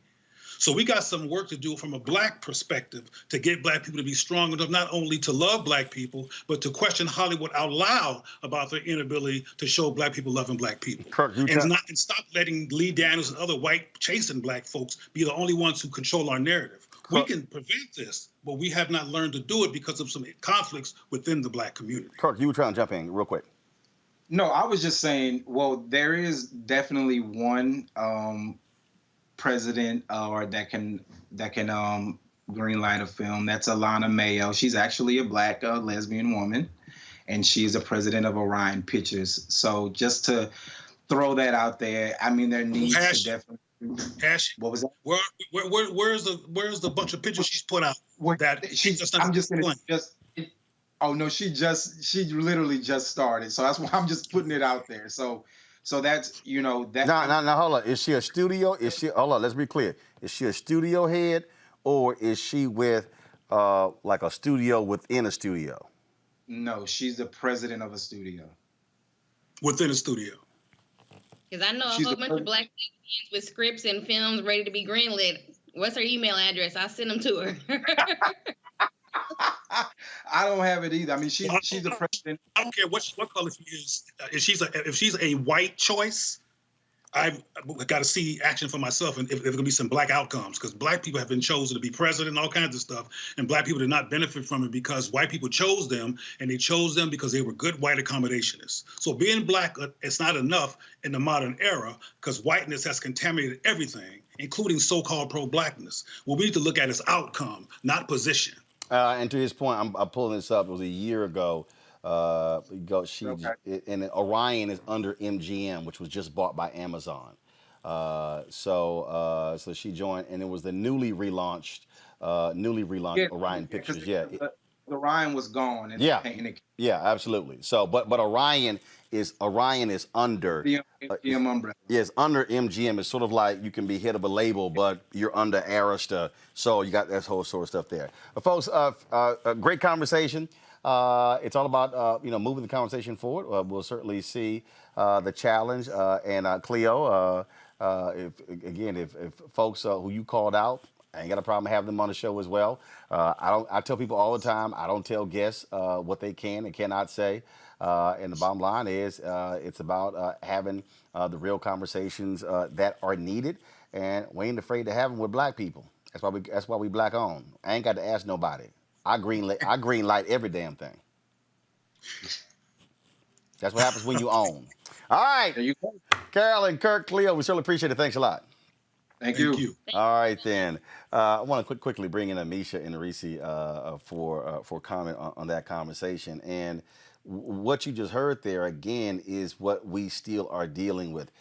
So we got some work to do from a black perspective to get black people to be strong enough not only to love black people, but to question Hollywood out loud about their inability to show black people loving black people. Kirk, and stop letting Lee Daniels and other white chasing black folks be the only ones who control our narrative. We can prevent this, but we have not learned to do it because of some conflicts within the black community. Kirk, you were trying to jump in real quick. No, I was just saying, well, there is definitely one president or that can greenlight a film. That's Alana Mayo. She's actually a Black lesbian woman, and she's a president of Orion Pictures. So just to throw that out there, I mean, there needs to definitely. Ash, what was that? Where's the bunch of pictures she's put out? That she just. I'm just gonna Oh no, she literally just started. So that's why I'm just putting it out there. So that's that. Now hold on. Is she a studio? Hold on? Let's be clear. Is she a studio head, or is she with like a studio within a studio? No, she's the president of a studio. Within a studio. Because I know a whole bunch of Black lesbians with scripts and films ready to be greenlit. What's her email address? I'll send them to her. I don't have it either. I mean, she's the president. I don't care what color she is. If she's a white choice, I've got to see action for myself, and if there's going to be some Black outcomes, because Black people have been chosen to be president and all kinds of stuff, and Black people did not benefit from it because white people chose them, and they chose them because they were good white accommodationists. So being Black, it's not enough in the modern era because whiteness has contaminated everything, including so-called pro-Blackness. What we need to look at is outcome, not position. And to his point, I'm pulling this up. It was a year ago. And Orion is under MGM, which was just bought by Amazon. So she joined, and it was the newly relaunched Orion Pictures. Yeah, Orion was gone. And yeah, absolutely. So, but Orion is under the MGM umbrella. Yes, under MGM. It's sort of like you can be head of a label, but you're under Arista. So you got that whole sort of stuff there. But folks, a great conversation. It's all about moving the conversation forward. We'll certainly see the challenge. And Cleo, if folks who you called out, I ain't got a problem having them on the show as well. I tell people all the time, I don't tell guests what they can and cannot say. And the bottom line is it's about having the real conversations that are needed, and we ain't afraid to have them with Black people. That's why we Black owned. I ain't got to ask nobody. I green light every damn thing. That's what happens when you own. All right. There you go. Carolyn, Kirk, Cleo, we certainly appreciate it. Thanks a lot. Thank you. All right, then. I want to quickly bring in Amisha and Reese for comment on that conversation. And what you just heard there, again, is what we still are dealing with.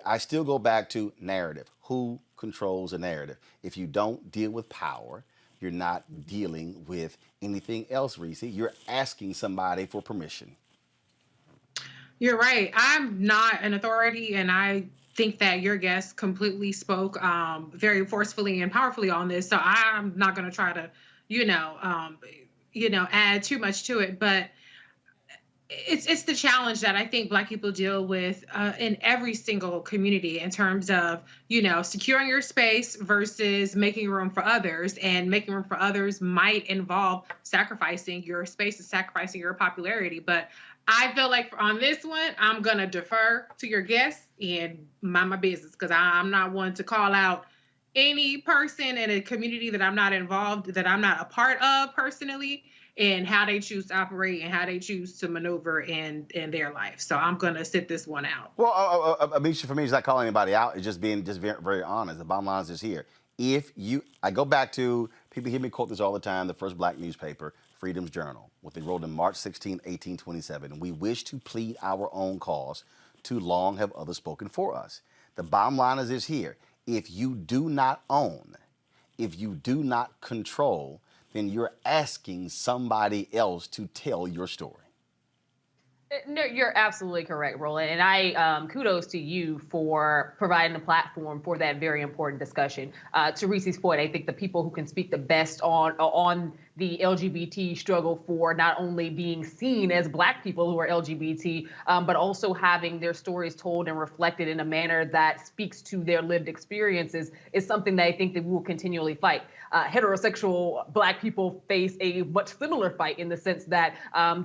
I still go back to narrative. Who controls a narrative? If you don't deal with power, you're not dealing with anything else, Reese. You're asking somebody for permission. You're right. I'm not an authority, and I think that your guest completely spoke very forcefully and powerfully on this. So I'm not going to try to, add too much to it. But it's the challenge that I think Black people deal with in every single community in terms of, securing your space versus making room for others. And making room for others might involve sacrificing your space and sacrificing your popularity. But I feel like on this one, I'm going to defer to your guests and mind my business, because I'm not one to call out any person in a community that I'm not involved, that I'm not a part of personally, and how they choose to operate and how they choose to maneuver in their life. So I'm going to sit this one out. Well, Amisha, for me, it's not calling anybody out. It's just being very, very honest. The bottom line is here. I go back to, people hear me quote this all the time, the first Black newspaper, Freedom's Journal, what they wrote in March 16, 1827. We wish to plead our own cause. Too long have others spoken for us. The bottom line is this here. If you do not own, if you do not control, then you're asking somebody else to tell your story. No, you're absolutely correct, Roland. And I kudos to you for providing a platform for that very important discussion. To Reese's point, I think the people who can speak the best on the LGBT struggle for not only being seen as Black people who are LGBT, but also having their stories told and reflected in a manner that speaks to their lived experiences is something that I think that we will continually fight. Heterosexual Black people face a much similar fight in the sense that,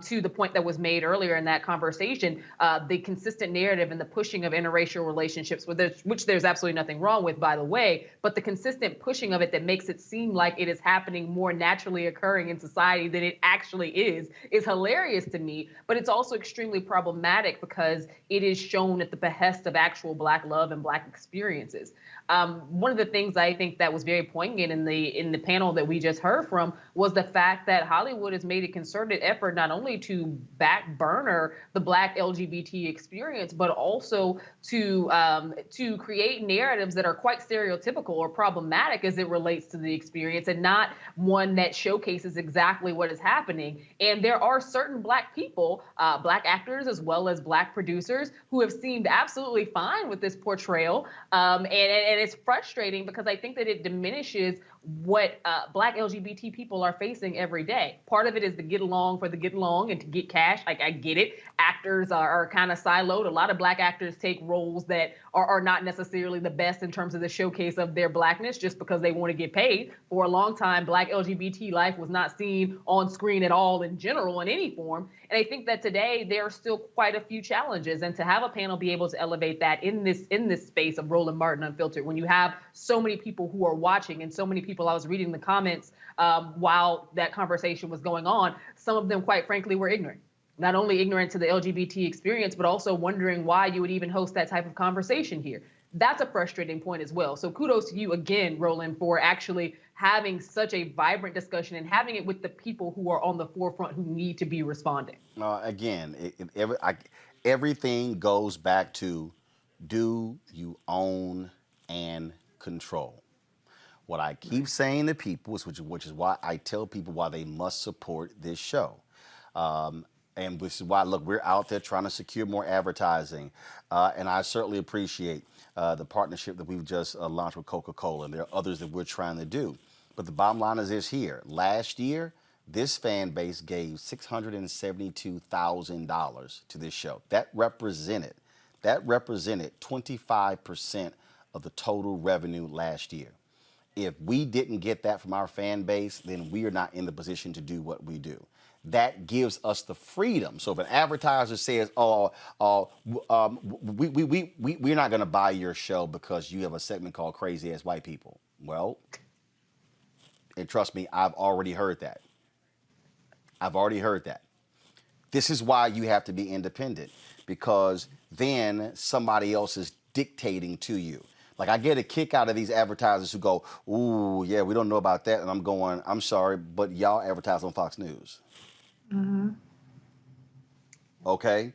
to the point that was made earlier in that conversation, the consistent narrative and the pushing of interracial relationships, which there's absolutely nothing wrong with, by the way, but the consistent pushing of it that makes it seem like it is happening more naturally occurring in society than it actually is hilarious to me. But it's also extremely problematic because it is shown at the behest of actual Black love and Black experiences. One of the things I think that was very poignant in the panel that we just heard from was the fact that Hollywood has made a concerted effort not only to back burner the Black LGBT experience, but also to create narratives that are quite stereotypical or problematic as it relates to the experience, and not one that showcases exactly what is happening. And there are certain Black people, Black actors as well as Black producers, who have seemed absolutely fine with this portrayal. And it's frustrating because I think that it diminishes what Black LGBT people are facing every day. Part of it is to get along for the get along and to get cash. Like, I get it. Actors are kind of siloed. A lot of Black actors take roles that are not necessarily the best in terms of the showcase of their Blackness just because they want to get paid. For a long time, Black LGBT life was not seen on screen at all in general in any form. And I think that today there are still quite a few challenges. And to have a panel be able to elevate that in this space of Roland Martin Unfiltered, when you have so many people who are watching and so many people, I was reading the comments while that conversation was going on, some of them, quite frankly, were ignorant. Not only ignorant to the LGBT experience, but also wondering why you would even host that type of conversation here. That's a frustrating point as well. So kudos to you again, Roland, for actually having such a vibrant discussion and having it with the people who are on the forefront who need to be responding. Again, everything goes back to, do you own and control? What I keep saying to people, which is why I tell people why they must support this show. And this is why, look, we're out there trying to secure more advertising. And I certainly appreciate the partnership that we've just launched with Coca-Cola. And there are others that we're trying to do. But the bottom line is this here. Last year, this fan base gave $672,000 to this show. That represented 25% of the total revenue last year. If we didn't get that from our fan base, then we are not in the position to do what we do. That gives us the freedom. So if an advertiser says, we're not going to buy your show because you have a segment called Crazy Ass White People. Well, and trust me, I've already heard that. This is why you have to be independent, because then somebody else is dictating to you. Like, I get a kick out of these advertisers who go, ooh, yeah, we don't know about that. And I'm going, I'm sorry, but y'all advertise on Fox News. Mm-hmm. Okay?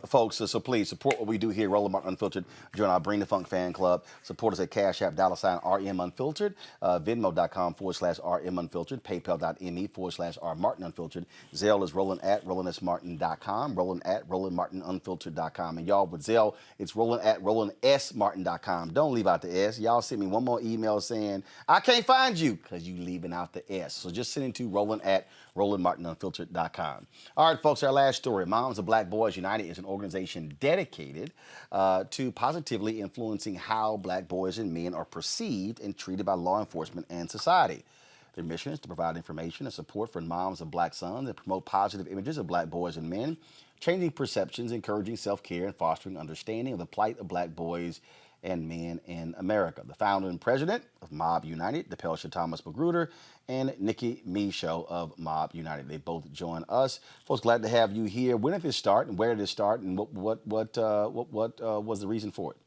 Folks, so please support what we do here, Roland Martin Unfiltered. Join our Bring the Funk fan club. Support us at Cash App, $RM Unfiltered, Venmo.com/RM Unfiltered, PayPal.me/R Martin Unfiltered. Zelle is Roland@RolandSMartin.com, Roland@RolandMartinUnfiltered.com. And y'all, with Zelle, it's Roland@RolandSMartin.com. Don't leave out the S. Y'all send me one more email saying, I can't find you, because you leaving out the S. So just send it to Roland@RolandMartinUnfiltered.com. All right, folks, our last story. Moms of Black Boys United is an organization dedicated to positively influencing how Black boys and men are perceived and treated by law enforcement and society. Their mission is to provide information and support for moms of Black sons and promote positive images of Black boys and men, changing perceptions, encouraging self-care, and fostering understanding of the plight of Black boys and men in America. The founder and president of Mob United, Depelsha Thomas Magruder, and Nikki Michaud of Mob United. They both join us. Folks, glad to have you here. When did this start, and where did it start, and what was the reason for it?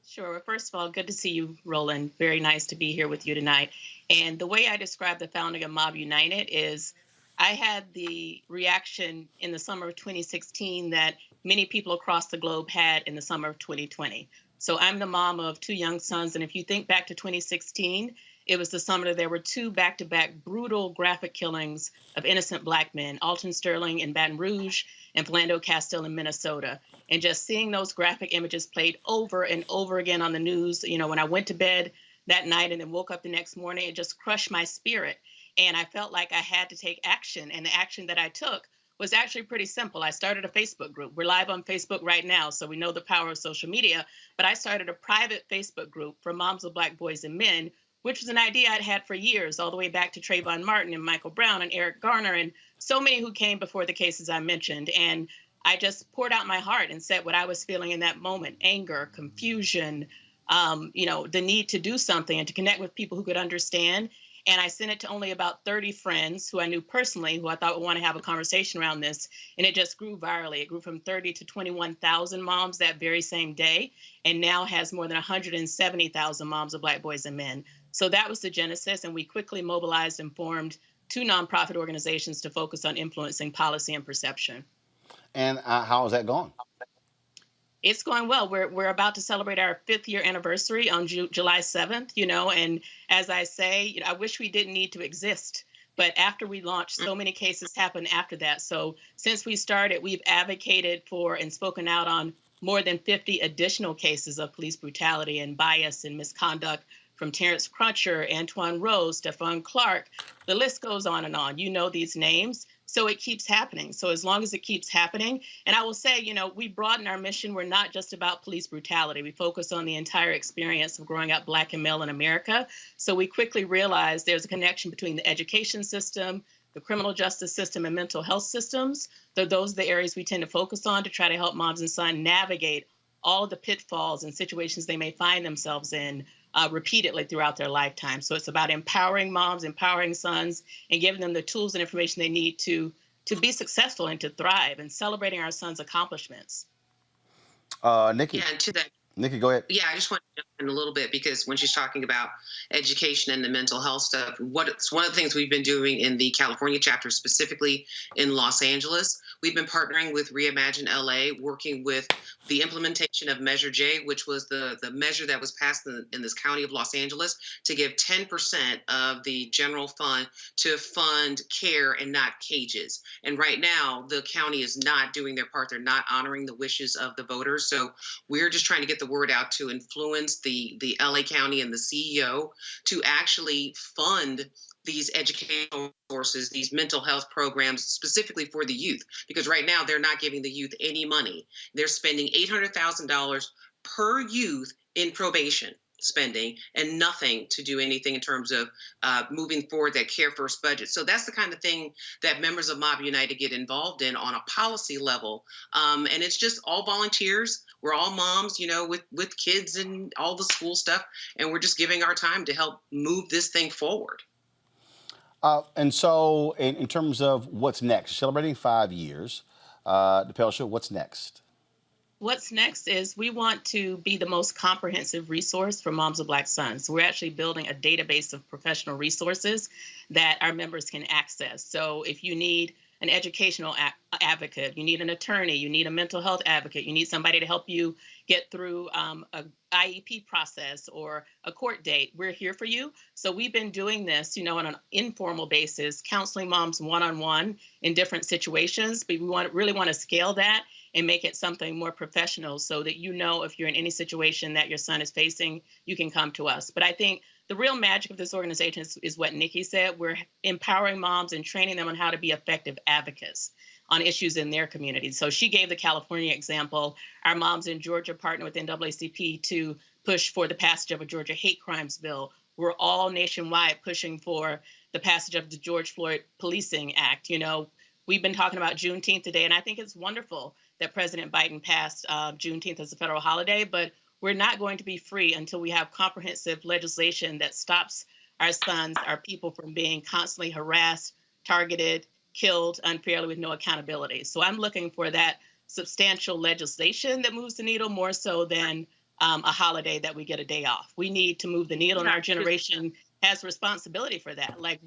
Sure. Well, first of all, good to see you, Roland. Very nice to be here with you tonight. And the way I describe the founding of Mob United is I had the reaction in the summer of 2016 that many people across the globe had in the summer of 2020. So I'm the mom of two young sons. And if you think back to 2016, it was the summer that there were two back-to-back brutal graphic killings of innocent Black men, Alton Sterling in Baton Rouge and Philando Castile in Minnesota. And just seeing those graphic images played over and over again on the news, you know, when I went to bed that night and then woke up the next morning, it just crushed my spirit. And I felt like I had to take action. And the action that I took was actually pretty simple. I started a Facebook group. We're live on Facebook right now, so we know the power of social media. But I started a private Facebook group for moms of Black boys and men, which was an idea I'd had for years, all the way back to Trayvon Martin and Michael Brown and Eric Garner and so many who came before the cases I mentioned. And I just poured out my heart and said what I was feeling in that moment: anger, confusion, the need to do something and to connect with people who could understand. And I sent it to only about 30 friends who I knew personally, who I thought would want to have a conversation around this. And it just grew virally. It grew from 30 to 21,000 moms that very same day, and now has more than 170,000 moms of Black boys and men. So that was the genesis. And we quickly mobilized and formed 2 nonprofit organizations to focus on influencing policy and perception. And how is that going? It's going well. We're about to celebrate our 5th year anniversary on July 7th, and as I say, I wish we didn't need to exist. But after we launched, so many cases happened after that. So since we started, we've advocated for and spoken out on more than 50 additional cases of police brutality and bias and misconduct, from Terrence Crutcher, Antoine Rose, Stephon Clark. The list goes on and on. You know these names. So it keeps happening. So as long as it keeps happening, and I will say, we broaden our mission. We're not just about police brutality. We focus on the entire experience of growing up Black and male in America. So we quickly realized there's a connection between the education system, the criminal justice system, and mental health systems. Those are the areas we tend to focus on to try to help moms and sons navigate all of the pitfalls and situations they may find themselves in repeatedly throughout their lifetime. So it's about empowering moms, empowering sons, and giving them the tools and information they need to be successful and to thrive, and celebrating our sons' accomplishments. Nikki. Yeah, and to that. Nikki, go ahead. Yeah, I just want to jump in a little bit, because when she's talking about education and the mental health stuff, it's one of the things we've been doing in the California chapter, specifically in Los Angeles. We've been partnering with Reimagine LA, working with the implementation of Measure J, which was the measure that was passed in this county of Los Angeles to give 10% of the general fund to fund care and not cages. And right now, the county is not doing their part. They're not honoring the wishes of the voters. So we're just trying to get the word out to influence the LA County and the CEO to actually fund these educational courses, these mental health programs, specifically for the youth, because right now they're not giving the youth any money. They're spending $800,000 per youth in probation spending, and nothing to do anything in terms of moving forward that Care First budget. So that's the kind of thing that members of Mob United get involved in on a policy level. And it's just all volunteers. We're all moms, with kids and all the school stuff. And we're just giving our time to help move this thing forward. And so in terms of what's next, celebrating 5 years, DePelsha, what's next? What's next is we want to be the most comprehensive resource for moms of Black sons. We're actually building a database of professional resources that our members can access. So if you need an educational advocate, you need an attorney, you need a mental health advocate, you need somebody to help you get through a IEP process or a court date, we're here for you. So we've been doing this, on an informal basis, counseling moms one-on-one in different situations, but we really want to scale that and make it something more professional, so that if you're in any situation that your son is facing, you can come to us. But I think the real magic of this organization is what Nikki said. We're empowering moms and training them on how to be effective advocates on issues in their community. So she gave the California example. Our moms in Georgia partnered with NAACP to push for the passage of a Georgia hate crimes bill. We're all nationwide pushing for the passage of the George Floyd Policing Act. We've been talking about Juneteenth today, and I think it's wonderful that President Biden passed Juneteenth as a federal holiday, but we're not going to be free until we have comprehensive legislation that stops our sons, our people, from being constantly harassed, targeted, killed unfairly with no accountability. So I'm looking for that substantial legislation that moves the needle more so than a holiday that we get a day off. We need to move the needle, and our generation has responsibility for that. Like,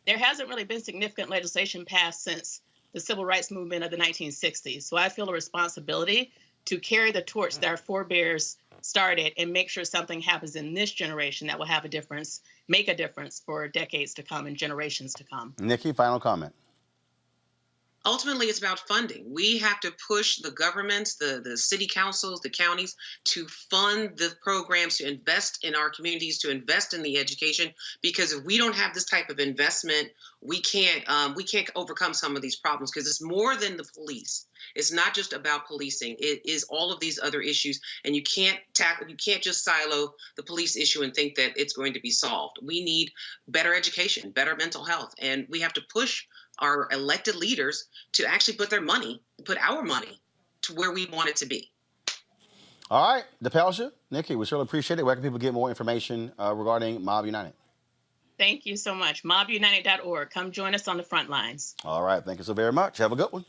there hasn't really been significant legislation passed since the civil rights movement of the 1960s. So I feel a responsibility to carry the torch that our forebears started and make sure something happens in this generation that will have a difference, make a difference for decades to come and generations to come. Nikki, final comment. Ultimately, it's about funding. We have to push the governments, the city councils, the counties to fund the programs, to invest in our communities, to invest in the education. Because if we don't have this type of investment, we can't overcome some of these problems, because it's more than the police. It's not just about policing. It is all of these other issues, and you can't just silo the police issue and think that it's going to be solved. We need better education, better mental health, and we have to push our elected leaders to actually put our money to where we want it to be. All right, DePelsha, Nikki, we certainly appreciate it. Where can people get more information regarding Mob United? Thank you so much. MobUnited.org. Come join us on the front lines. All right. Thank you so very much. Have a good one.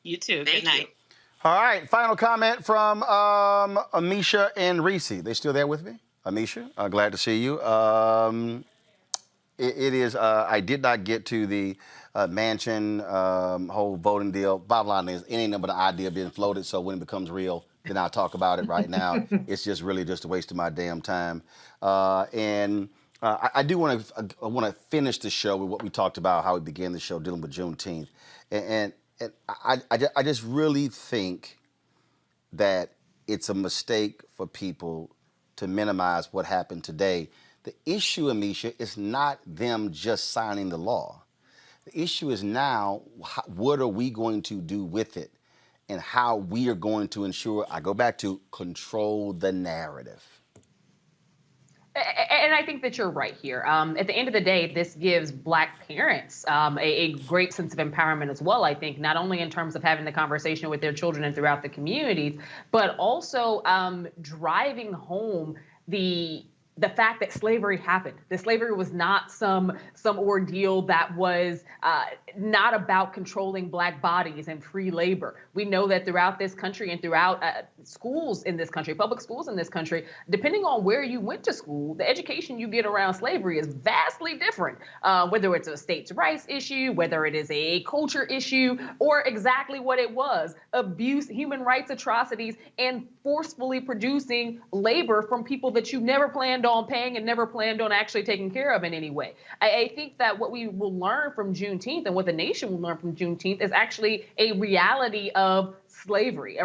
You too. Thank Good night. you. All right. Final comment from Amisha and Reese. They still there with me? Amisha, glad to see you. It is, I did not get to the Manchin whole voting deal. Bottom line is, it ain't nothing but an idea being floated, so when it becomes real, then I'll talk about it. Right now, it's just really just a waste of my damn time. I do want to finish the show with what we talked about, how we began the show dealing with Juneteenth. And I just really think that it's a mistake for people to minimize what happened today. The issue, Amisha, is not them just signing the law. The issue is now, what are we going to do with it and how we are going to ensure, I go back to, control the narrative. And I think that you're right here. At the end of the day, this gives Black parents a great sense of empowerment as well, I think, not only in terms of having the conversation with their children and throughout the communities, but also driving home the fact that slavery happened. That slavery was not some ordeal that was not about controlling Black bodies and free labor. We know that throughout this country and throughout schools in this country, public schools in this country, depending on where you went to school, the education you get around slavery is vastly different, whether it's a states' rights issue, whether it is a culture issue, or exactly what it was, abuse, human rights atrocities, and forcefully producing labor from people that you never planned on paying and never planned on actually taking care of in any way. I think that what we will learn from Juneteenth and what the nation will learn from Juneteenth is actually a reality of slavery,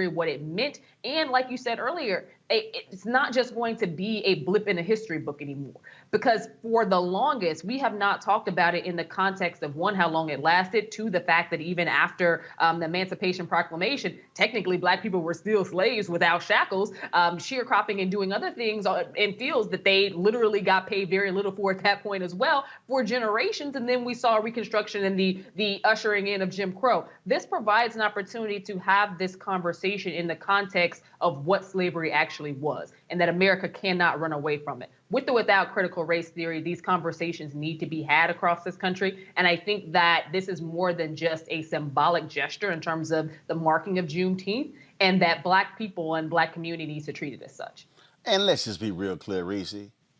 what it meant. And like you said earlier, it's not just going to be a blip in a history book anymore, because for the longest, we have not talked about it in the context of, one, how long it lasted, two, the fact that even after the Emancipation Proclamation, technically Black people were still slaves without shackles, sharecropping and doing other things in fields that they literally got paid very little for at that point as well for generations. And then we saw Reconstruction and the ushering in of Jim Crow. This provides an opportunity to have this conversation in the context of what slavery actually was, and that America cannot run away from it. With or without critical race theory, these conversations need to be had across this country. And I think that this is more than just a symbolic gesture in terms of the marking of Juneteenth, and that Black people and Black communities are treated as such. And let's just be real clear, Reese.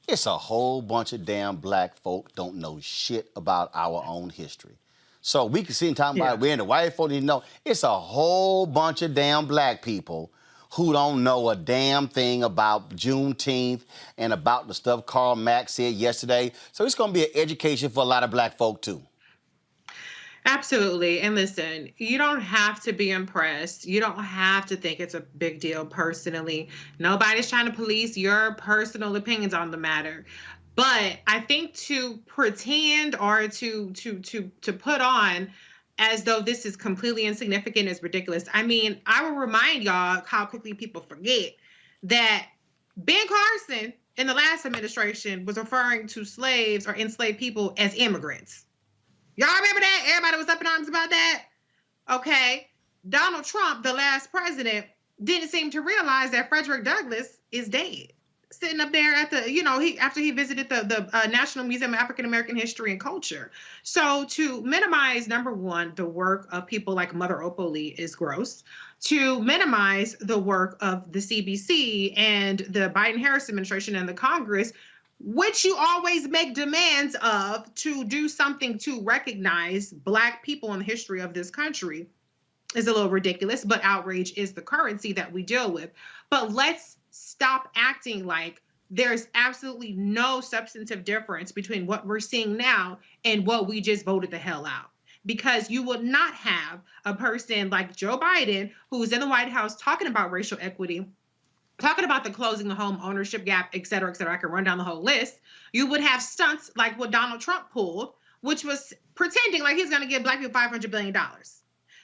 It's a whole bunch of damn Black folk don't know shit about our own history. So we can sit and talk about it. We're in the white folk didn't know. It's a whole bunch of damn Black people who don't know a damn thing about Juneteenth and about the stuff Karl Marx said yesterday. So it's going to be an education for a lot of Black folk, too. Absolutely. And listen, you don't have to be impressed. You don't have to think it's a big deal personally. Nobody's trying to police your personal opinions on the matter. But I think to pretend or to put on as though this is completely insignificant is ridiculous. I mean, I will remind y'all how quickly people forget that Ben Carson in the last administration was referring to slaves or enslaved people as immigrants. Y'all remember that? Everybody was up in arms about that? Okay. Donald Trump, the last president, didn't seem to realize that Frederick Douglass is dead. Sitting up there at the, after he visited the National Museum of African American History and Culture. So to minimize, number one, the work of people like Mother Opoli is gross. To minimize the work of the CBC and the Biden-Harris administration and the Congress, which you always make demands of to do something to recognize Black people in the history of this country, is a little ridiculous, but outrage is the currency that we deal with. But let's stop acting like there's absolutely no substantive difference between what we're seeing now and what we just voted the hell out. Because you would not have a person like Joe Biden, who's in the White House talking about racial equity, talking about the closing the home ownership gap, et cetera, et cetera. I can run down the whole list. You would have stunts like what Donald Trump pulled, which was pretending like he's going to give Black people $500 billion.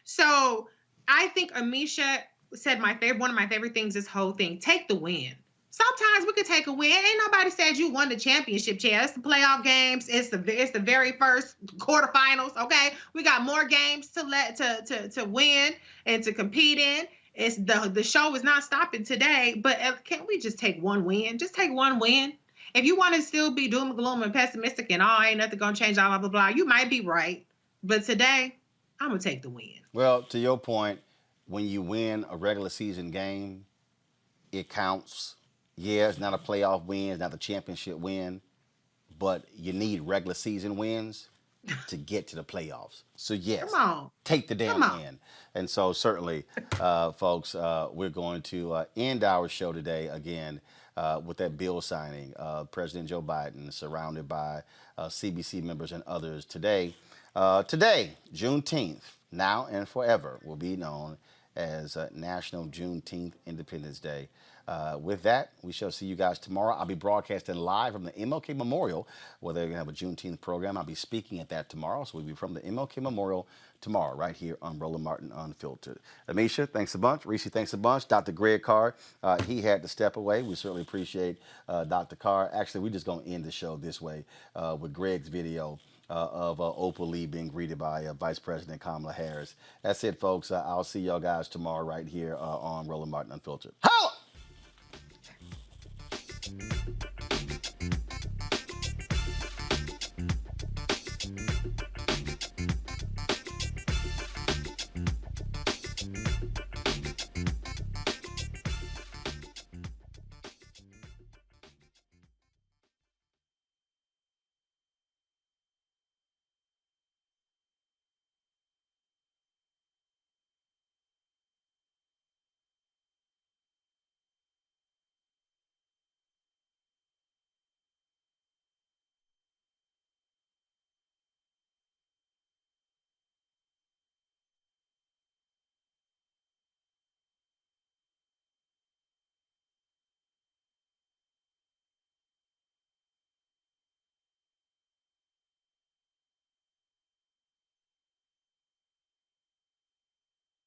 So I think Amisha said one of my favorite things, this whole thing, take the win. Sometimes we could take a win. Ain't nobody said you won the championship chair. It's the playoff games. It's the very first quarterfinals. Okay, we got more games to win and to compete in. It's the show is not stopping today. But can't we just take one win? Just take one win. If you want to still be doom and gloom and pessimistic and ain't nothing gonna change, blah blah blah, you might be right. But today, I'm gonna take the win. Well, to your point, when you win a regular season game, it counts. Yeah, it's not a playoff win, it's not a championship win, but you need regular season wins to get to the playoffs. So yes, Come on. take the damn win. And so certainly, folks, we're going to end our show today again with that bill signing. President Joe Biden surrounded by CBC members and others today. Today, Juneteenth, now and forever, will be known as National Juneteenth Independence Day. With that, we shall see you guys tomorrow. I'll be broadcasting live from the MLK Memorial, where they're going to have a Juneteenth program. I'll be speaking at that tomorrow, so we'll be from the MLK Memorial tomorrow, right here on Roland Martin Unfiltered. Amisha, thanks a bunch. Reese, thanks a bunch. Dr. Greg Carr, he had to step away. We certainly appreciate Dr. Carr. Actually, we're just going to end the show this way with Greg's video of Oprah Lee being greeted by Vice President Kamala Harris. That's it, folks. I'll see y'all guys tomorrow right here on Roland Martin Unfiltered. Holla!